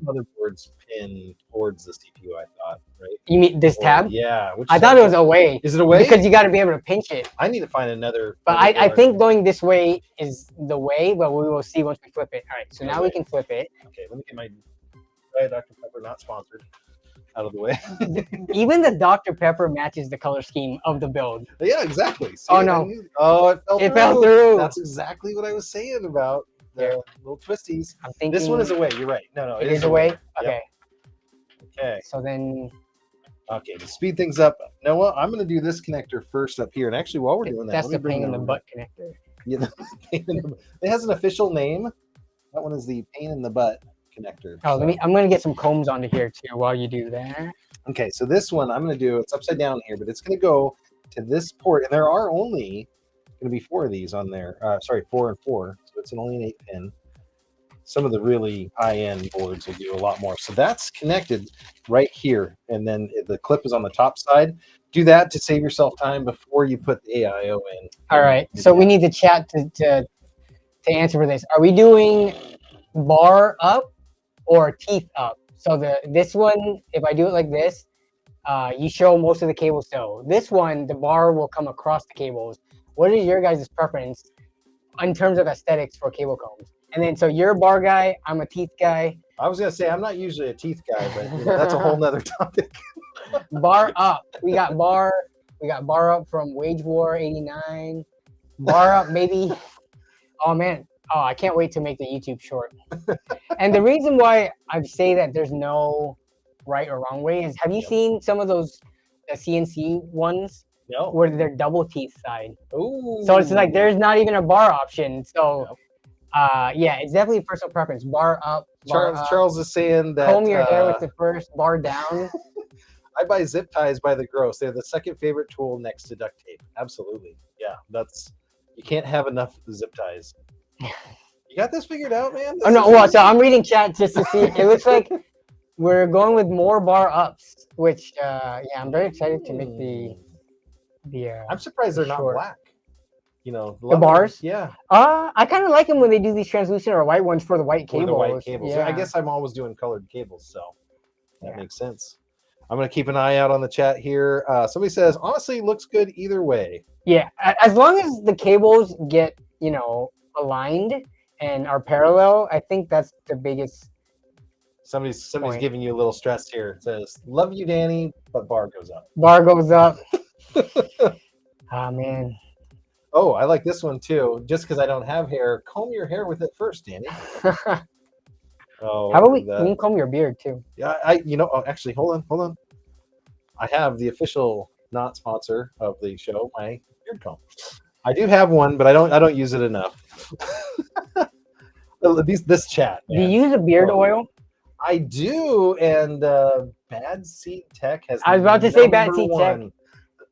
Motherboards pin towards the CPU, I thought, right? You mean this tab? Yeah. I thought it was away. Is it away? Because you got to be able to pinch it. I need to find another. But I think going this way is the way, but we will see once we flip it. All right, so now we can flip it. Okay, let me get my Diet Dr. Pepper, not sponsored, out of the way. Even the Dr. Pepper matches the color scheme of the build. Yeah, exactly. See, oh, no. It fell through. That's exactly what I was saying about the little twisties. I'm thinking this one is away. You're right. No, it is away. Okay. Yep. Okay. So then. Okay, to speed things up, Noah, I'm going to do this connector first up here. And actually, while we're doing that, that's the pain in the butt connector. Yeah, it has an official name. That one is the pain in the butt connector. Oh, I'm going to get some combs onto here too while you do that. Okay, so this one I'm going to do. It's upside down here, but it's going to go to this port, and there are only going to be 4 of these on there. Sorry, 4 and 4. So it's only an 8-pin. Some of the really high-end boards will do a lot more. So that's connected right here, and then the clip is on the top side. Do that to save yourself time before you put the AIO in. All right. So we need the chat to answer for this. Are we doing bar up or teeth up? So this one, if I do it like this, you show most of the cables still. This one, the bar will come across the cables. What is your guys' preference in terms of aesthetics for cable combs? And then, so you're a bar guy, I'm a teeth guy. I was going to say, I'm not usually a teeth guy, but that's a whole nother topic. Bar up. We got bar up from Wage War 89. Bar up, maybe. Oh, man. Oh, I can't wait to make the YouTube short. And the reason why I say that there's no right or wrong way is, have you seen some of those CNC ones? No. Where they're double teeth side. Ooh. So it's like there's not even a bar option. So yeah, it's definitely a personal preference. Bar up. Charles is saying that comb your hair with the first, bar down. I buy zip ties by the gross. They're the second favorite tool next to duct tape. Absolutely. Yeah, you can't have enough zip ties. You got this figured out, man? Oh no, well, so I'm reading chat just to see. It looks like we're going with more bar ups, which yeah, I'm very excited to make the I'm surprised they're not black. You know, the bars. Yeah. I kind of like them when they do these translucent or white ones for the white cables. The white cables. Yeah. I guess I'm always doing colored cables, so that makes sense. I'm gonna keep an eye out on the chat here. Somebody says, honestly, looks good either way. Yeah, as long as the cables get aligned and are parallel, I think that's the biggest. Somebody's giving you a little stress here. It says, love you, Danny, but bar goes up. Bar goes up. Oh, man. Oh, I like this one, too. Just because I don't have hair, comb your hair with it first, Danny. Oh, how about we can comb your beard, too? Yeah, actually, hold on. I have the official not sponsor of the show, my beard comb. I do have one, but I don't use it enough. This chat. Do you Man. use a beard oil? I do, and Bad Seed Tech has. I was about to say Bad number Seed Tech. one.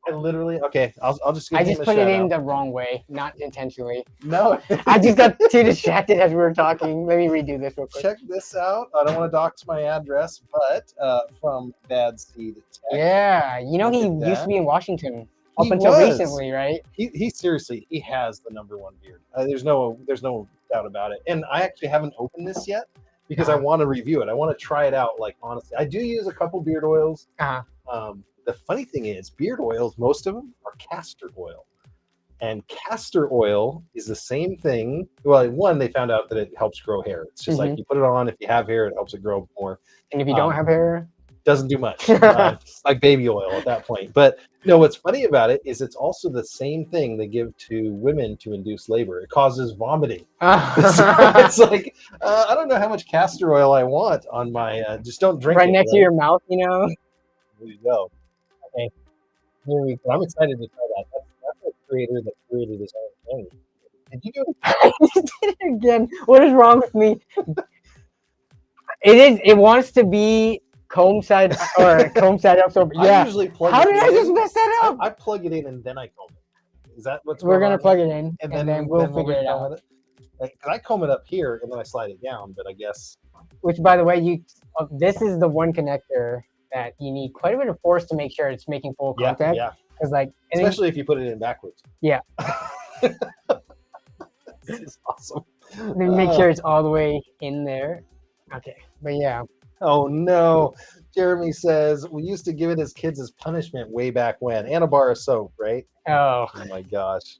I literally okay. I'll just give I him just a put it shout in out. the wrong way, not intentionally. No, I just got too distracted as we were talking. Let me redo this real quick. check this out. I don't want to dox my address, but from Bad Seed Tech. Yeah, you know Look he at used that. to be in Washington up He until was. recently, right? He seriously, he has the number one beard. There's no doubt about it. And I actually haven't opened this yet because I want to review it. I want to try it out. Like honestly, I do use a couple beard oils. The funny thing is, beard oils, most of them are castor oil, and castor oil is the same thing. Well, one, they found out that it helps grow hair. It's just like you put it on. If you have hair, it helps it grow more. And if you don't have hair, doesn't do much. It's like baby oil at that point. But you know what's funny about it is it's also the same thing they give to women to induce labor. It causes vomiting. So it's like I don't know how much castor oil I want on my. Just don't drink right it. next to your mouth, you know. There you go. Okay, here we go. I'm excited to try that. That's the creator that created this whole thing. Did you do it? I just did it again. What is wrong with me? It wants to be comb side up. So I yeah. usually plug How it did I in. just mess that up? I plug it in and then I comb it. Is that what's We're going gonna on plug here? it in, And then we'll figure it recomb out. Because I comb it up here and then I slide it down, but I guess. Which, by the way, this is the one connector that you need quite a bit of force to make sure it's making full contact. Yeah. Because Especially if you put it in backwards. Yeah. This is awesome. Make sure it's all the way in there. Okay, but yeah. Oh no. Jeremy says we used to give it as kids as punishment way back when. And a bar of soap, right? Oh my gosh.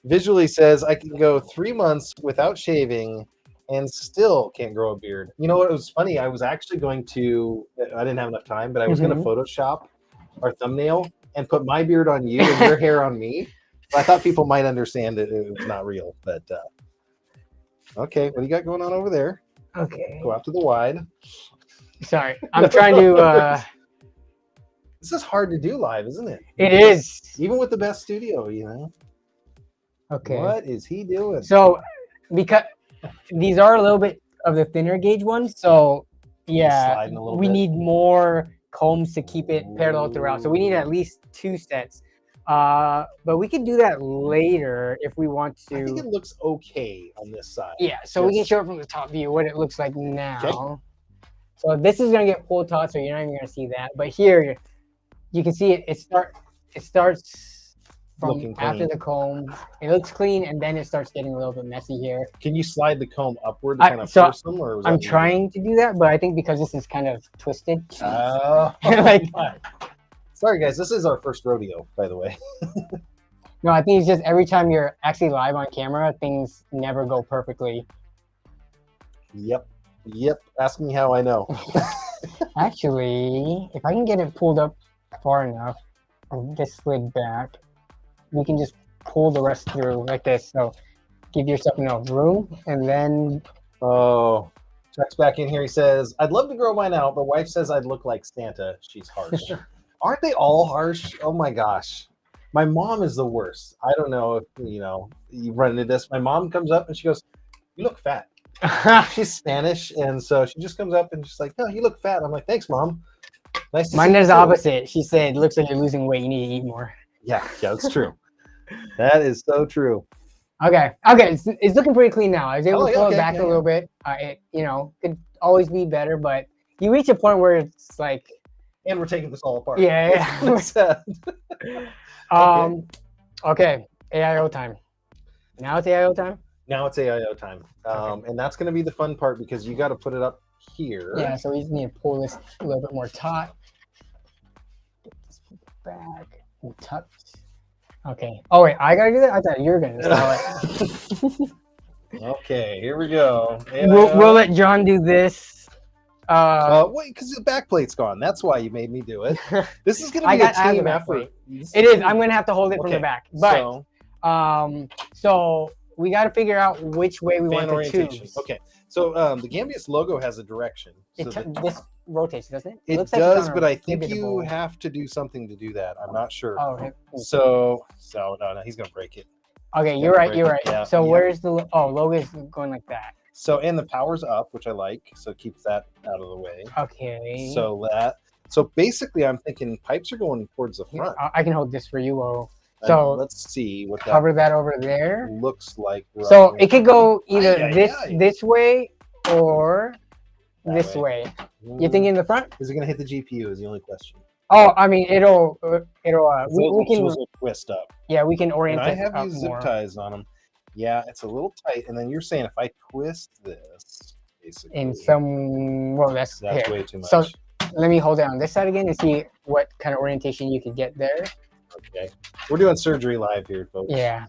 Visually says I can go 3 months without shaving and still can't grow a beard. You know what? It was funny. I was actually going to. I didn't have enough time, but I was going to Photoshop our thumbnail and put my beard on you and your hair on me. I thought people might understand it was not real, but okay. What do you got going on over there? Okay. Go out to the wide. Sorry, I'm trying to. This is hard to do live, isn't it? It is. Even with the best studio, you know. Okay. What is he doing? So, because these are a little bit of the thinner gauge ones, so yeah, we need more combs to keep it parallel throughout. So we need at least 2 sets. But we can do that later if we want to. I think it looks okay on this side. Yeah, so we can show it from the top view what it looks like now. Okay. So this is gonna get full taut, so you're not even gonna see that. But here, you can see it. It starts from after the comb. It looks clean, and then it starts getting a little bit messy here. Can you slide the comb upward to kind of force them? Or I'm trying to do that, but I think because this is kind of twisted. Like. Sorry, guys. This is our first rodeo, by the way. No, I think it's just every time you're actually live on camera, things never go perfectly. Yep. Ask me how I know. Actually, if I can get it pulled up far enough and get slid back, we can just pull the rest through like this. So give yourself enough room, and then... Oh, Chuck's back in here. He says, I'd love to grow mine out, but wife says I'd look like Santa. She's harsh. Aren't they all harsh? Oh my gosh. My mom is the worst. I don't know if you run into this. My mom comes up and she goes, you look fat. She's Spanish, and so she just comes up and she's like, no, you look fat. I'm like, thanks, Mom. Nice to see you. Mine is the opposite. She said, looks like you're losing weight. You need to eat more. Yeah, that's true. That is so true. Okay. It's looking pretty clean now. I was able to pull it back a little bit. It could always be better, but you reach a point where it's like, and we're taking this all apart. Yeah. Okay. AIO time. Now it's AIO time? Now it's AIO time. And that's going to be the fun part because you got to put it up here. Yeah, so we just need to pull this a little bit more taut. Get this back and touch. Okay. Oh, wait, I got to do that? I thought you were going to do it. Okay, here we go. We'll let John do this. Wait, because the back plate's gone. That's why you made me do it. This is going to be a team effort. It is. I'm going to have to hold it from the back. But so we got to figure out which way we want to choose. Okay. So the Gambius logo has a direction. So this rotates, doesn't it? It does, but I think you have to do something to do that. I'm not sure. Oh, okay. So no, he's going to break it. Okay, you're right. You're right. Yeah, So yeah. where's the logo is going like that? So and the power's up, which I like. So it keeps that out of the way. Okay. So basically, I'm thinking pipes are going towards the front. I can hold this for you. Oh, And so let's see what that cover that over there. looks like. So it could go either Aye. this way or That this way. way. You thinking the front? Is it going to hit the GPU? Is the only question. Oh, I mean, it'll we can those will twist up. Yeah, we can And orient I it have up these more. zip ties on them. Yeah, it's a little tight. And then you're saying if I twist this, basically, In some, well, that's here. way too much. So let me hold it on this side again and see what kind of orientation you could get there. Okay, we're doing surgery live here, folks. Yeah.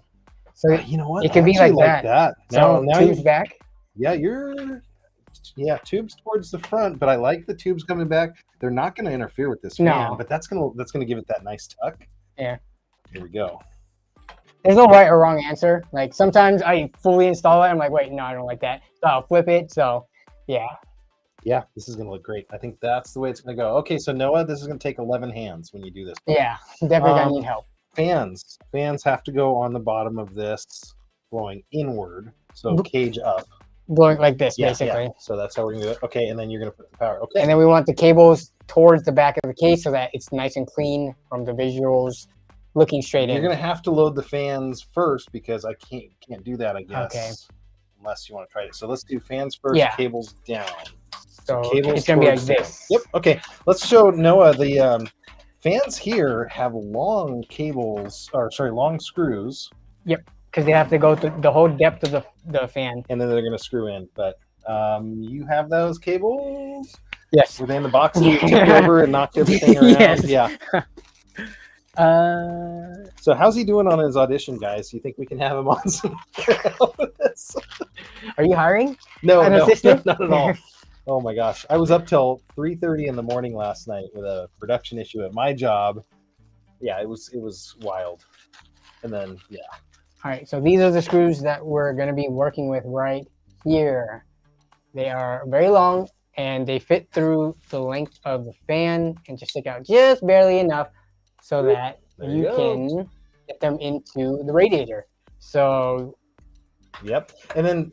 So you know what? It could be like that. Now, So tubes back. Yeah, tubes towards the front, but I like the tubes coming back. They're not going to interfere with this fan, but that's gonna give it that nice tuck. Yeah. Here we go. There's no right or wrong answer. Like sometimes I fully install it. I'm like, wait, no, I don't like that. So I'll flip it. So yeah. Yeah, this is gonna look great. I think that's the way it's gonna go. Okay, so Noah, this is gonna take 11 hands when you do this. Yeah, definitely gonna need help. Fans have to go on the bottom of this, blowing inward, so cage up. Blowing like this, basically. Yeah. So that's how we're gonna do it. Okay, and then you're gonna put the power. Okay. And then we want the cables towards the back of the case so that it's nice and clean from the visuals, looking straight in. You're gonna have to load the fans first because I can't do that, I guess. Okay. Unless you want to try it. So let's do fans first, cables down. So cables it's gonna be like this. Yep. Okay. Let's show Noah the fans here have long cables, or sorry, long screws. Yep. Because they have to go through the whole depth of the fan. And then they're gonna screw in. But you have those cables? Yes. Were they in the box you took over and knocked everything around? Yes. Yeah. So how's he doing on his audition, guys? Do you think we can have him on some this? Are you hiring? No, assistant? not at all. Oh my gosh. I was up till 3:30 in the morning last night with a production issue at my job. Yeah, it was wild. And then All right, so these are the screws that we're going to be working with right here. They are very long and they fit through the length of the fan and just stick out just barely enough so that you can get them into the radiator. So yep. And then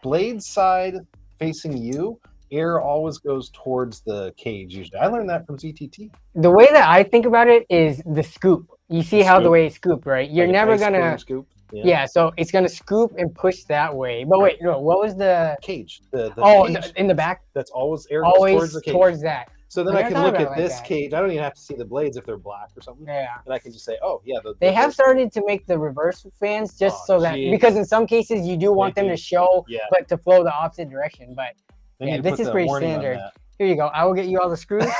blade side facing you, air always goes towards the cage usually. I learned that from ZTT. The way that I think about it is the scoop. You see how the way it's scooped, right? You're like never gonna scoop. Yeah, so it's gonna scoop and push that way. But wait, no, what was the cage? Cage, in the back. That's always air always towards the cage. Towards that. So then I can look at this cage. I don't even have to see the blades if they're black or something. Yeah. And I can just say, oh yeah. They have started to make the reverse fans just so that because in some cases you do want them to show, but to flow the opposite direction. But yeah, this is pretty standard. Here you go. I will get you all the screws,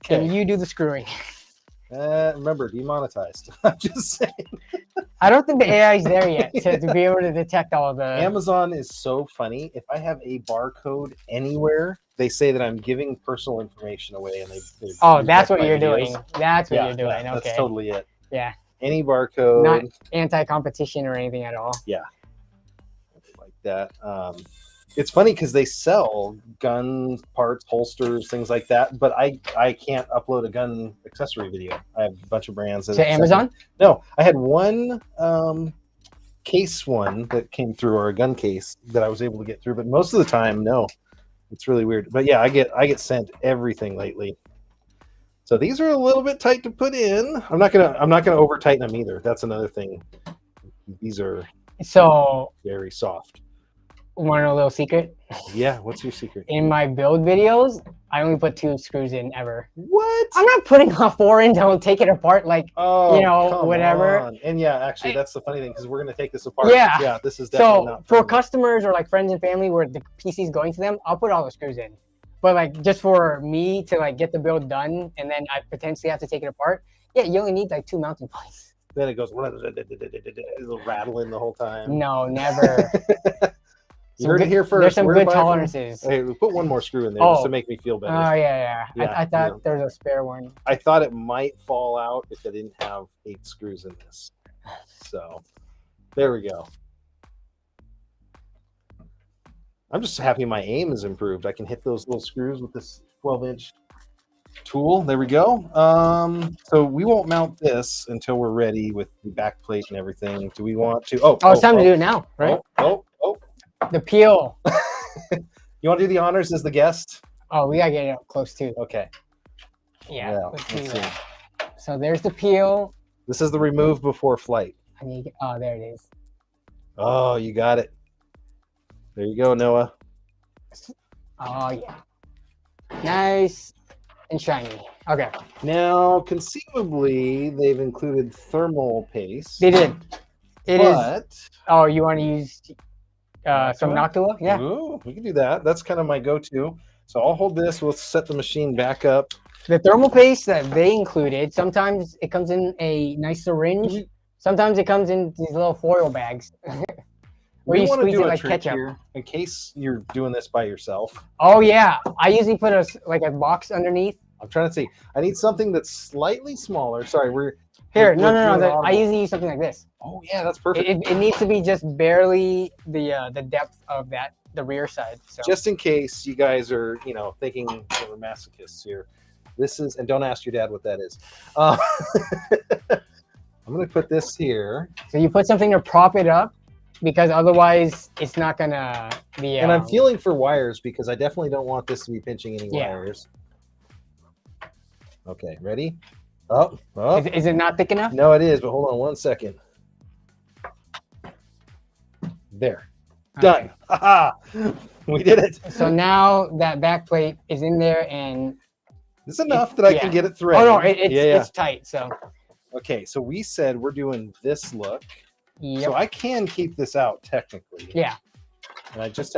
and you do the screwing. Remember, demonetized. I'm just saying. I don't think the AI is there yet to be able to detect all of the. Amazon is so funny. If I have a barcode anywhere, they say that I'm giving personal information away, and they that's what you're doing. That's what you're doing. Okay, that's totally it. Yeah. Any barcode. Not anti-competition or anything at all. Yeah. Like that. It's funny because they sell gun parts, holsters, things like that, but I can't upload a gun accessory video. I have a bunch of brands. To Amazon? No, I had one case one that came through, or a gun case that I was able to get through, but most of the time, no. It's really weird. But yeah, I get sent everything lately. So these are a little bit tight to put in. I'm not gonna over tighten them either. That's another thing. These are very soft. Want to know a little secret? Yeah, what's your secret? In my build videos, I only put 2 screws in ever. What? I'm not putting all 4 in. Don't take it apart like whatever. On. And yeah, actually, that's the funny thing because we're gonna take this apart. Yeah, yeah. This is definitely not for customers or like friends and family where the PC is going to them. I'll put all the screws in. But like just for me to like get the build done and then I potentially have to take it apart. Yeah, you only need like 2 mounting points. Then it goes rattling the whole time. No, never. You heard it here first. There's some good tolerances. Hey, we put one more screw in there just to make me feel better. Oh, yeah. I thought there was a spare one. I thought it might fall out if I didn't have 8 screws in this. So, there we go. I'm just happy my aim is improved. I can hit those little screws with this 12-inch tool. There we go. So we won't mount this until we're ready with the back plate and everything. Do we want to? Oh, it's time to do it now, right? Oh. The peel. You want to do the honors as the guest? Oh, we gotta get it up close too. Okay. Yeah. Well, Let's do let's see. that. So there's the peel. This is the remove before flight. Oh, there it is. Oh, you got it. There you go, Noah. Oh yeah. Nice and shiny. Okay. Now, conceivably, they've included thermal paste. They did. It is. But Oh, you want to use some Noctua? Yeah. Ooh, we can do that. That's kind of my go-to. So I'll hold this. We'll set the machine back up. The thermal paste that they included, sometimes it comes in a nice syringe. Sometimes it comes in these little foil bags. Where you squeeze it like ketchup. Here, in case you're doing this by yourself. Oh yeah, I usually put a box underneath. I'm trying to see. I need something that's slightly smaller. Sorry, Here. No. I usually use something like this. Oh yeah, that's perfect. It needs to be just barely the depth of the rear side. So. Just in case you guys are thinking we're masochists here. This is, and don't ask your dad what that is. I'm gonna put this here. So you put something to prop it up, because otherwise it's not gonna be. And I'm feeling for wires because I definitely don't want this to be pinching any wires. Okay, ready? Oh. Is it not thick enough? No, it is, but hold on one second. There. Done. Aha! We did it. So now that back plate is in there, and it's enough that I can get it threaded. Oh no, it's tight. So. Okay, so we said we're doing this look. Yep. So I can keep this out technically. Yeah. And I just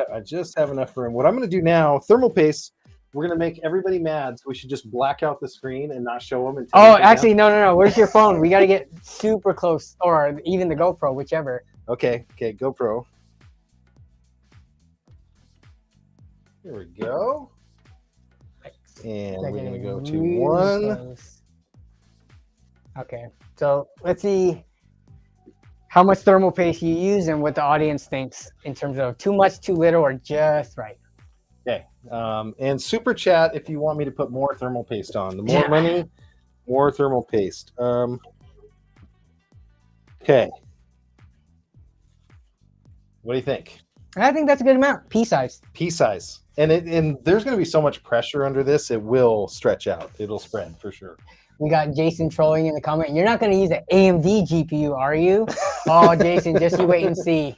have enough room. What I'm going to do now, thermal paste. We're going to make everybody mad, so we should just black out the screen and not show them. Oh, actually, no. Where's your phone? We got to get super close, or even the GoPro, whichever. Okay, GoPro. Here we go. And we're going to go to one. Close. Okay, so let's see how much thermal paste you use and what the audience thinks in terms of too much, too little, or just right. Okay, and super chat if you want me to put more thermal paste on. The more money, more thermal paste. Okay. What do you think? I think that's a good amount. Pea size. Pea size. And there's going to be so much pressure under this, it will stretch out. It'll spread for sure. We got Jason trolling in the comment. You're not going to use an AMD GPU, are you? Oh, Jason, just you wait and see.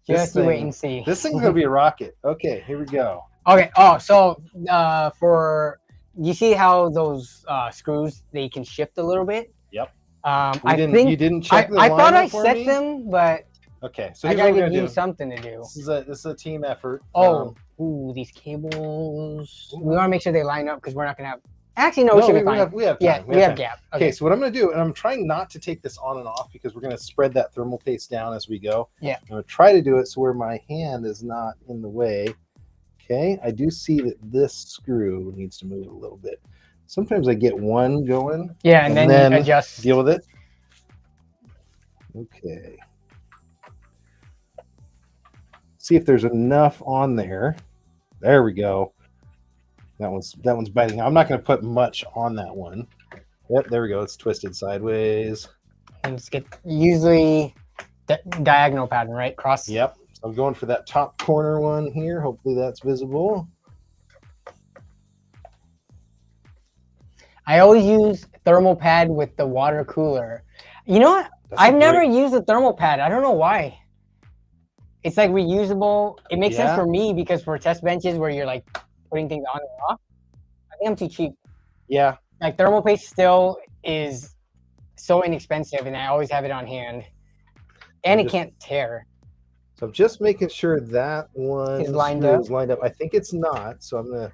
Just you wait and see. This thing's going to be a rocket. Okay, here we go. Okay. Oh, so you see how those screws, they can shift a little bit? Yep. I think you didn't check the I thought I for set me? them, but okay. So I here's what gotta we're give gonna you do. something to do. This is a team effort. Oh, these cables. We want to make sure they line up because we're not gonna have. Actually, no, we should be fine. We have time. Yeah, we have gap. Okay, so what I'm going to do, and I'm trying not to take this on and off because we're going to spread that thermal paste down as we go. Yeah. I'm going to try to do it so where my hand is not in the way. Okay, I do see that this screw needs to move a little bit. Sometimes I get one going. Yeah, and then you adjust. Deal with it. Okay. See if there's enough on there. There we go. That one's biting. I'm not going to put much on that one. Yep, there we go. It's twisted sideways. And just get usually diagonal pattern, right? Cross. Yep. So I'm going for that top corner one here. Hopefully that's visible. I always use thermal pad with the water cooler. You know what? I've never used a thermal pad. I don't know why. It's like reusable. It makes sense for me because for test benches where you're like putting things on and off, I think I'm too cheap. Yeah. Like thermal paste still is so inexpensive, and I always have it on hand, and it can't tear. So I'm just making sure that one is lined up. I think it's not, so I'm gonna.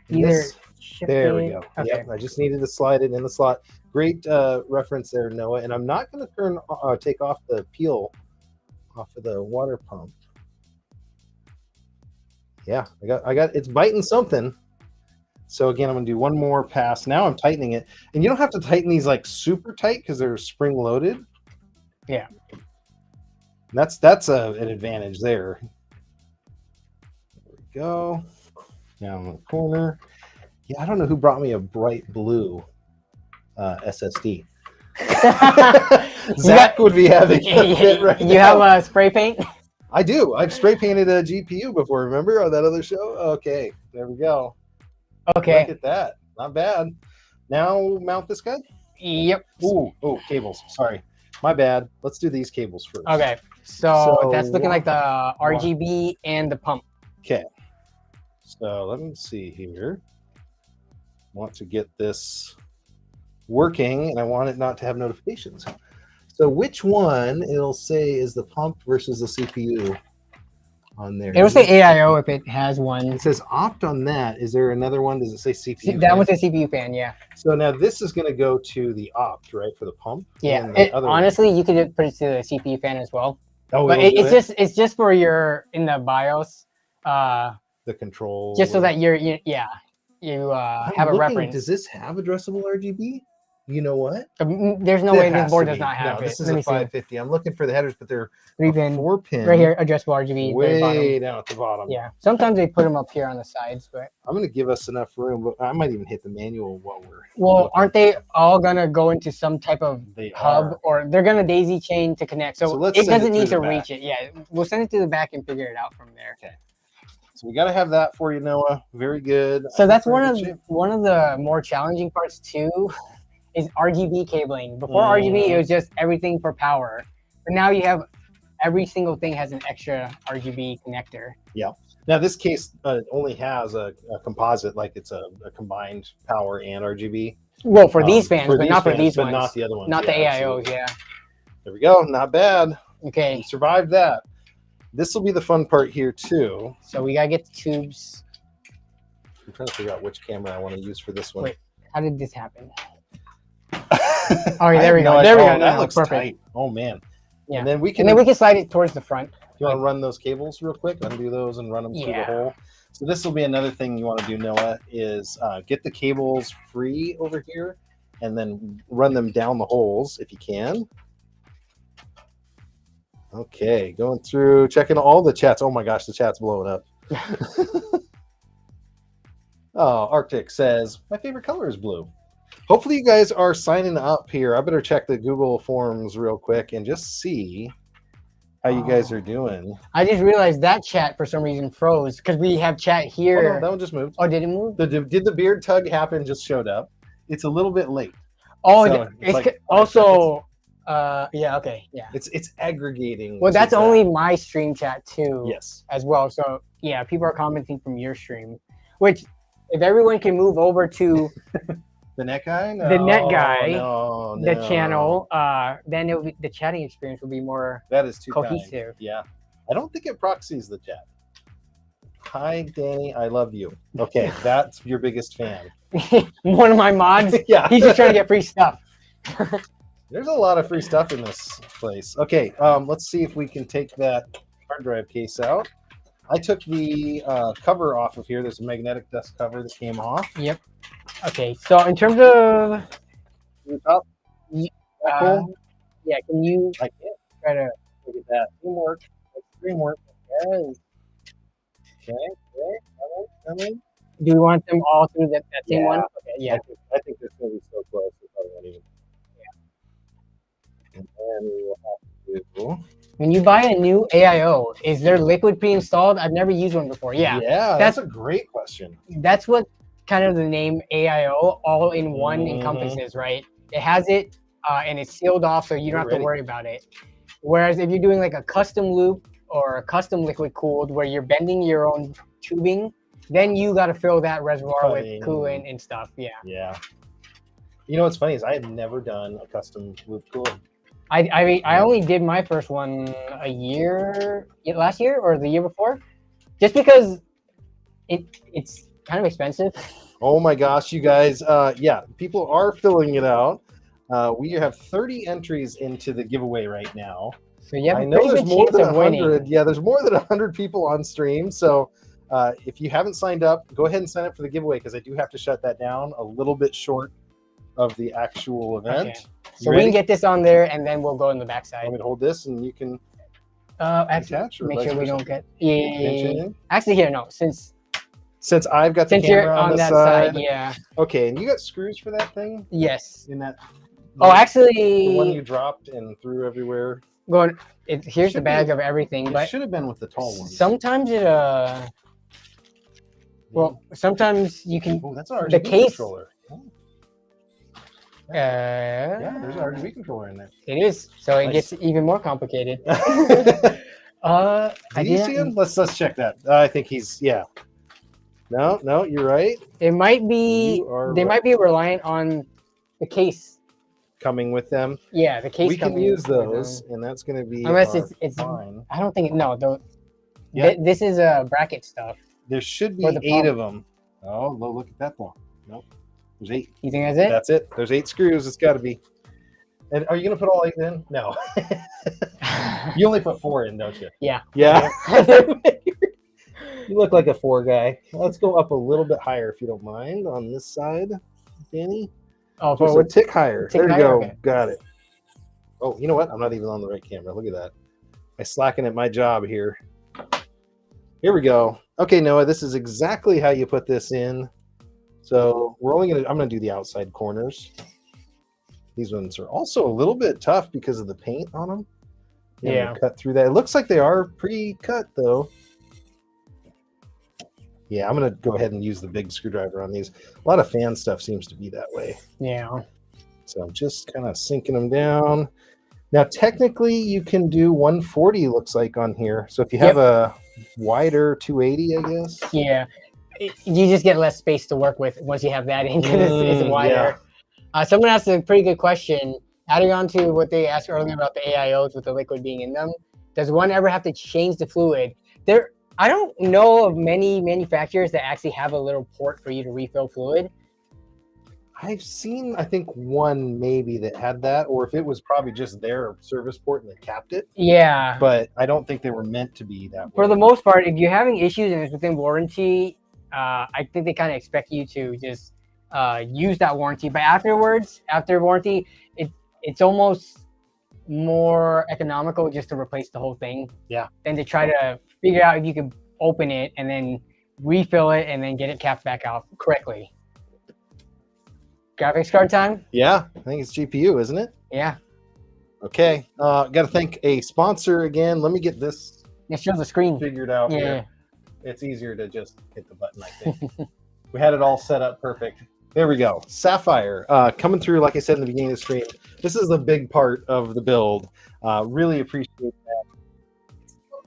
There we go. Okay. Yep, I just needed to slide it in the slot. Great reference there, Noah. And I'm not going to take off the peel off of the water pump. Yeah, I got it's biting something. So again, I'm gonna do one more pass. Now I'm tightening it, and you don't have to tighten these like super tight because they're spring loaded. Yeah, that's an advantage there. There we go. Now in the corner. Yeah, I don't know who brought me a bright blue SSD. Zach would be having a fit right You now. have a spray paint? I do. I've spray painted a GPU before. Remember on that other show? Okay, there we go. Okay. Look at that. Not bad. Now mount this guy. Yep. Ooh, cables. Sorry, my bad. Let's do these cables first. Okay. So that's looking what- like the RGB and the pump. Okay. So let me see here. Want to get this working, and I want it not to have notifications. So which one it'll say is the pump versus the CPU on there? It'll say AIO if it has one. It says opt on that. Is there another one? Does it say CPU? That one's a CPU fan, yeah. So now this is going to go to the opt, right, for the pump. Yeah. And the other one- Honestly, you could just put it to the CPU fan as well. Oh, But it'll do it? it's just for your in the BIOS, The control. just so that you I'm have a looking, reference. Does this have addressable RGB? You know what? There's no It way this has board to does be. not have No, it. this is Let a me see. 550. I'm looking for the headers, but they're 3-pin 4-pin. right here, addressable RGB. very bottom. Way down at the bottom. Yeah. Sometimes they put them up here on the sides, but I'm going to give us enough room, but I might even hit the manual while we're. well, looking. aren't they all gonna go into some type of They hub, are. or they're gonna daisy chain to connect? So, So let's it send it doesn't need through to the reach it. Yeah, we'll send it to the back and figure it out from there. Okay. So we got to have that for you, Noah. Very good. So that's We're one in of good shape. the more challenging parts too, is RGB cabling. Before RGB, it was just everything for power, but now you have every single thing has an extra RGB connector. Now this case only has a composite, like it's a combined power and RGB. Well, for these fans, but not for fans, these but ones. not the other ones. Not the Yeah, AIOs, absolutely. yeah. There we go. Not bad. We Okay, survived that. This will be the fun part here too. so we gotta get the tubes. I'm trying to figure out which camera I want to use for this one. Wait. How did this happen? All right, there we go. There we go. That No, looks perfect. tight. Oh man. Yeah. And then we can. And then we can slide it towards the front. You want to run those cables real quick? Undo those and run them through the Yeah. hole. So this will be another thing you want to do, Noah, is get the cables free over here and then run them down the holes if you can. Okay, going through, checking all the chats. Oh my gosh, the chat's blowing up. Oh, Arctic says, my favorite color is blue. Hopefully you guys are signing up here. I better check the Google Forms real quick and just see how you guys are doing. I just realized that chat for some reason froze because we have chat Oh, no, here. that one just moved. Oh, did it move? Did the beard tug happen? Just showed up. It's a little bit late. Oh, So, it's it's like also, yeah, okay, yeah. It's aggregating. Well, to that's that. only my stream chat too, Yes. as well. So yeah, people are commenting from your stream, which if everyone can move over to The net guy. the net guy, No, the no. channel, then it'll be, the chatting experience will be more That is too cohesive. kind. Yeah. I don't think it proxies the chat. Hi, Danny. I love you. Okay, that's your biggest fan. one of my mods. Yeah. He's just trying to get free stuff. There's a lot of free stuff in this place. Okay, let's see if we can take that hard drive case out. I took the cover off of here. There's a magnetic dust cover that came off. Yep. Okay, so in terms of Up. cool. Yeah, can you I can't. try to Look at that. Teamwork. Extreme work. Yes. Okay. Coming. do we want them all through that same Yeah. one? Okay, yeah. I think this will be so close. It probably won't even. Yeah. And then we will have to do. When you buy a new AIO, is there liquid pre-installed? I've never used one before. Yeah, That's a great question. that's what kind of the name AIO all in one Mhm. encompasses, right? It has it and it's sealed off, so you don't have Ready. to worry about it. Whereas if you're doing like a custom loop or a custom liquid cooled where you're bending your own tubing, then you got to fill that reservoir with Cutting. coolant and stuff. Yeah. Yeah. You know what's funny is I had never done a custom loop cooler. I only did my first one last year or the year before, just because it's kind of expensive. Oh my gosh, you guys! Yeah, people are filling it out. We have 30 entries into the giveaway right now. So you have I a know pretty there's good more chance than of winning. 100. Yeah, there's more than 100 people on stream. So if you haven't signed up, go ahead and sign up for the giveaway because I do have to shut that down a little bit short of the actual event. Okay. So we can get this on there and then we'll go in the backside. I'm gonna hold this and you can Actually, attach or make vice sure we versa. don't get. Pinch it in. Actually, here, no. Since Since I've got the Since you're camera on on the that side. side, yeah. Okay, and you got screws for that thing? Yes. In that. Oh, The one actually, you dropped and threw everywhere. going. Here's the Should bag be- of everything, It but should have been with the tall ones. sometimes it well, sometimes you can. Oh, that's an RGB the case. controller. Oh, Yeah, there's an RGB controller in there. It is. So it Nice. gets even more complicated. Did I you see him? Let's check that. I think he's No, you're right. It might be. You are They right. might be reliant on the case. Coming with them. Yeah, the case. We can coming use with those, them. and that's going to be Unless our it's. fine. I don't think. No, Yeah. This is bracket stuff. There should be For the 8 pump. of them. Oh, look at that one. Nope. There's 8. You think that's it? That's it. There's 8 screws. It's got to be. And are you going to put all 8 in? No. You only put 4 in, don't you? Yeah. Yeah. You look like a 4 guy. Let's go up a little bit higher, if you don't mind, on this side, Danny. Oh, Just a tick higher. tick There you higher? go. Okay. Got it. Oh, you know what? I'm not even on the right camera. Look at that. I slacking at my job here. Here we go. Okay, Noah, this is exactly how you put this in. So we're only I'm gonna do the outside corners. These ones are also a little bit tough because of the paint on them. Yeah. Cut through that. It looks like they are pre-cut though. Yeah, I'm gonna go ahead and use the big screwdriver on these. A lot of fan stuff seems to be that way. Yeah. So I'm just kind of sinking them down. Now, technically, you can do 140, looks like, on here. So if you have a wider 280, I guess. Yeah. You just get less space to work with once you have that in because it's wider. Someone asked a pretty good question. Adding on to what they asked earlier about the AIOs with the liquid being in them, does one ever have to change the fluid? I don't know of many manufacturers that actually have a little port for you to refill fluid. I've seen, I think, one maybe that had that, or if it was probably just their service port and they capped it. Yeah. But I don't think they were meant to be that way. For the most part, if you're having issues and it's within warranty, I think they kind of expect you to just use that warranty. But after warranty, it's almost more economical just to replace the whole thing. Yeah. Than to try to figure out if you can open it and then refill it and then get it capped back out correctly. Graphics card time? Yeah, I think it's GPU, isn't it? Yeah. Okay. Got to thank a sponsor again. Let me get this It shows the screen. figured out Yeah. here. It's easier to just hit the button, I think. We had it all set up perfect. There we go. Sapphire coming through, like I said in the beginning of the stream. This is the big part of the build. Really appreciate that.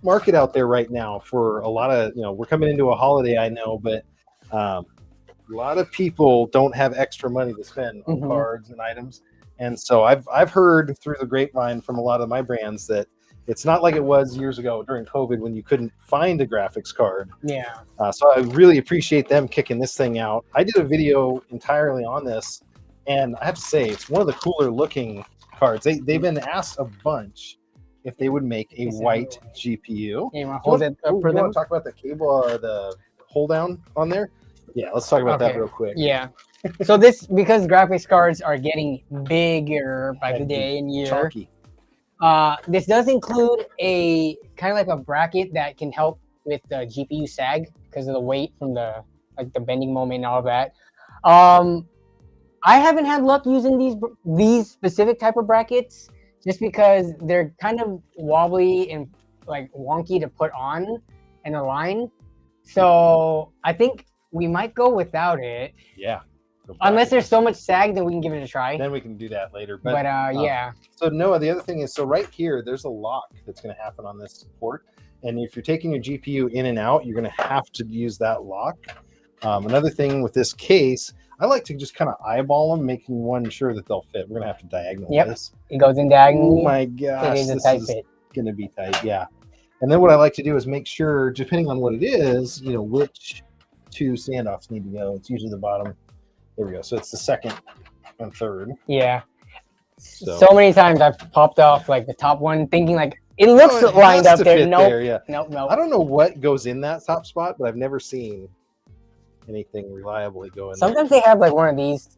Market out there right now for a lot of, we're coming into a holiday, I know, but a lot of people don't have extra money to spend on cards and items. And so I've heard through the grapevine from a lot of my brands that it's not like it was years ago during COVID when you couldn't find a graphics card. Yeah. So I really appreciate them kicking this thing out. I did a video entirely on this, and I have to say it's one of the cooler looking cards. They've been asked a bunch if they would make a white GPU. Yeah, you want to hold it up for You them? want to talk about the cable or the hold down on there? Yeah, let's talk about that Okay. real quick. Yeah. So because graphics cards are getting bigger by the day and year, Chunky. this does include a kind of like a bracket that can help with the GPU sag because of the weight from the bending moment and all of that. I haven't had luck using these specific type of brackets just because they're kind of wobbly and like wonky to put on and align. So I think we might go without it. Yeah. Unless there's so much sag, then we can give it a try. Then we can do that later. But yeah. So Noah, the other thing is, so right here, there's a lock that's going to happen on this port. And if you're taking your GPU in and out, you're going to have to use that lock. Another thing with this case, I like to just kind of eyeball them, making one sure that they'll fit. We're going to have to diagonal this. It goes in diagonally. Oh my gosh. It is a this tight is fit. going to be tight. Yeah. And then what I like to do is make sure, depending on what it is, which 2 standoffs need to go. It's usually the bottom. There we go. So it's the second and third. Yeah. So many times I've popped off like the top one thinking like it looks it lined has up to there. fit Nope. there, yeah. Nope. I don't know what goes in that top spot, but I've never seen anything reliably go in Sometimes they have like one of these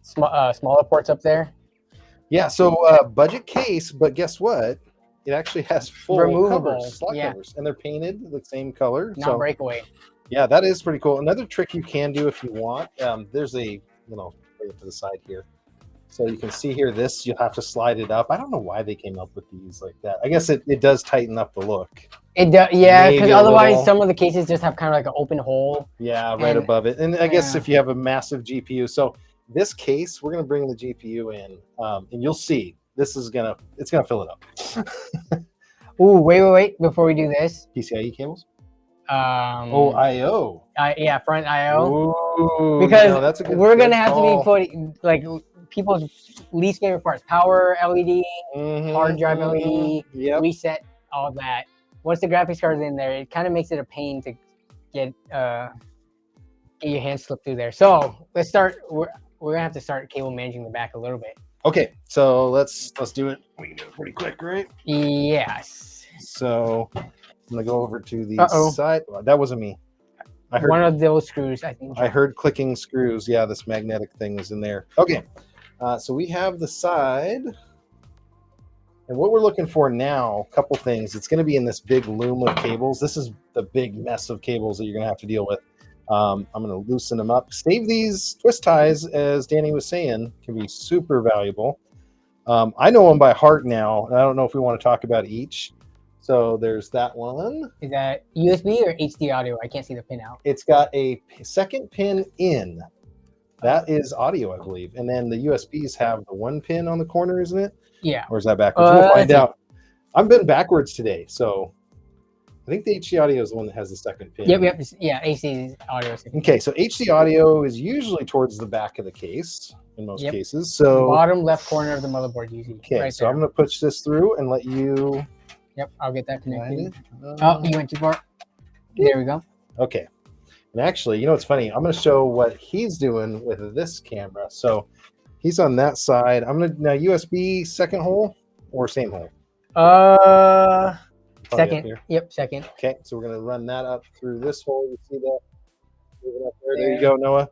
smaller ports up there. Yeah, so budget case, but guess what? It actually has full Removable, covers, slot yeah. covers, and they're painted the same color. Not breakaway. Yeah, that is pretty cool. Another trick you can do if you want, there's a, right to the side here. So you can see here, this, you'll have to slide it up. I don't know why they came up with these like that. I guess it does tighten up the look. It does, yeah, because Maybe a otherwise little. some of the cases just have kind of like an open hole. Yeah, right above it. And I guess if you have a massive GPU, so this case, we're going to bring the GPU in, and you'll see this is it's gonna fill it up. Ooh, wait, before we do this. PCIe cables? Oh, I/O. Yeah, front I/O. Ooh, Because that's a good, we're gonna have call. to be putting like people's least favorite parts: power LED, hard drive LED, reset, all that. Once the graphics card is in there, it kind of makes it a pain to get your hands slipped through there. So let's start. We're gonna have to start cable managing the back a little bit. Okay, so let's do it. We can do it pretty quick, right? Yes. So I'm gonna go over to the side. Well, that wasn't me. I heard one of those screws, I think. I heard clicking screws. Yeah, this magnetic thing is in there. Okay, so we have the side. And what we're looking for now, a couple things. It's going to be in this big loom of cables. This is the big mess of cables that you're going to have to deal with. I'm going to loosen them up. Save these twist ties, as Danny was saying, can be super valuable. I know them by heart now, and I don't know if we want to talk about each. So there's that one. Is that USB or HD audio? I can't see the pin out. It's got a second pin in. That is audio, I believe. And then the USBs have the one pin on the corner, isn't it? Yeah. Or is that backwards? We'll find out. I've been backwards today, so I think the HD audio is the one that has the second pin. Yep. Yeah, HD audio. Okay, so HD audio is usually towards the back of the case in most cases. So bottom left corner of the motherboard usually. Okay, right so there. I'm going to push this through and let you. Yep, I'll get that connected. Oh, you went too far. There we go. Okay. And actually, you know what's funny? I'm going to show what he's doing with this camera. So he's on that side. I'm going to now USB second hole or same hole? Second. Yep, second. Okay, so we're going to run that up through this hole. You see that? Moving up there. There you go, Noah.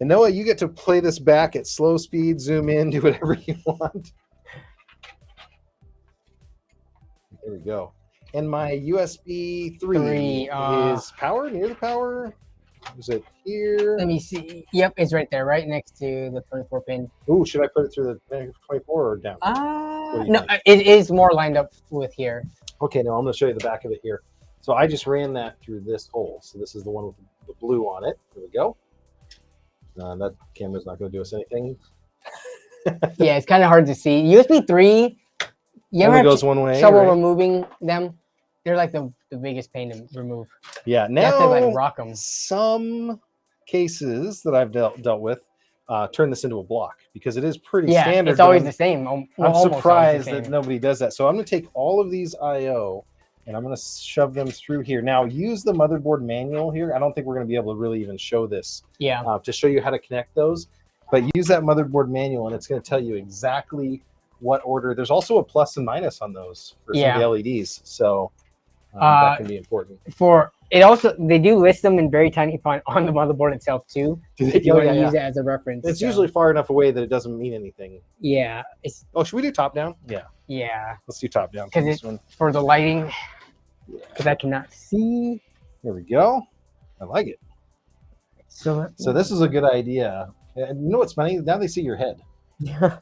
And Noah, you get to play this back at slow speed, zoom in, do whatever you want. There we go. And my USB 3 is power, near the power. Is it here? Let me see. Yep, it's right there, right next to the 24 pin. Ooh, should I put it through the 24 or down? No, it is more lined up with here. Okay, now I'm going to show you the back of it here. So I just ran that through this hole. So this is the one with the blue on it. There we go. That camera's not going to do us anything. Yeah, it's kind of hard to see. USB 3, you ever goes one way. Trouble removing them? They're like the biggest pain to remove. Yeah, now you have to like rock them. Some cases that I've dealt with turn this into a block because it is pretty standard. It's always the same. I'm surprised that nobody does that. So I'm going to take all of these I/O and I'm going to shove them through here. Now use the motherboard manual here. I don't think we're going to be able to really even show this. Yeah. To show you how to connect those, but use that motherboard manual and it's going to tell you exactly what order. There's also a plus and minus on those for some of the LEDs. So. That can be important. They do list them in very tiny font on the motherboard itself too. If you want to use it as a reference. It's usually far enough away that it doesn't mean anything. Yeah. Should we do top down? Yeah. Yeah. Let's do top down. Because for the lighting, because I cannot see. There we go. I like it. So this is a good idea. And you know what's funny? Now they see your head. Yeah.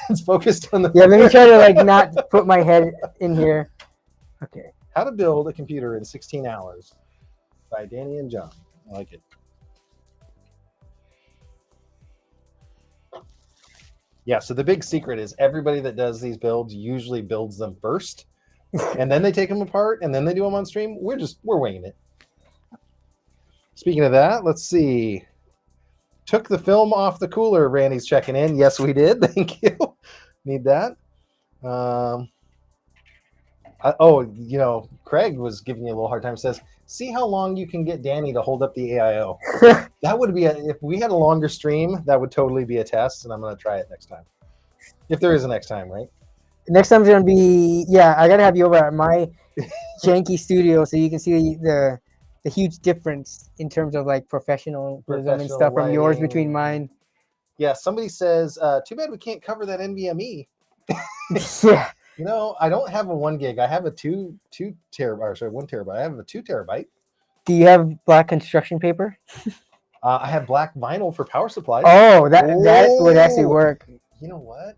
It's focused on the. Yeah. Let me try to like not put my head in here. Okay. How to Build a Computer in 16 Hours by Danny and John. I like it. Yeah, so the big secret is everybody that does these builds usually builds them first, and then they take them apart, and then they do them on stream. We're winging it. Speaking of that, let's see. Took the film off the cooler, Randy's checking in. Yes, we did. Thank you. Need that. Craig was giving you a little hard time. Says, see how long you can get Danny to hold up the AIO. That would be if we had a longer stream, that would totally be a test, and I'm going to try it next time. If there is a next time, right? Next time's going to be, I got to have you over at my janky studio so you can see the huge difference in terms of like professionalism and stuff from yours between mine. Yeah, somebody says, too bad we can't cover that NVMe. Yeah. I don't have a 1 gig. I have a 1 terabyte. I have a 2 terabyte. Do you have black construction paper? I have black vinyl for power supplies. Oh, that would actually Oh, work. you know what?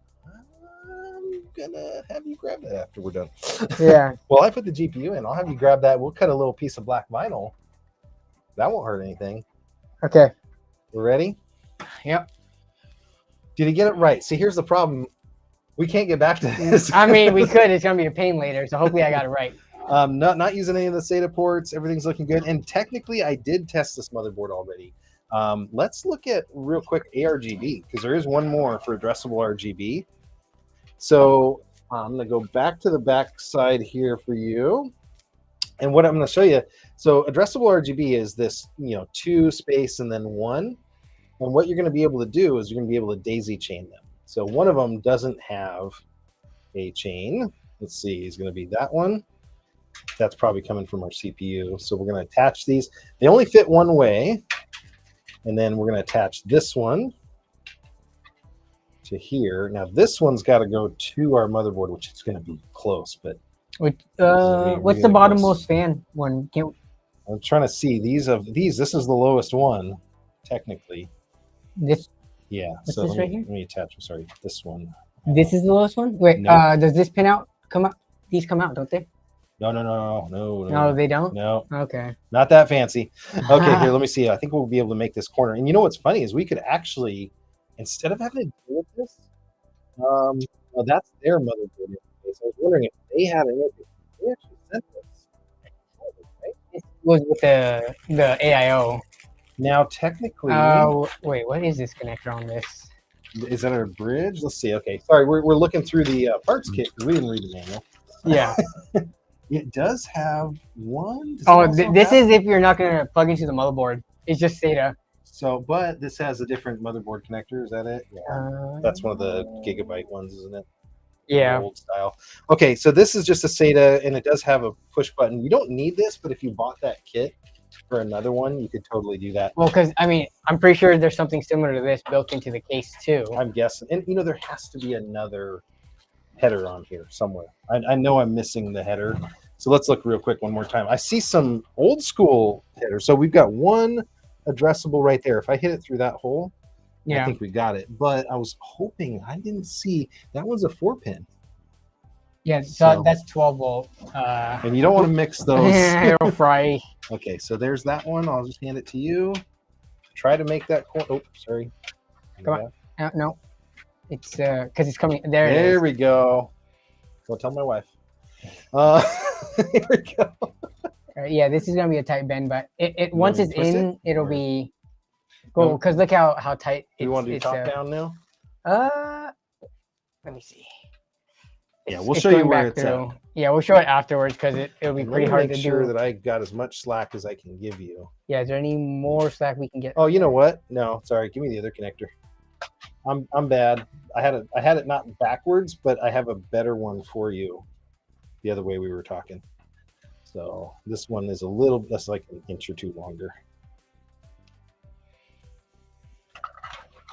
I'm gonna have you grab that after we're done. Yeah. Well, I put the GPU in. I'll have you grab that. We'll cut a little piece of black vinyl. That won't hurt anything. Okay. We're ready? Yep. Did he get it right? See, here's the problem. We can't get back to this. I mean, we could. It's gonna be a pain later, so hopefully I got it right. Not using any of the SATA ports. Everything's looking good. And technically, I did test this motherboard already. Let's look at real quick ARGB, because there is one more for addressable RGB. So I'm going to go back to the back side here for you. And what I'm going to show you, so addressable RGB is this, 2 space and then 1. And what you're going to be able to do is you're going to be able to daisy chain them. So one of them doesn't have a chain. Let's see, it's going to be that one. That's probably coming from our CPU. So we're going to attach these. They only fit one way. And then we're going to attach this one to here. Now this one's got to go to our motherboard, which is going to be close. But what's the bottommost fan one? I'm trying to see these. This is the lowest one, technically. This. Yeah. What's So this right here? let me attach. Sorry, this one. This is the lowest one. Wait. No. Does this pin out? Come out? These come out, don't they? No. No, they don't. No. Okay. Not that fancy. Okay, here, let me see. I think we'll be able to make this corner. And you know what's funny is we could actually, instead of having to deal with this, well, that's their motherboard interface. I was wondering if they had an interface. They actually sent this. Right? It was with the AIO. Now, technically, wait, what is this connector on this? is that a bridge? Let's see. Okay, sorry, we're looking through the parts kit because we didn't read the manual. Yeah. It does have one. This is if you're not going to plug into the motherboard. It's just SATA. So, but this has a different motherboard connector. Is that it? Yeah. That's one of the gigabyte ones, isn't it? Yeah. Old style. Okay, so this is just a SATA, and it does have a push button. You don't need this, but if you bought that kit for another one, you could totally do that. Well, because I mean, I'm pretty sure there's something similar to this built into the case too. I'm guessing, and there has to be another header on here somewhere. I know I'm missing the header. So let's look real quick one more time. I see some old school headers. So we've got one addressable right there. If I hit it through that hole, yeah. I think we got it. But I was hoping, I didn't see, that one's a 4-pin. Yeah, so that's 12 volt. And you don't want to mix those. It'll fry. Okay, so there's that one. I'll just hand it to you. Try to make that corner. Oh, sorry. Come on. No. It's because it's coming. There we go. Don't tell my wife. Here we go. Yeah, this is gonna be a tight bend, but it once it's in, it'll be cool. Because look how tight. You want to do top down now? Let me see. Yeah, we'll show you where it's at. Yeah, we'll show it afterwards because it'll be pretty hard to do. Make sure that I got as much slack as I can give you. Yeah, is there any more slack we can get? Oh, you know what? No, sorry. Give me the other connector. I'm bad. I had it not backwards, but I have a better one for you. The other way we were talking. So this one is a little less, like an inch or two longer.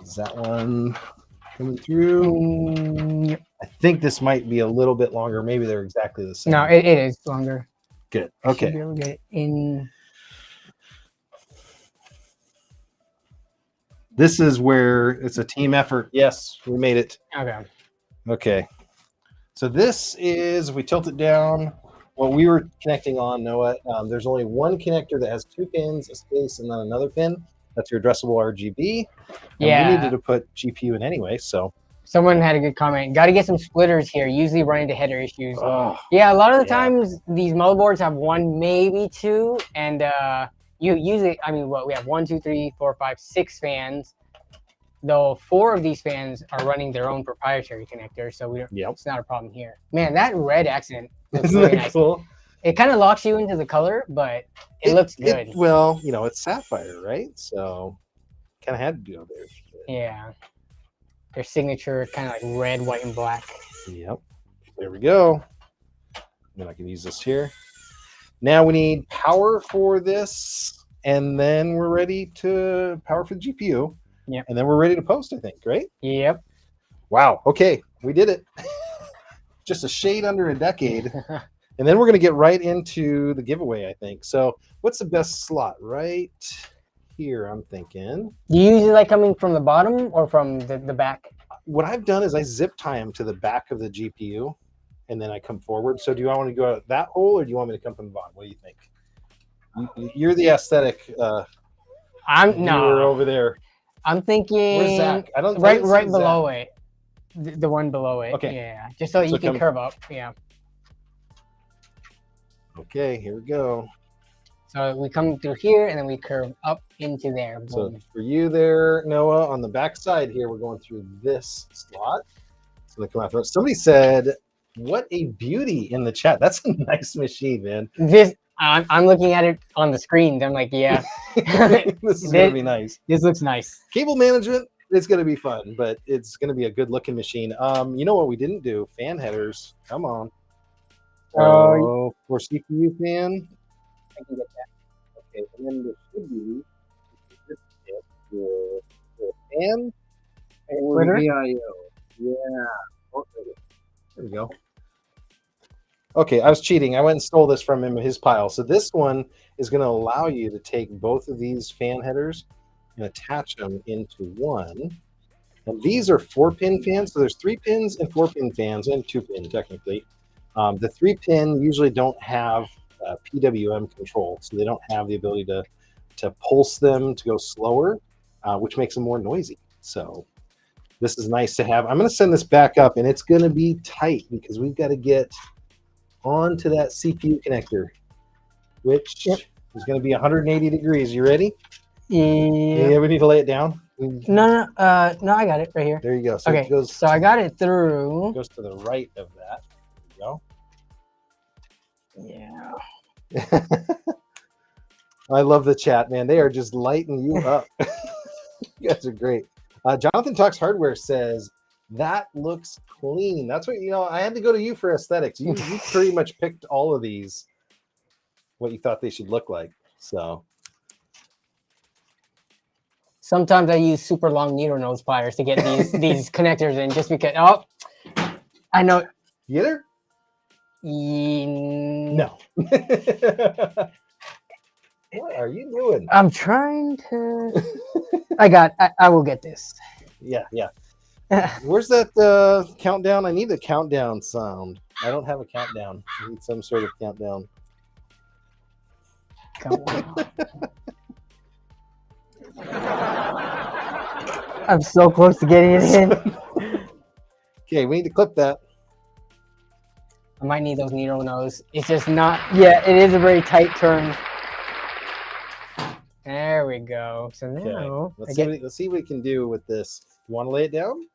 Is that one coming through? Yep. I think this might be a little bit longer. Maybe they're exactly the same. No, it is longer. Good. Okay. Should be able to get it in. This is where it's a team effort. Yes, we made it. Okay. Okay. So this is, if we tilt it down, what we were connecting on, Noah, there's only one connector that has 2 pins, a space, and then another pin. That's your addressable RGB. And yeah. we needed to put GPU in anyway, so. Someone had a good comment. Got to get some splitters here. Usually run into header issues. Oh, yeah, a lot of the times these motherboards have 1, maybe 2, and you usually, I mean, we have 1, 2, 3, 4, 5, 6 fans. Though 4 of these fans are running their own proprietary connector, so it's not a problem here. Man, that red accent looks isn't really that nice. cool? It kind of locks you into the color, but it looks good. Well, it's sapphire, right? So kind of had to go there. Yeah. Their signature kind of like red, white, and black. Yep. There we go. Then I can use this here. Now we need power for this, and then we're ready to power for the GPU. Yeah. And then we're ready to post, I think, right? Yep. Wow. Okay. We did it. Just a shade under a decade. And then we're going to get right into the giveaway, I think. So what's the best slot? Right here, I'm thinking. Do you usually like coming from the bottom or from the back? What I've done is I zip tie them to the back of the GPU, and then I come forward. So do you want to go out that hole, or do you want me to come from the bottom? What do you think? You're the aesthetic I'm viewer over there. I'm thinking Where's Zach? I don't right see below Zach. it. The one below it. Okay. Yeah. Just so you can curve up. Yeah. Okay, here we go. So we come through here and then we curve up into there. Boom. So for you there, Noah, on the back side here, we're going through this slot. It's going to come out through. Somebody said, "What a beauty!" in the chat. That's a nice machine, man. I'm looking at it on the screen. I'm like, yeah, this is going to be nice. This looks nice. Cable management, it's going to be fun, but it's going to be a good looking machine. You know what we didn't do? Fan headers. Come on. Oh, for CPU fan. I can get that. Okay, and then there should be this for fan and VIO. Yeah. Okay. There we go. Okay, I was cheating. I went and stole this from him in his pile. So this one is going to allow you to take both of these fan headers and attach them into one. And these are 4-pin fans. So there's 3 pins and 4-pin fans, and 2-pin technically. The 3-pin usually don't have PWM control, so they don't have the ability to pulse them to go slower, which makes them more noisy. So this is nice to have. I'm going to send this back up, and it's going to be tight because we've got to get onto that CPU connector, which is going to be 180 degrees. You ready? Yeah. We need to lay it down. No, I got it right here. There you go. So okay, so I got it through. It goes to the right of that. There you go. Yeah. I love the chat, man. They are just lighting you up. You guys are great. Jonathan Talks Hardware says, that looks clean. That's what, I had to go to you for aesthetics. You pretty much picked all of these, what you thought they should look like. So sometimes I use super long needle nose pliers to get these connectors in, just because. Oh, I know. Get her? No. What are you doing? I'm trying to. I will get this. Yeah. Where's that countdown? I need a countdown sound. I don't have a countdown. I need some sort of countdown. Come on. I'm so close to getting it in. Okay, we need to clip that. I might need those needle nose. It's just not. Yeah, it is a very tight turn. There we go. So now let's see what we can do with this. You want to lay it down?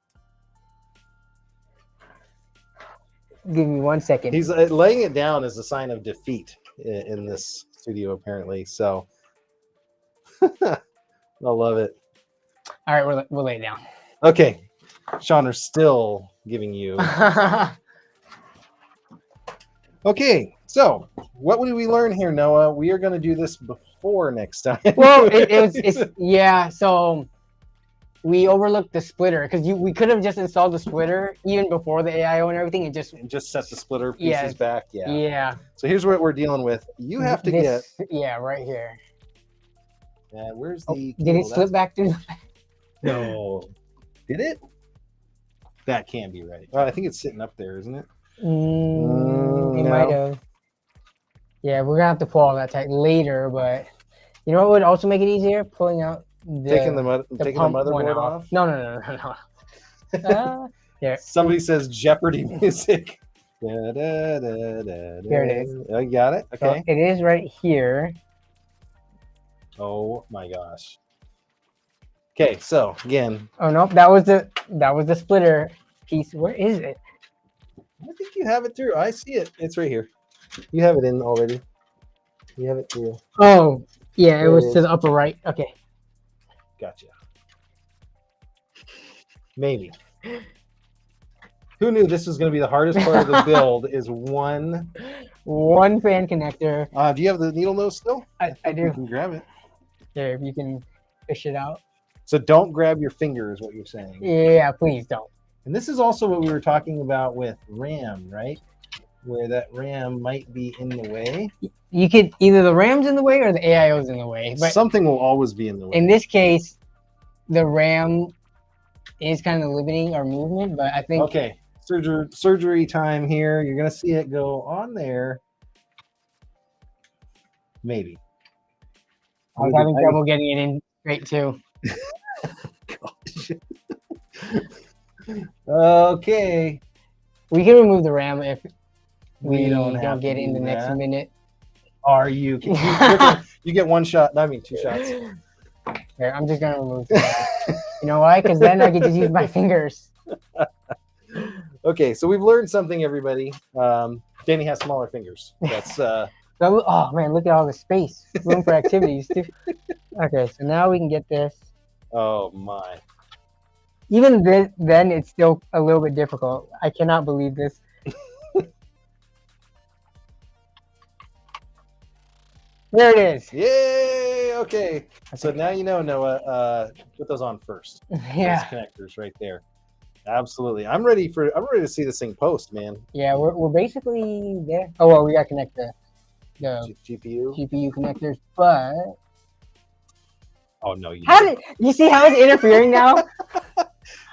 Give me 1 second. He's laying it down is a sign of defeat in this studio, apparently. So I love it. All right, we'll lay it down. Okay, Sean are still giving you. Okay, so what did we learn here, Noah? We are going to do this before next time. Well, yeah. So we overlooked the splitter because we could have just installed the splitter even before the AIO and everything, and just set the splitter pieces back. Yeah. So here's what we're dealing with. You have to get. Yeah, right here. And where's the? Did it slip back through? No. Did it? That can't be right. Oh, I think it's sitting up there, isn't it? It might have. Yeah, we're gonna have to pull all that tight later, but you know what would also make it easier? Pulling out taking the motherboard off. No. Yeah. Somebody says Jeopardy music. Here it is. Oh, you got it. Okay. So it is right here. Oh my gosh. Okay, so again. Oh no, that was the splitter piece. Where is it? I think you have it through. I see it. It's right here. You have it in already. You have it through. Oh, yeah, it was to the upper right. Okay. Gotcha. Maybe. Who knew this was going to be the hardest part of the build is one fan connector. Do you have the needle nose still? I do. You can grab it. There, if you can fish it out. So don't grab your finger is what you're saying. Yeah, please don't. And this is also what we were talking about with RAM, right? where that RAM might be in the way. You could either the RAM's in the way or the AIO's in the way. But Something will always be in the way. in this case, the RAM is kind of limiting our movement, but I think Okay, surgery time here. You're gonna see it go on there. Maybe. I was having trouble getting it in straight too. Gosh. Okay. We can remove the RAM if we don't don't have get to in the do next that. minute. Are you? You get one shot. I mean, 2 shots. Here, I'm just gonna remove the RAM. You know why? Because then I can just use my fingers. Okay, so we've learned something, everybody. Danny has smaller fingers. That's Oh man, look at all the space, room for activities too. Okay, so now we can get this. oh my. Even then, it's still a little bit difficult. I cannot believe this. There it is. Yay! Okay. So now you know, Noah. Put those on first. Yeah. Those connectors right there. Absolutely. I'm ready to see this thing post, man. Yeah, we're basically there. Oh well, we got to connect the GPU connectors, but oh no, you see how it's interfering now?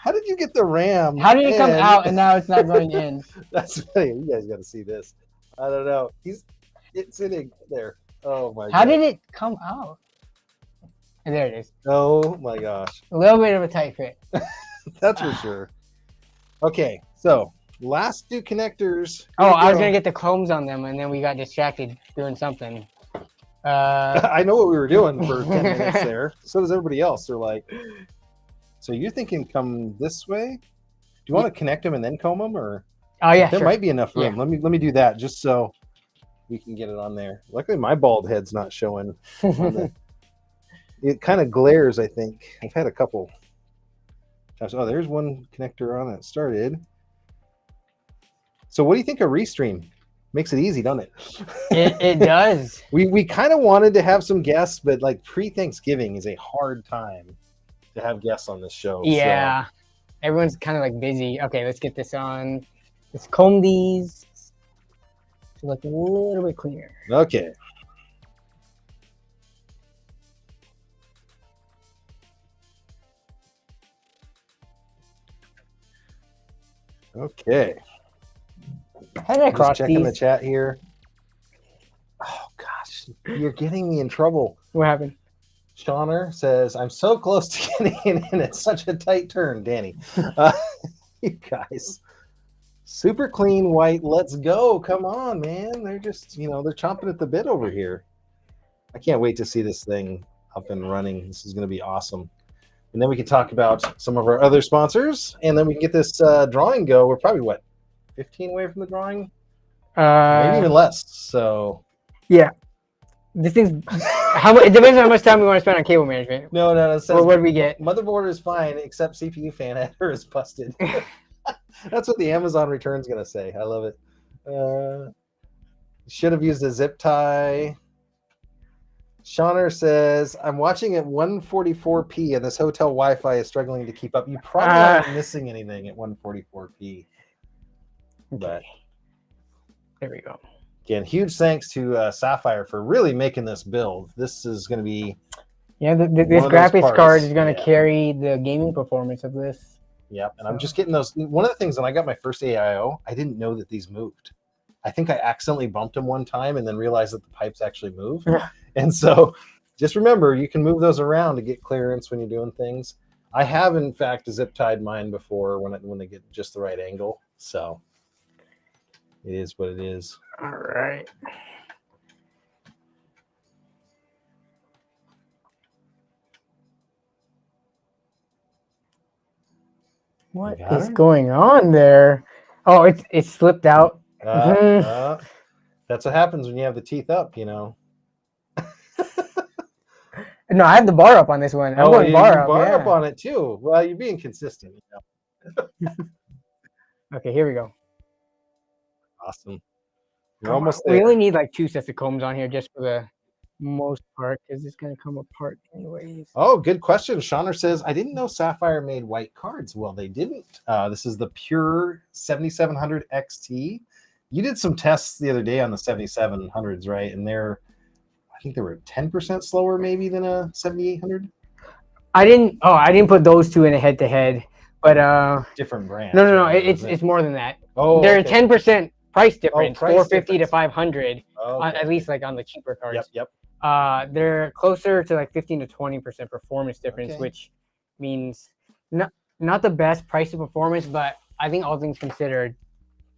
How did you get the RAM? How did it come out and now it's not going in? That's funny. You guys got to see this. I don't know. It's sitting there. Oh my god. How did it come out? And there it is. Oh my gosh. A little bit of a tight fit. That's for sure. Okay, so last 2 connectors. Oh, I was gonna get the combs on them, and then we got distracted doing something. I know what we were doing for 10 minutes there. So does everybody else. They're like, so you're thinking come this way? Do you want to connect them and then comb them, or? Oh yeah, there sure. might be enough room. Yeah. Let me do that just so we can get it on there. Luckily, my bald head's not showing. It kind of glares. I think I've had a couple times. Oh, there's one connector on it. Started. So, what do you think of Restream? Makes it easy, doesn't it? It does. We kind of wanted to have some guests, but like pre-Thanksgiving is a hard time to have guests on this show. Yeah, everyone's kind of like busy. Okay, let's get this on. Let's comb these to look a little bit cleaner. Okay. Okay. How did I cross Just checking these? the chat here. Oh gosh, you're getting me in trouble. What happened? Shauner says, I'm so close to getting it in. It's such a tight turn, Danny. You guys. Super clean white. Let's go. Come on, man. They're just, they're chomping at the bit over here. I can't wait to see this thing up and running. This is going to be awesome. And then we can talk about some of our other sponsors, and then we can get this drawing go. We're probably, 15 away from the drawing? Maybe even less. So, yeah. This thing's it depends on how much time we want to spend on cable management. No. It says, well, what do we get? Motherboard is fine, except CPU fan header is busted. That's what the Amazon return's going to say. I love it. Should have used a zip tie. Shauner says, I'm watching at 144p and this hotel Wi-Fi is struggling to keep up. You probably aren't missing anything at 144p. But there we go. Again, huge thanks to Sapphire for really making this build. This is going to be... Yeah, this graphics card is going to carry the gaming performance of this. Yep, and I'm just getting those. One of the things when I got my first AIO, I didn't know that these moved. I think I accidentally bumped them one time and then realized that the pipes actually move. And so just remember, you can move those around to get clearance when you're doing things. I have, in fact, zip tied mine before when they get just the right angle. So it is what it is. All right. What is going on there? Oh, it slipped out. That's what happens when you have the teeth up, No, I have the bar up on this one. I'm going bar up on it too. Well, you're being consistent. Okay, here we go. Awesome. You're almost there. We only need like 2 sets of combs on here just for the most part because it's going to come apart anyways. Oh, good question. Shauner says, I didn't know Sapphire made white cards. Well, they didn't. This is the pure 7700 XT. You did some tests the other day on the 7700s, right? And I think they were 10% slower maybe than a 7800. I didn't put those two in a head-to-head, but Different brand. no, it's more than that. Oh, there's 10% price difference, price 450 difference. to 500, Okay. at least like on the cheaper cards. Yep. They're closer to like 15 to 20% performance difference, which means not the best price to performance, but I think all things considered,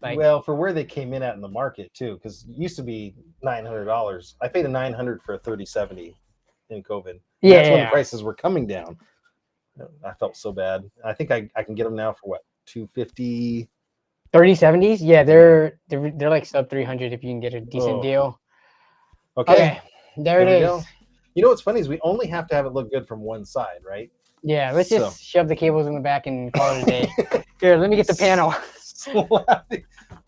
like, well, for where they came in at in the market too, because it used to be $900. I paid a $900 for a 3070 in COVID. Yeah, That's when the prices were coming down. I felt so bad. I think I can get them now for what, 250. 3070s. Yeah, they're like sub 300 if you can get a decent deal. Okay, there it is. Go. You know what's funny is we only have to have it look good from one side, right? Yeah, let's just shove the cables in the back and call it a day. Here, let me get the panel.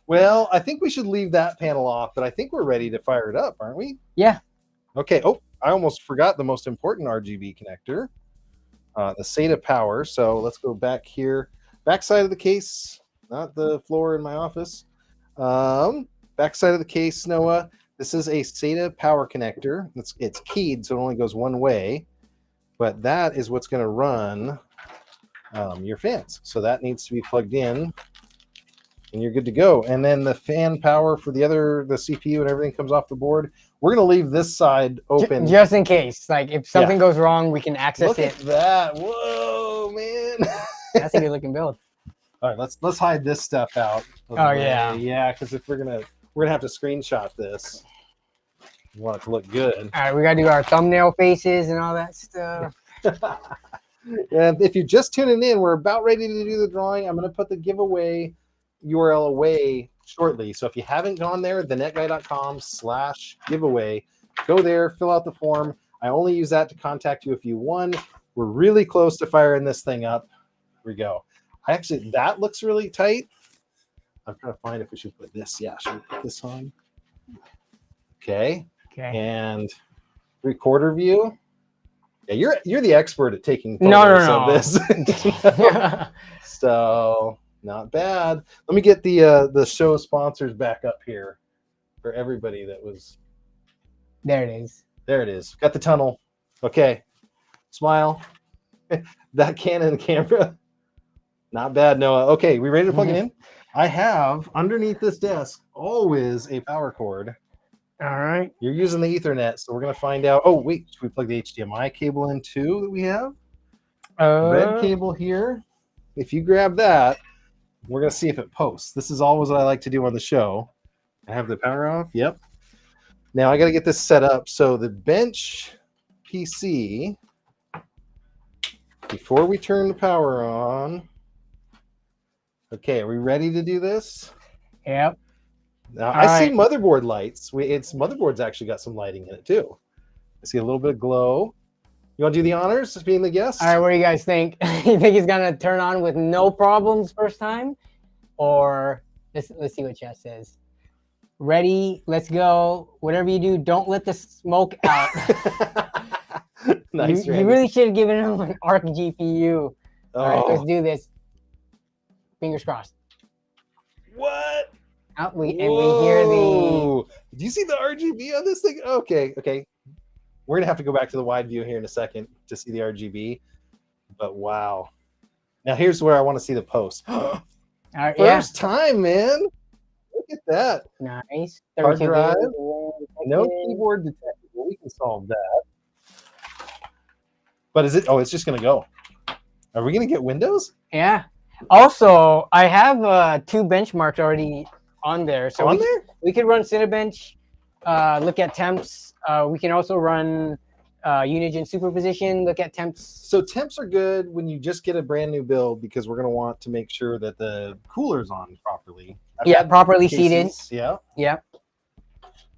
Well, I think we should leave that panel off, but I think we're ready to fire it up, aren't we? Yeah. Okay. Oh, I almost forgot the most important RGB connector, the SATA power. So let's go back here, back side of the case, not the floor in my office. Back side of the case, Noah. This is a SATA power connector. It's keyed, so it only goes one way, but that is what's going to run your fans. So that needs to be plugged in, and you're good to go. And then the fan power for the CPU and everything comes off the board. We're going to leave this side open. Just in case. Like, if something goes wrong, we can access it. Look at that. Whoa, man. That's a good looking build. All right, let's hide this stuff out. Yeah, because if we're gonna have to screenshot this. We want it to look good. All right, we gotta do our thumbnail faces and all that stuff. And if you're just tuning in, we're about ready to do the drawing. I'm gonna put the giveaway URL away shortly. So if you haven't gone there, thenetguy.com/giveaway, go there, fill out the form. I only use that to contact you if you won. We're really close to firing this thing up. Here we go. That looks really tight. I'm trying to find if we should put this. Yeah, should we put this on? Okay. And recorder view. Yeah, you're the expert at taking photos of this. So not bad. Let me get the show sponsors back up here for everybody that was. There it is. There it is. Got the tunnel. Okay. Smile. That Canon camera. Not bad, Noah. Okay, we ready to plug it in? I have underneath this desk always a power cord. All right. You're using the Ethernet, so we're going to find out. Oh, wait. Should we plug the HDMI cable in too that we have? Red cable here. If you grab that, we're going to see if it posts. This is always what I like to do on the show. I have the power off. Yep. Now I got to get this set up. So the bench PC, before we turn the power on. Okay, are we ready to do this? Yep. Now I see motherboard lights. Motherboard's actually got some lighting in it too. I see a little bit of glow. You want to do the honors as being the guest? All right, what do you guys think? You think he's gonna turn on with no problems first time, or let's see what chat says. Ready? Let's go. Whatever you do, don't let the smoke out. Nice. You really should have given him an ARC GPU. Oh. All right, let's do this. Fingers crossed. What? Oh, we hear the. Do you see the RGB on this thing? Okay. We're gonna have to go back to the wide view here in a second to see the RGB. But wow. Now here's where I want to see the post. First time, man. Look at that. Nice. Hard drive. No keyboard detectable. We can solve that. But is it? Oh, it's just gonna go. Are we gonna get Windows? Yeah. Also, I have 2 benchmarks already on there. So we could run Cinebench, look at temps. We can also run Unigen superposition, look at temps. So temps are good when you just get a brand new build because we're going to want to make sure that the cooler's on properly. Properly seated. Yeah.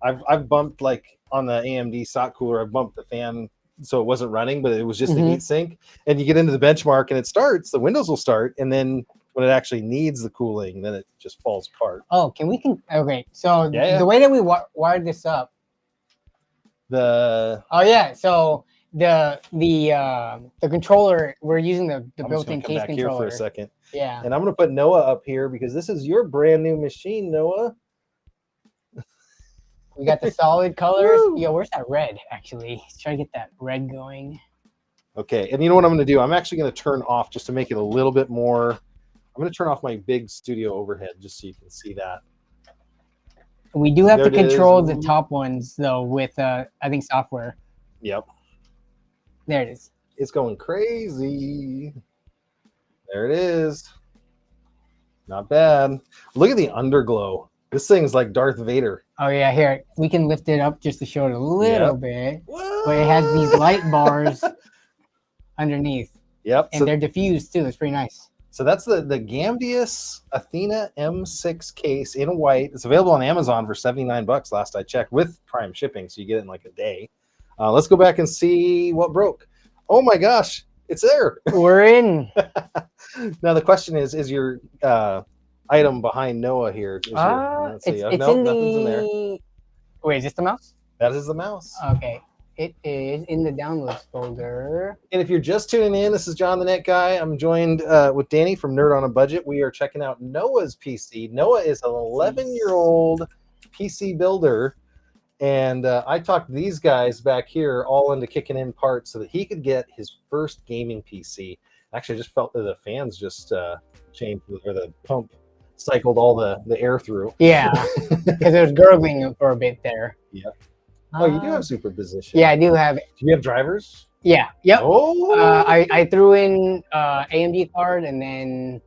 I've bumped, like on the AMD stock cooler, I bumped the fan so it wasn't running, but it was just the heat sink. And you get into the benchmark and it starts, the windows will start, and then when it actually needs the cooling, then it just falls apart. Oh, okay. So the way that we wired this up. So the controller, we're using the built-in case controller. Here for a second. Yeah. And I'm going to put Noah up here because this is your brand new machine, Noah. We got the solid colors. Woo! Yo, where's that red? Actually, let's try to get that red going. Okay, and you know what I'm going to do? I'm actually going to turn off just to make it a little bit more. I'm going to turn off my big studio overhead just so you can see that. We do have There to it is. control the top ones though with I think software. Yep. There it is. It's going crazy. There it is. Not bad. Look at the underglow. This thing's like Darth Vader. Oh yeah, here we can lift it up just to show it a little bit. What? But it has these light bars underneath. Yep. And they're diffused too. It's pretty nice. So that's the Gambius Athena M6 case in white. It's available on Amazon for $79 last I checked with Prime shipping, so you get it in like a day. Let's go back and see what broke. Oh my gosh, it's there. We're in. Now the question is your item behind Noah here? Is It's no, in nothing's in there. the. Wait, is this the mouse? That is the mouse. Okay, it is in the downloads folder. And if you're just tuning in, this is John the Net Guy. I'm joined with Danny from Nerd on a Budget. We are checking out Noah's PC. Noah is an 11-year-old PC builder. And I talked these guys back here all into kicking in parts so that he could get his first gaming PC. Actually, I just felt that the fans just changed, or the pump cycled all the air through. Yeah, because it was gurgling for a bit there. Yeah. Oh, you do have superposition. Yeah, I do have. Do you have drivers? Yeah. Yep. Oh. I threw in AMD card and then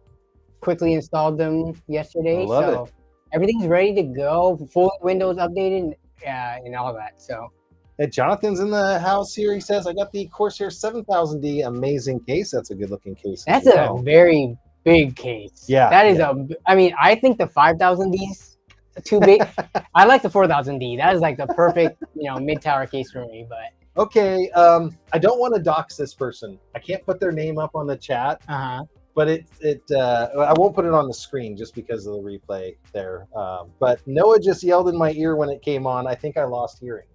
quickly installed them yesterday. I love so everything's ready to go. Full Windows updated. And all that. So Hey, Jonathan's in the house here. He says, I got the Corsair 7000D. Amazing case. That's a good looking case. that's a very big case. Yeah, That is I mean, I think the 5000D's too big. I like the 4000D. That is like the perfect, mid-tower case for me. But okay. I don't want to dox this person. I can't put their name up on the chat. But I won't put it on the screen just because of the replay there. But Noah just yelled in my ear when it came on. I think I lost hearing.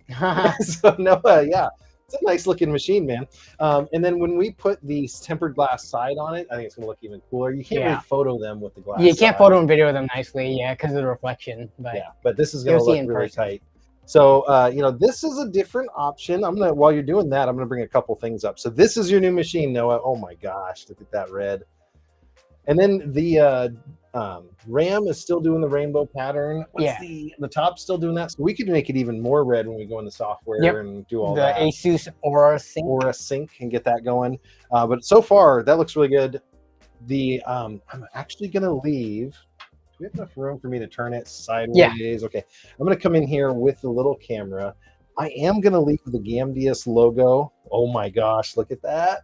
So Noah, yeah, it's a nice looking machine, man. And then when we put the tempered glass side on it, I think it's gonna look even cooler. You can't really photo them with the glass. You can't photo and video them nicely, because of the reflection. But yeah, but this is gonna look really tight. So, this is a different option. While you're doing that, I'm gonna bring a couple things up. So this is your new machine, Noah. Oh my gosh, look at that red. And then the RAM is still doing the rainbow pattern. The top's still doing that. So we could make it even more red when we go into software and do all that. The Asus Aura Sync. Aura Sync and get that going. But so far, that looks really good. I'm actually going to leave. Do we have enough room for me to turn it sideways? Yeah. Okay. I'm going to come in here with the little camera. I am going to leave the Gambius logo. Oh my gosh, look at that.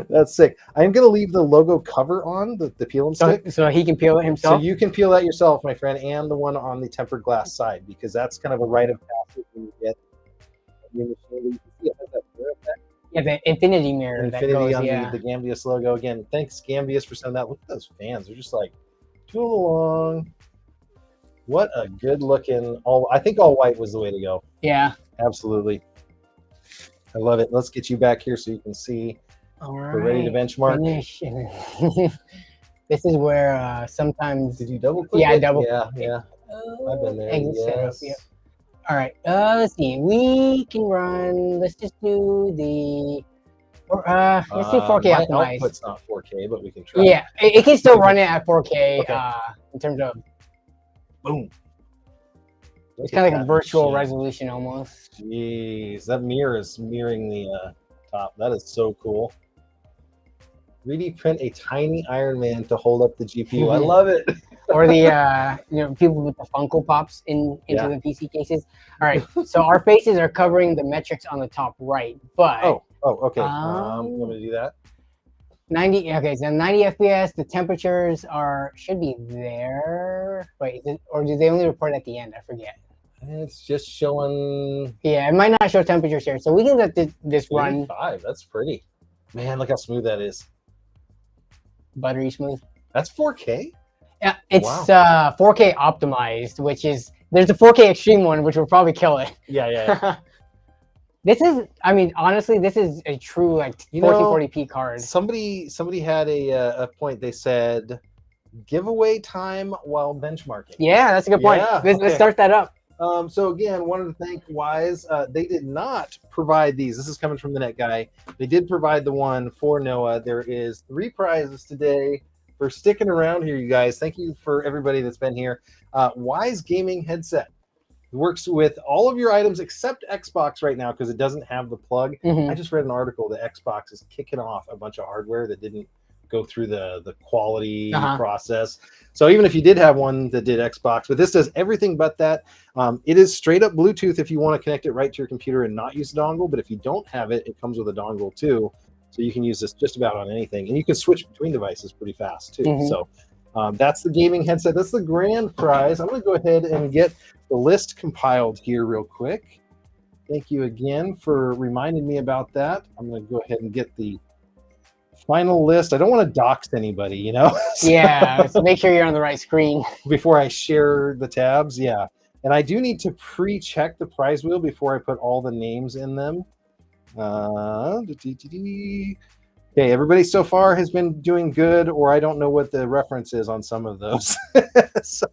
That's sick. I'm going to leave the logo cover on, the peel and stick. So he can peel it himself? So you can peel that yourself, my friend, and the one on the tempered glass side, because that's kind of a rite of passage when you get your machine. You can see it has that mirror effect. Yeah, the infinity mirror. Infinity on the Gambius logo. Again, thanks, Gambius, for sending that. Look at those fans. They're just like, tooling along. What a good looking, I think all white was the way to go. Yeah. Absolutely. I love it. Let's get you back here so you can see. All right. We're ready to benchmark. This is where sometimes. Did you double click? Yeah, I double. Yeah. I've been there. Yes. All right. Let's see. We can run. Let's just do the. Let's do 4K optimized. My output's not 4K, but we can try. Yeah, it can still run it at 4K. Okay. In terms of. Boom. It's kind of like a virtual resolution almost. Jeez, that mirror is mirroring the top. That is so cool. 3D print a tiny Iron Man to hold up the GPU. I love it. Or the people with the Funko Pops into the PC cases. All right, so our faces are covering the metrics on the top right, but okay. I'm gonna do that. 90. Okay, so 90 FPS. The temperatures should be there. Wait, or do they only report at the end? I forget. It's just showing. Yeah, it might not show temperatures here, so we can let this run. 5. That's pretty. Man, look how smooth that is. Buttery smooth. That's 4K. Yeah, it's 4K optimized, which is there's a 4K extreme one, which will probably kill it. Yeah. This is, I mean, honestly, this is a true 1440p card. Somebody had a point. They said giveaway time while benchmarking. Yeah, that's a good point. Yeah, Let's start that up. So again, wanted to thank Wise. They did not provide these. This is coming from the net guy. They did provide the one for Noah. There is 3 prizes today for sticking around here, you guys. Thank you for everybody that's been here. Wise gaming headset. It works with all of your items except Xbox right now because it doesn't have the plug. I just read an article that Xbox is kicking off a bunch of hardware that didn't go through the quality process. So even if you did have one that did Xbox, but this does everything but that. It is straight up Bluetooth if you want to connect it right to your computer and not use a dongle. But if you don't have it, it comes with a dongle too. So you can use this just about on anything. And you can switch between devices pretty fast too. So that's the gaming headset. That's the grand prize. I'm going to go ahead and get the list compiled here real quick. Thank you again for reminding me about that. I'm going to go ahead and get the final list. I don't want to dox anybody, you know? Yeah, so make sure you're on the right screen. Before I share the tabs, yeah. And I do need to pre-check the prize wheel before I put all the names in them. Okay, everybody so far has been doing good, or I don't know what the reference is on some of those. So,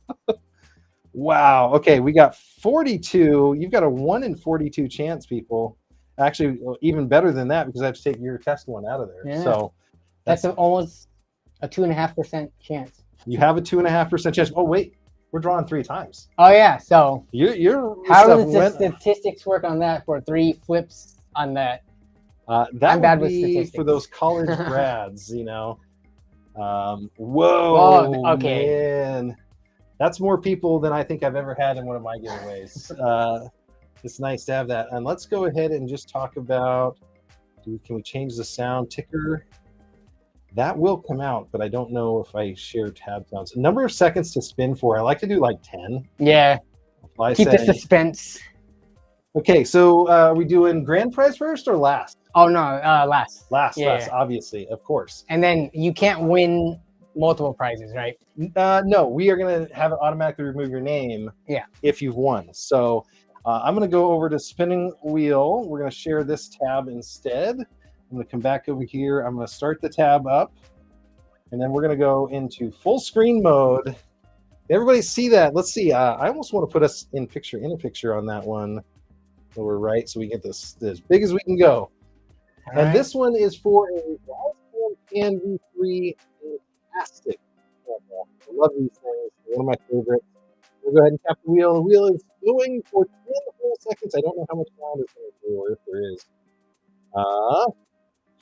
wow. Okay, we got 42. You've got a 1 in 42 chance, people. Actually, even better than that because I have to take your test one out of there. Yeah. So that's almost a 2.5% chance. You have a 2.5% chance. Oh wait, we're drawing 3 times. Oh yeah. So you're how does the statistics work on that for 3 flips on that? That I'm bad with statistics for those college grads, you know. Whoa, okay, man. That's more people than I think I've ever had in one of my giveaways. It's nice to have that. And let's go ahead and just talk about, can we change the sound ticker? That will come out, but I don't know if I share tab sounds. Number of seconds to spin for. I like to do like 10. Yeah. Keep the suspense. Okay, so are we doing grand prize first or last? Oh no, last. Last, obviously, of course. And then you can't win multiple prizes, right? No, we are going to have it automatically remove your name if you've won. So I'm going to go over to spinning wheel. We're going to share this tab instead. I'm going to come back over here. I'm going to start the tab up, and then we're going to go into full screen mode. Everybody see that? Let's see. I almost want to put us in a picture on that one. So we're right, so we get this as big as we can go. All and this one is for a Wise V3 Fantastic. I love these things. One of my favorites. We'll go ahead and tap the wheel. The wheel is going for 10 whole seconds. I don't know how much sound is going to do, or if there is.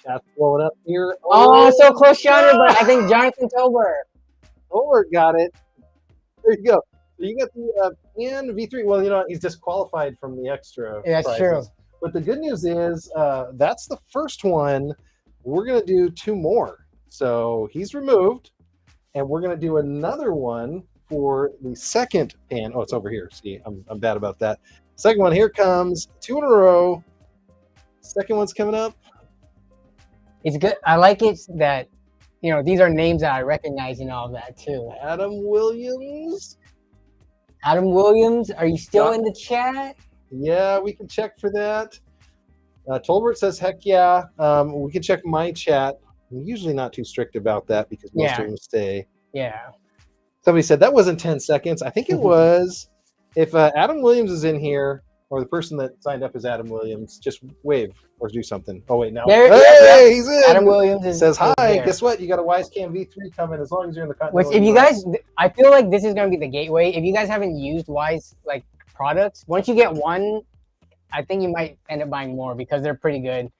Chat's blowing up here. Oh, so close, Jonathan, but I think Jonathan Tolbert got it. There you go. So you got the Pan V3. Well, you know, he's disqualified from the extra prizes. That's true. But the good news is that's the first one. We're going to do 2 more. So he's removed, and we're going to do another one for the second pan. Oh, it's over here. See, I'm bad about that. Second one, here comes 2 in a row. Second one's coming up. It's good. I like it that, you know, these are names that I recognize and all that too. Adam Williams. Adam Williams, are you still in the chat? Yeah, we can check for that. Tolbert says, heck yeah. We can check my chat. I'm usually not too strict about that because most of them stay. Yeah. Somebody said that wasn't 10 seconds. I think it was. If Adam Williams is in here, or the person that signed up as Adam Williams, just wave or do something. Oh, wait, now. Hey, he's in. Adam Williams says, hi, guess what? You got a Wisecam V3 coming as long as you're in the continental. Which, if you guys, I feel like this is going to be the gateway. If you guys haven't used Wise like products, once you get one, I think you might end up buying more because they're pretty good.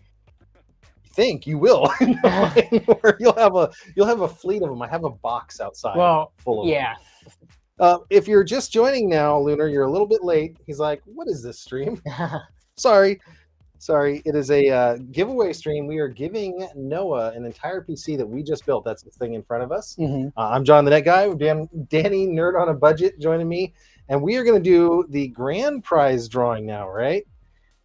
Think you will. You'll have a fleet of them. I have a box outside full of them. If you're just joining now, Lunar, you're a little bit late. He's like, what is this stream? Sorry. It is a giveaway stream. We are giving Noah an entire PC that we just built. That's the thing in front of us. I'm John the Net Guy. Danny, Nerd on a Budget, joining me. And we are going to do the grand prize drawing now, right?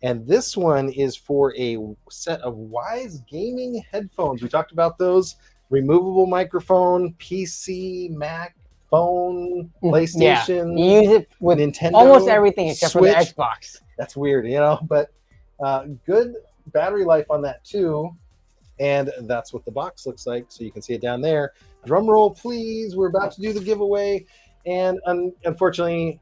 And this one is for a set of Wise gaming headphones. We talked about those. Removable microphone, PC, Mac, phone, PlayStation. You use it with Nintendo, almost everything except Switch. for the Xbox. That's weird, you know, but good battery life on that too. And that's what the box looks like. So you can see it down there. Drum roll, please. We're about to do the giveaway. And unfortunately,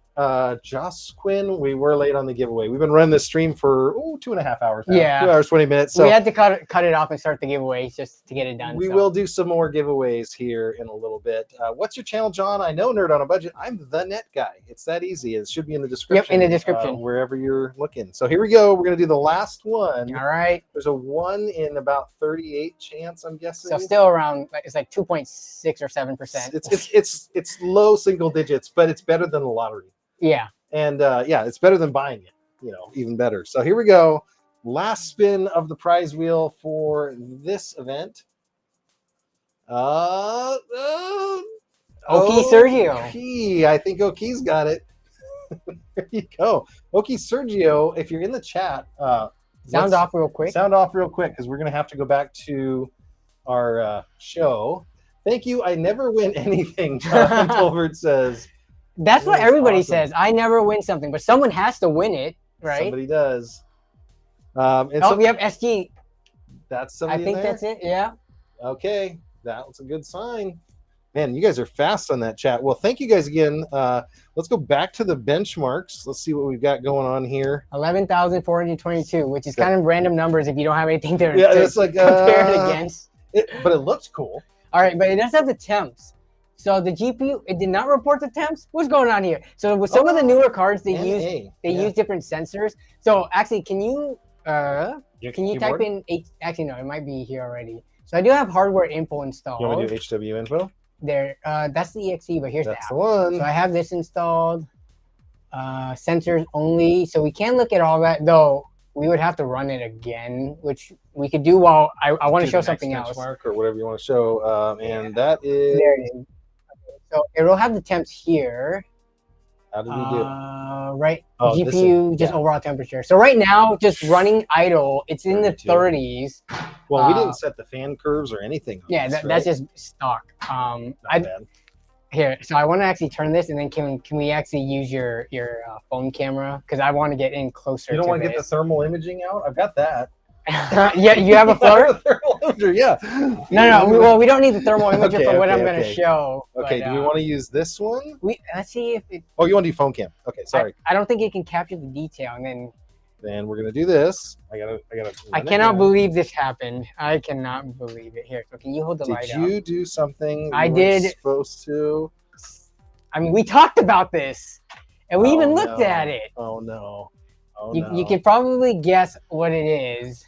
Joss Quinn, we were late on the giveaway. We've been running this stream for 2.5 hours now. Yeah. 2 hours, 20 minutes. So we had to cut it off and start the giveaways just to get it done. We so. will do some more giveaways here in a little bit. What's your channel, John? I know Nerd on a Budget. I'm the Net Guy. It's that easy. It should be in the description. Yep, in the description. Wherever you're looking. So here we go. We're going to do the last one. All right. There's a 1 in about 38 chance, I'm guessing. So still around, it's like 2.6 or 7%. It's low single digits, but it's better than the lottery. Yeah. And yeah, it's better than buying it. Even better. So here we go. Last spin of the prize wheel for this event. Okie Sergio. Okie. I think Okie's got it. There you go. Okie Sergio, if you're in the chat, sound off real quick. Sound off real quick because we're going to have to go back to our show. Thank you. I never win anything, Jonathan Tolbert says. That's what everybody says. I never win something, but someone has to win it, right? Somebody does. We have SG. That's somebody. I think that's it. Yeah. Okay, that's a good sign. Man, you guys are fast on that chat. Well, thank you guys again. Let's go back to the benchmarks. Let's see what we've got going on here. 11,422, which is kind of random numbers if you don't have anything to, it's like, compare it against. But it looks cool. All right, but it does have the temps. So the GPU, it did not report the temps. What's going on here? So with some of the newer cards, they use different sensors. So actually, can you type in actually no, it might be here already. So I do have hardware info installed. You want to do HW info? There, that's the exe, but here's that's the one. So I have this installed. Sensors only. So we can look at all that, though. We would have to run it again, which we could do while I want to show something else. Or whatever you want to show. And that is... There it is. So it will have the temps here. How did we do? Right, GPU, just overall temperature. So right now, just running idle, it's in the 30s. Well, we didn't set the fan curves or anything. Yeah, that's just stock. Here, so I want to actually turn this, and then can we actually use your phone camera? Because I want to get in closer. You don't want to get the thermal imaging out? I've got that. Yeah, you have a floor? Thermal imager, yeah. No. We don't need the thermal imager for what I'm going to show. Okay, do we want to use this one? Let's see if it... Oh, you want to do phone cam? Okay, sorry. I don't think it can capture the detail, and then... Then we're going to do this. I cannot believe this happened. I cannot believe it. Here, so can you hold the light up? Did you do something I did. Supposed to? I mean, we talked about this, and we even looked at it. Oh, no. You can probably guess what it is.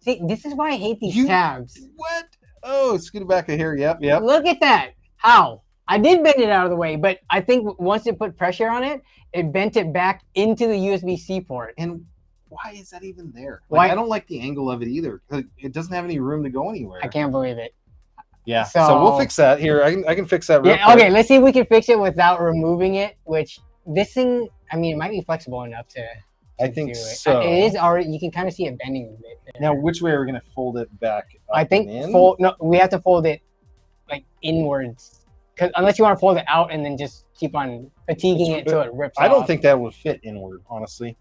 See, this is why I hate these tabs. What? Oh, scoot it back here. Yep. Look at that. How? I did bend it out of the way, but I think once it put pressure on it, it bent it back into the USB-C port. And why is that even there? Why? I don't like the angle of it either. It doesn't have any room to go anywhere. I can't believe it. Yeah, so we'll fix that. Here, I can fix that real quick. Okay, let's see if we can fix it without removing it, which this thing, I mean, it might be flexible enough to I think do it. so. It is already, you can kind of see it bending a bit there. Now, which way are we going to fold it back up I think we have to fold it like inwards. Because unless you want to fold it out and then just keep on fatiguing it until it rips off. I don't think that would fit inward, honestly.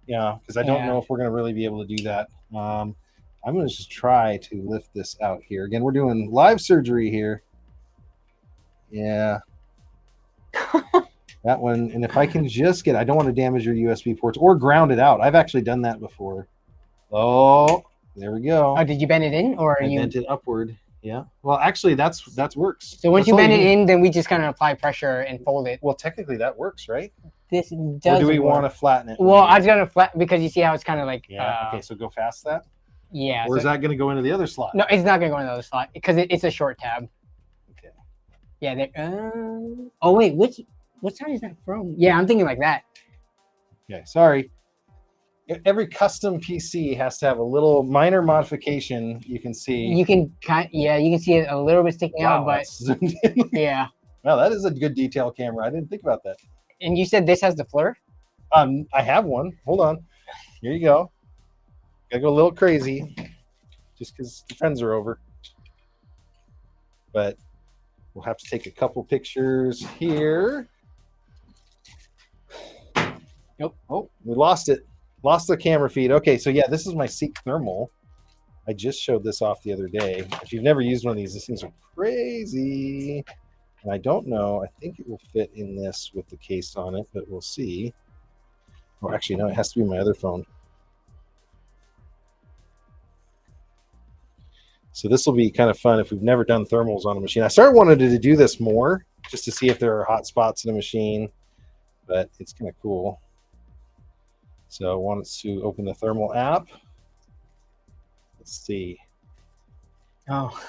Yeah, because I don't know if we're going to really be able to do that. I'm going to just try to lift this out here. Again, we're doing live surgery here. Yeah. That one. And if I can just get, I don't want to damage your USB ports or ground it out. I've actually done that before. Oh, there we go. Oh, did you bend it in or I bent it upward? Yeah. Well, actually, that works. So once you bend it in, then we just kind of apply pressure and fold it. Well, technically that works, right? This does. Or do we want to flatten it? Well, I was gonna flatten because you see how it's kind of like. Yeah. Okay. So go past that. Yeah. Or is that going to go into the other slot? No, it's not going to go into the other slot because it's a short tab. Okay. Yeah. Oh wait, what side is that from? Yeah, I'm thinking like that. Okay. Sorry. Every custom PC has to have a little minor modification. You can see. You can you can see it a little bit sticking out, but yeah. Well, that is a good detail camera. I didn't think about that. And you said this has the FLIR? I have one. Hold on. Here you go. Gotta go a little crazy, just because the friends are over. But we'll have to take a couple pictures here. Nope. Oh, we lost it. Lost the camera feed. Okay, so yeah, this is my Seek Thermal. I just showed this off the other day. If you've never used one of these, things are crazy. And I don't know. I think it will fit in this with the case on it, but we'll see. Oh, actually, no, it has to be my other phone. So this will be kind of fun if we've never done thermals on a machine. I started wanting to do this more just to see if there are hot spots in a machine, but it's kind of cool. So I wanted to open the thermal app. Let's see. Oh,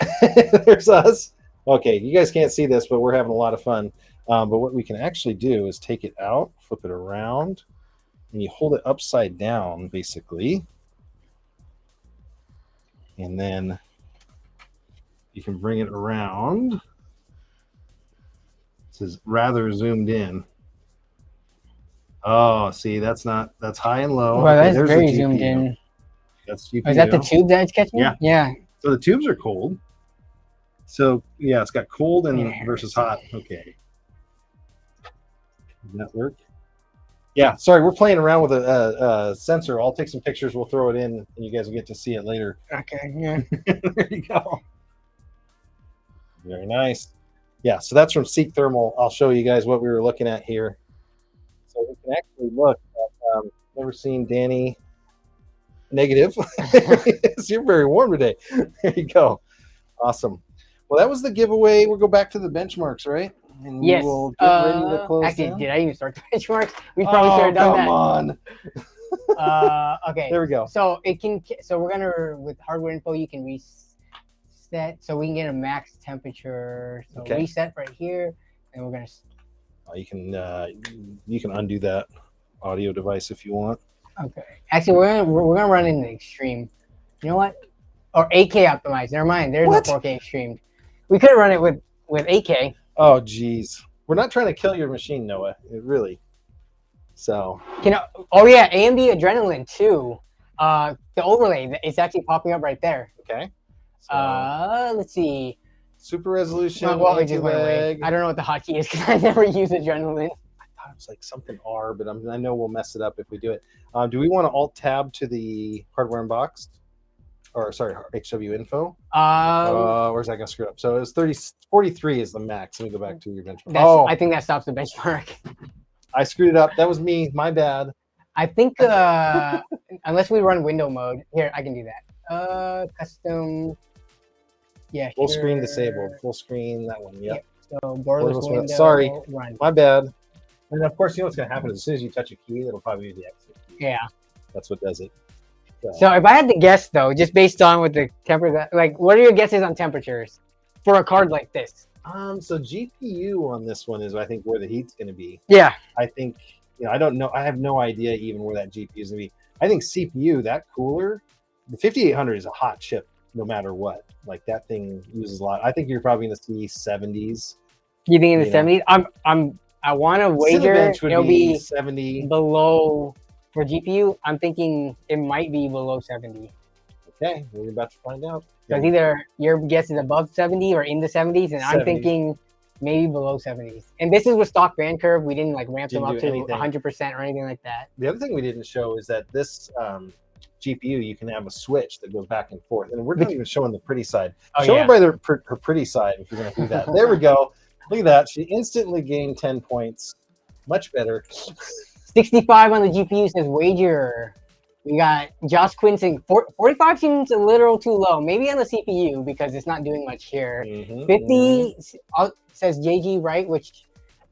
There's us. Okay, you guys can't see this, but we're having a lot of fun. But what we can actually do is take it out, flip it around, and you hold it upside down, basically. And then you can bring it around. This is rather zoomed in. Oh, see, that's high and low. well, Okay, that's there's very the zoomed GPU. in. That's GPU. Oh, is that the tube that it's catching? Yeah. Yeah. So the tubes are cold. So yeah, it's got cold and Yeah. versus hot. Okay. Does that work? Yeah. Sorry, we're playing around with a sensor. I'll take some pictures. We'll throw it in, and you guys will get to see it later. Okay. Yeah. There you go. Very nice. Yeah. So that's from Seek Thermal. I'll show you guys what we were looking at here. So we can actually look at. Never seen Danny negative. You're very warm today. There you go. Awesome. Well, that was the giveaway. We'll go back to the benchmarks, right? And Yes. we will get ready to close Actually, down. did I even start the benchmarks? We probably should have done Come that. on. Okay. There we go. So it can. So we're gonna with hardware info. You can reset so we can get a max temperature. So Okay. reset right here, and we're gonna. You can undo that audio device if you want. Okay. Actually, we're gonna run in the extreme. You know what? Or 8K optimized. Never mind. There's What? no 4K extreme. We could run it with 8K. Oh, geez. We're not trying to kill your machine, Noah. Really. So. Oh yeah, AMD Adrenaline too. The overlay it's actually popping up right there. Okay. So, Let's see. super resolution. Well, it just went away. anti-lag. I don't know what the hotkey is because I never use Adrenaline. I thought it was like something R, but I know we'll mess it up if we do it. Do we want to alt tab to the hardware unboxed? Or sorry, HW info? Where's that going to screw up? So it was 43 is the max. Let me go back to your benchmark. I think that stops the benchmark. I screwed it up. That was me. My bad. I think unless we run window mode. Here, I can do that. Custom. Yeah, Full sure. screen disabled. Full screen, that one. Yep. So borderless window. Sorry. Run. My bad. And of course, you know what's going to happen? As soon as you touch a key, it'll probably be the exit key. Yeah. That's what does it. So if I had to guess, though, just based on what the temperature, like, what are your guesses on temperatures for a card like this? So GPU on this one is, I think, where the heat's going to be. Yeah. I think, I don't know. I have no idea even where that GPU is going to be. I think CPU, that cooler, the 5800 is a hot chip no matter what. Like that thing uses a lot. I think you're probably going to see 70s. You think in the 70s? I want to wager it'll be 70 below for GPU. I'm thinking it might be below 70. Okay, we're about to find out. Because either your guess is above 70 or in the 70s, and 70. I'm thinking maybe below 70s. And this is with stock band curve. We didn't like ramp them up to 100% or anything like that. The other thing we didn't show is that this GPU, you can have a switch that goes back and forth. And we're not even showing the pretty side. Show her by her pretty side if you're going to do that. There we go. Look at that. She instantly gained 10 points. Much better. 65 on the GPU says wager. We got Josh Quinn saying 45 seems a little too low. Maybe on the CPU because it's not doing much here. 50 says JG Wright, which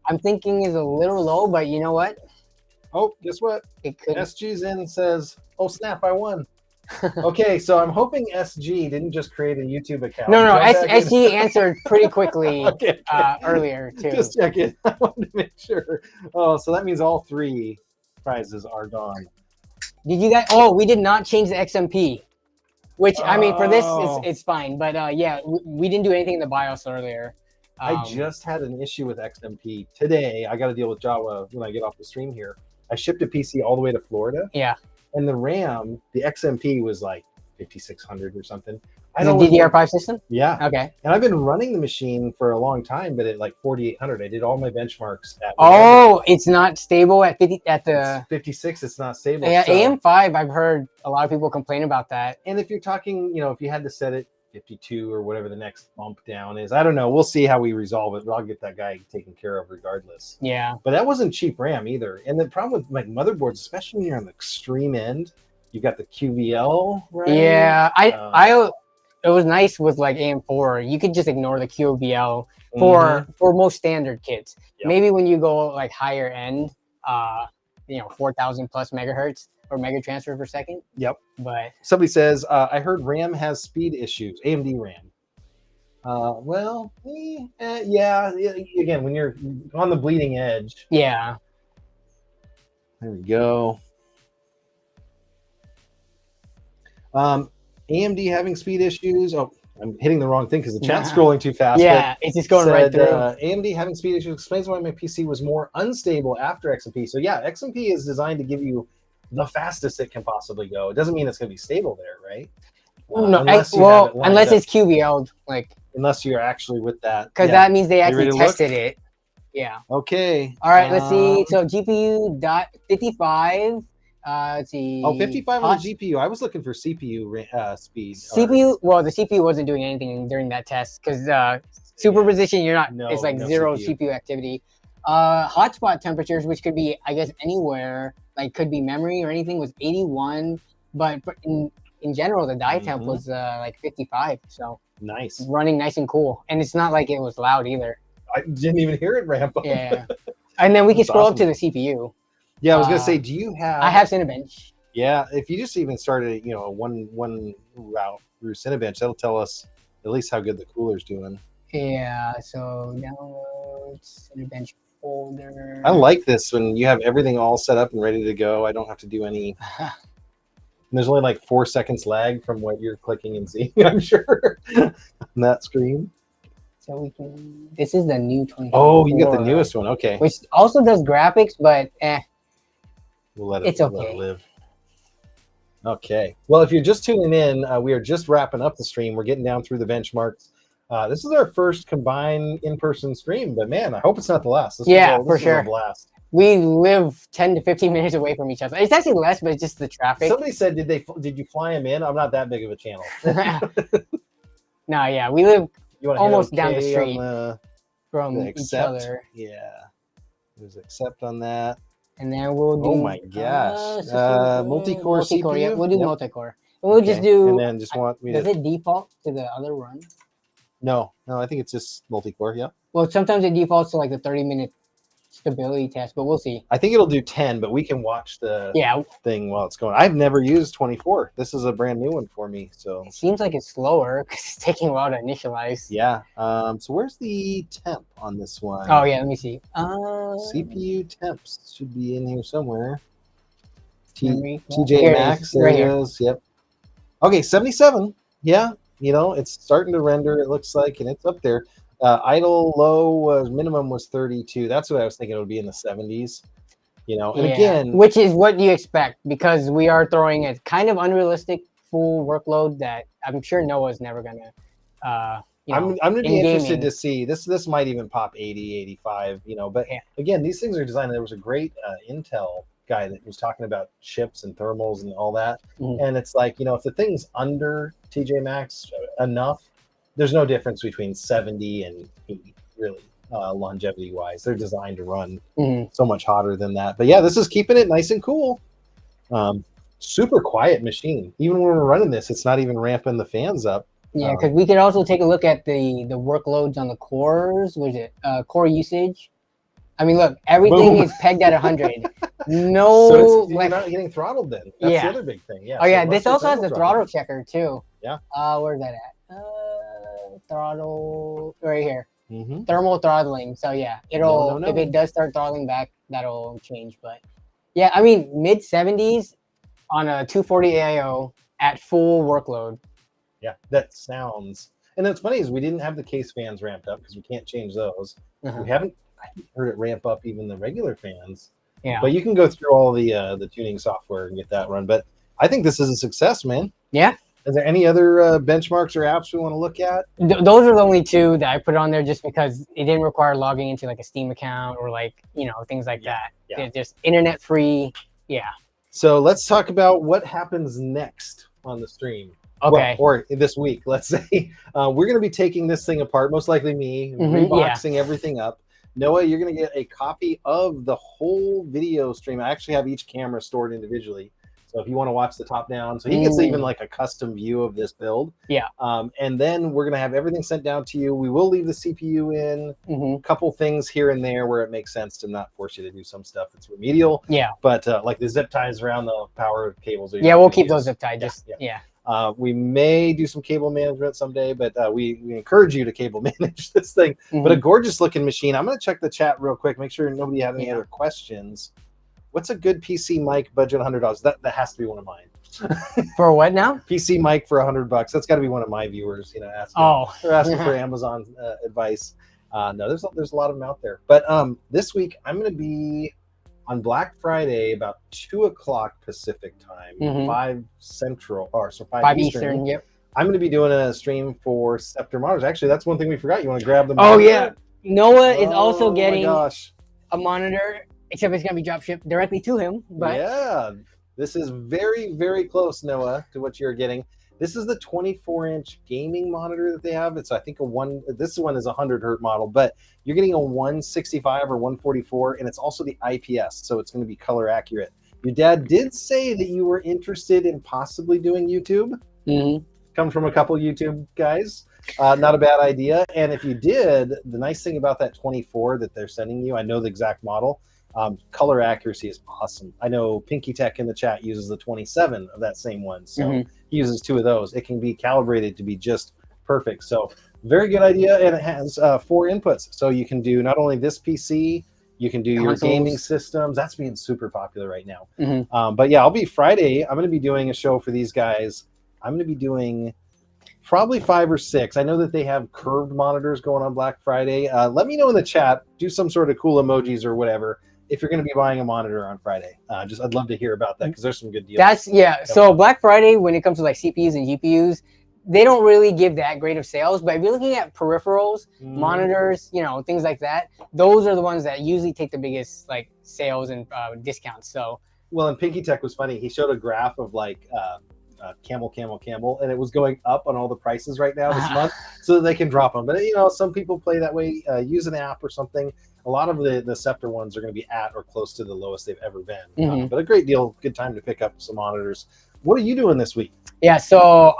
I'm thinking is a little low, but you know what? Oh, guess what? It could. SG's in and says, oh, snap, I won. Okay, so I'm hoping SG didn't just create a YouTube account. No, SG answered pretty quickly okay. Earlier, too. Just check it. I wanted to make sure. Oh, so that means all 3 prizes are gone. Did you guys? Oh, we did not change the XMP, which I mean for this it's fine, but yeah, we didn't do anything in the BIOS earlier. I just had an issue with XMP today. I got to deal with Java when I get off the stream here. I shipped a PC all the way to Florida. Yeah, and the RAM, the XMP was like 5600 or something. The DDR5 system? Yeah. Okay. And I've been running the machine for a long time, but at like 4800, I did all my benchmarks at. Oh, it's not stable at 50 at the 56. It's not stable. Yeah, so. AM5. I've heard a lot of people complain about that. And if you're talking, if you had to set it 52 or whatever the next bump down is. I don't know. We'll see how we resolve it, but I'll get that guy taken care of regardless. Yeah. But that wasn't cheap RAM either. And the problem with like motherboards, especially when you're on the extreme end, you've got the QVL, right? Yeah, it was nice with like AM4. You could just ignore the QVL for most standard kits. Yep. Maybe when you go like higher end, 4,000 plus megahertz or mega transfer per second. Yep. But somebody says, I heard RAM has speed issues. AMD RAM. Yeah. Again, when you're on the bleeding edge. Yeah. There we go. AMD having speed issues. Oh, I'm hitting the wrong thing because the chat's scrolling too fast. Yeah, it's just going right through. AMD having speed issues explains why my PC was more unstable after XMP. So yeah, XMP is designed to give you the fastest it can possibly go. It doesn't mean it's going to be stable there, right? No, unless it's QVL'd, like unless you're actually with that, because that means they actually tested it. Yeah. Okay. All right. Let's see. So GPU .55. Let's see. Oh, 55 on the GPU. I was looking for CPU speed. CPU. Well, the CPU wasn't doing anything during that test because superposition. You're not. It's like zero CPU activity. Hotspot temperatures, which could be, I guess, anywhere. Like could be memory or anything, was 81. But in general, the die temp was like 55. So nice. Running nice and cool, and it's not like it was loud either. I didn't even hear it ramp up. Yeah. And then we can scroll up to the CPU. Yeah, I was gonna say, do you have? I have Cinebench. Yeah, if you just even started, one route through Cinebench, that'll tell us at least how good the cooler's doing. Yeah. So downloads Cinebench folder. I like this when you have everything all set up and ready to go. I don't have to do any. There's only like 4 seconds lag from what you're clicking and seeing, I'm sure, on that screen. So we can. This is the new 20. Oh, you got the newest one. Okay. Which also does graphics, but we'll let it. It's okay. Let it live. Okay. Well, if you're just tuning in, we are just wrapping up the stream. We're getting down through the benchmarks. This is our first combined in-person stream, but man, I hope it's not the last. This for sure. A blast. We live 10 to 15 minutes away from each other. It's actually less, but it's just the traffic. Somebody said, did you fly him in? I'm not that big of a channel. No, yeah, we live almost down the street from each other. Yeah, there's accept on that. And then we'll do. Oh my gosh, multi-core CPU. Yeah, we'll do multi-core. And we'll just do. And then just want me does it default to the other run? No, I think it's just multi-core. Yeah. Well, sometimes it defaults to like the 30-minute stability test, but we'll see. I think it'll do 10, but we can watch the thing while it's going. I've never used 24. This is a brand new one for me. So it seems like it's slower because it's taking a while to initialize. Yeah. So where's the temp on this one? Oh yeah, let me see. CPU temps should be in here somewhere. TJ here Maxx. There it is. Yep. Okay, 77. Yeah. It's starting to render. It looks like, and it's up there. Idle low minimum was 32. That's what I was thinking it would be in the 70s. And again, which is what you expect because we are throwing a kind of unrealistic full workload that I'm sure Noah's never gonna. I'm gonna be interested to see this. Might even pop 80, 85. But again, these things are designed. There was a great Intel guy that was talking about chips and thermals and all that, and it's like if the thing's under TJ Maxx enough. There's no difference between 70 and 80, really, longevity-wise. They're designed to run so much hotter than that. But yeah, this is keeping it nice and cool. Super quiet machine. Even when we're running this, it's not even ramping the fans up. Yeah, because we could also take a look at the workloads on the cores. What is it? Core usage. I mean, look, everything is pegged at 100. So you're not getting throttled then. That's the other big thing. Yeah. Oh yeah, this also has the throttle checker too. Yeah. Where's that at? Throttle right here. Mm-hmm. Thermal throttling. So yeah, it'll if it does start throttling back, that'll change. But yeah, I mean mid 70s on a 240 AIO at full workload. Yeah, that sounds. And what's funny is we didn't have the case fans ramped up because we can't change those. We haven't heard it ramp up even the regular fans. Yeah. But you can go through all the tuning software and get that run. But I think this is a success, man. Yeah. Is there any other benchmarks or apps we want to look at? Those are the only two that I put on there just because it didn't require logging into like a Steam account or like, things like that. Yeah. They're just internet free. Yeah. So let's talk about what happens next on the stream. Okay. Or this week, let's say. We're going to be taking this thing apart, most likely me, reboxing everything up. Noah, you're going to get a copy of the whole video stream. I actually have each camera stored individually. So if you want to watch the top down, so he gets even like a custom view of this build. Yeah. And then we're going to have everything sent down to you. We will leave the CPU in, a couple things here and there where it makes sense to not force you to do some stuff that's remedial. Yeah. But like the zip ties around the power cables. Yeah, we'll keep those zip tied. We may do some cable management someday, but we encourage you to cable manage this thing. But a gorgeous looking machine. I'm going to check the chat real quick, make sure nobody had any other questions. What's a good PC mic budget? $100. That has to be one of mine. For what now? PC mic for $100. That's got to be one of my viewers. You know, asking for Amazon advice. No, there's a lot of them out there. But this week I'm going to be on Black Friday about 2 o'clock Pacific time, 5 Central, or so 5 Eastern. Yep. I'm going to be doing a stream for Scepter monitors. Actually, that's one thing we forgot. You want to grab the monitor? Oh yeah, Noah is also getting a monitor, except it's going to be drop shipped directly to him. But yeah, this is very, very close, Noah, to what you're getting. This is the 24-inch gaming monitor that they have. It's, I think, this one is a 100 hertz model, but you're getting a 165 or 144, and it's also the IPS, so it's going to be color accurate. Your dad did say that you were interested in possibly doing YouTube. Come from a couple YouTube guys. Not a bad idea. And if you did, the nice thing about that 24 that they're sending you, I know the exact model, color accuracy is awesome. I know Pinky Tech in the chat uses the 27 of that same one. So he uses 2 of those. It can be calibrated to be just perfect. So very good idea. And it has 4 inputs. So you can do not only this PC, you can do your gaming systems. That's being super popular right now. But yeah, I'll be Friday. I'm going to be doing a show for these guys. I'm going to be doing probably 5 or 6. I know that they have curved monitors going on Black Friday. Let me know in the chat. Do some sort of cool emojis or whatever if you're going to be buying a monitor on Friday. I'd love to hear about that because there's some good deals. So Black Friday, when it comes to like CPUs and GPUs, they don't really give that great of sales. But if you're looking at peripherals, monitors, things like that, those are the ones that usually take the biggest like sales and discounts. So well, and Pinky Tech was funny. He showed a graph of like camel, and it was going up on all the prices right now this month so that they can drop them. But some people play that way. Use an app or something. A lot of the Scepter ones are going to be at or close to the lowest they've ever been. But a great deal, good time to pick up some monitors. What are you doing this week? Yeah, so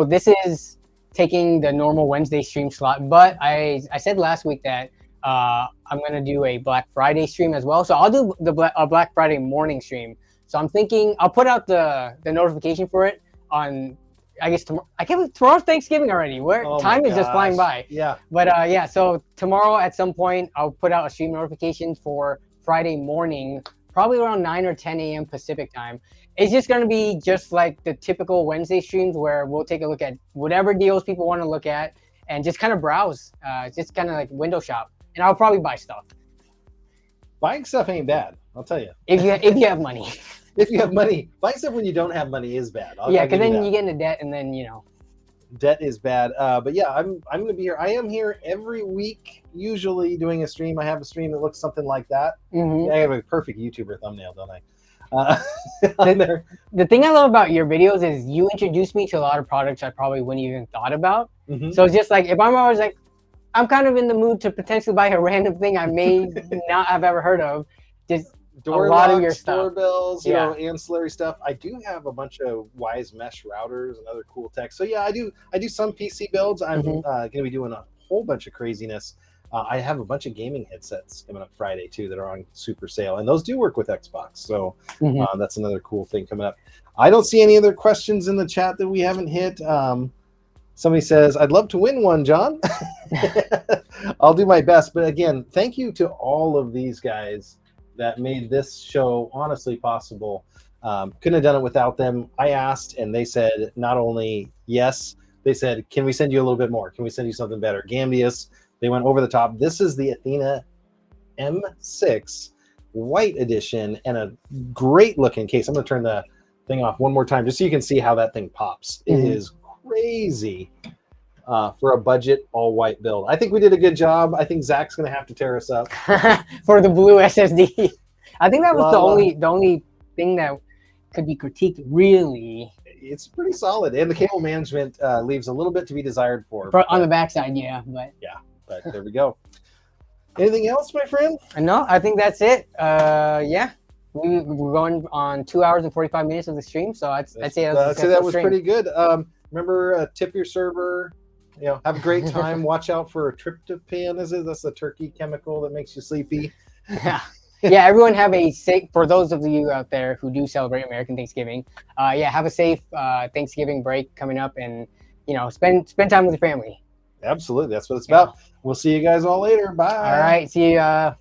this is taking the normal Wednesday stream slot, but I said last week that I'm going to do a Black Friday stream as well. So I'll do a Black Friday morning stream. So I'm thinking I'll put out the notification for it on, I guess tomorrow. I can't believe tomorrow's Thanksgiving already. Time is just flying by. Yeah. But so tomorrow at some point I'll put out a stream notification for Friday morning, probably around 9 or 10 a.m. Pacific time. It's just going to be just like the typical Wednesday streams where we'll take a look at whatever deals people want to look at and just kind of browse, just kind of like window shop. And I'll probably buy stuff. Buying stuff ain't bad, I'll tell you. If you have money. If you have money. Buying stuff when you don't have money is bad. Because then you get into debt and then, Debt is bad. But yeah, I'm going to be here. I am here every week, usually doing a stream. I have a stream that looks something like that. I have a perfect YouTuber thumbnail, don't I? The thing I love about your videos is you introduce me to a lot of products I probably wouldn't even thought about. So it's just like, if I'm always like, I'm kind of in the mood to potentially buy a random thing I may not have ever heard of, just door a lot locks, of your stuff. doorbells, ancillary stuff. I do have a bunch of Wise mesh routers and other cool tech. So yeah, I do some PC builds. I'm going to be doing a whole bunch of craziness. I have a bunch of gaming headsets coming up Friday too that are on super sale, and those do work with Xbox. So that's another cool thing coming up. I don't see any other questions in the chat that we haven't hit. Somebody says, I'd love to win one, John. I'll do my best. But again, thank you to all of these guys that made this show honestly possible. Couldn't have done it without them. I asked, and they said not only yes, they said, can we send you a little bit more? Can we send you something better? Gambius, they went over the top. This is the Athena M6 white edition and a great looking case. I'm going to turn the thing off one more time just so you can see how that thing pops. It is crazy for a budget all white build. I think we did a good job. I think Zach's going to have to tear us up for the blue SSD. I think that was the only thing that could be critiqued really. it's pretty solid, and the cable management leaves a little bit to be desired for. On the backside, yeah, But there we go. Anything else, my friend? No, I think that's it. Yeah, we're going on 2 hours and 45 minutes of the stream, so I'd say that was pretty good. Remember, tip your server. You know, have a great time. Watch out for tryptophan. That's the turkey chemical that makes you sleepy. Yeah. Yeah, everyone have a safe, for those of you out there who do celebrate American Thanksgiving, have a safe Thanksgiving break coming up, and spend time with your family. Absolutely, that's what it's about. We'll see you guys all later. Bye. All right, see you.